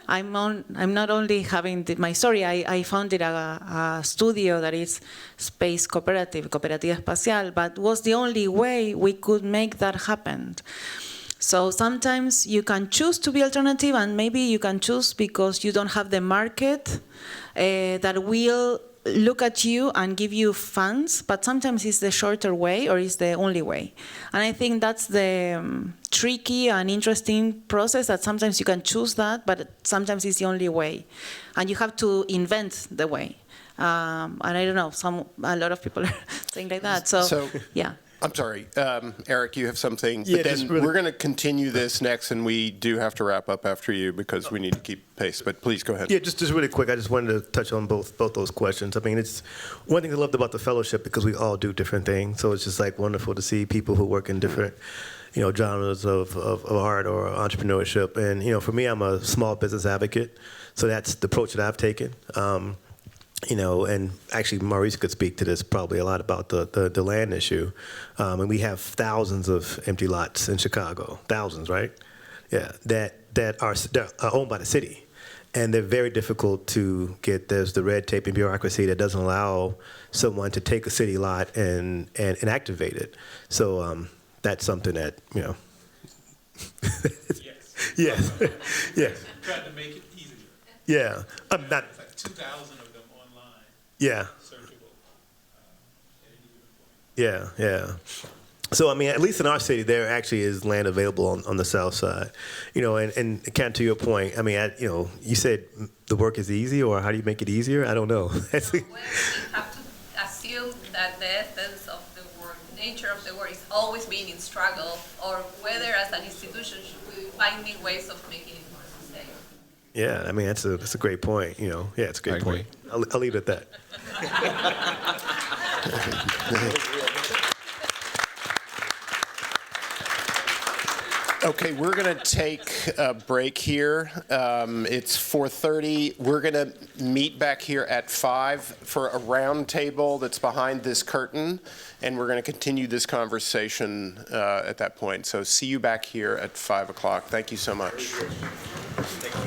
I'm not only having my story. I founded a studio that is space cooperative, Cooperativa Espacial, but was the only way we could make that happen. So sometimes you can choose to be alternative, and maybe you can choose because you don't have the market that will look at you and give you funds, but sometimes it's the shorter way or it's the only way. And I think that's the tricky and interesting process, that sometimes you can choose that, but sometimes it's the only way. And you have to invent the way. And I don't know, a lot of people are saying like that. So yeah. I'm sorry, Eric, you have something, Yeah, but then we're going to continue this next, and we do have to wrap up after you because we need to keep pace, but please go ahead. Yeah, just really quick, I just wanted to touch on both those questions. I mean, it's one thing I loved about the fellowship because we all do different things, so it's just like wonderful to see people who work in different genres of art or entrepreneurship. And, for me, I'm a small business advocate, so that's the approach that I've taken. And actually Maurice could speak to this probably a lot about the land issue. And we have thousands of empty lots in Chicago, thousands, right? Yeah, that are owned by the city. And they're very difficult to get. There's the red tape and bureaucracy that doesn't allow someone to take a city lot and activate it. So that's something that, Yes. Yes. Tried to make it easier. Yeah. I'm not. It's like 2,000 of them online. Yeah. Searchable. Yeah. So, I mean, at least in our city, there actually is land available on the south side. And kind of to your point, I mean, you said the work is easy, or how do you make it easier? I don't know. Well, we have to assume that the essence of the work, nature of the work, is always being in struggle, or whether as an institution should we finding ways of making it more sustainable. Yeah, I mean, that's a great point. Yeah, it's a great point. I'll leave it at that. Okay, we're going to take a break here. It's 4:30. We're going to meet back here at 5 for a round table that's behind this curtain, and we're going to continue this conversation at that point. So see you back here at 5 o'clock. Thank you so much. Thank you.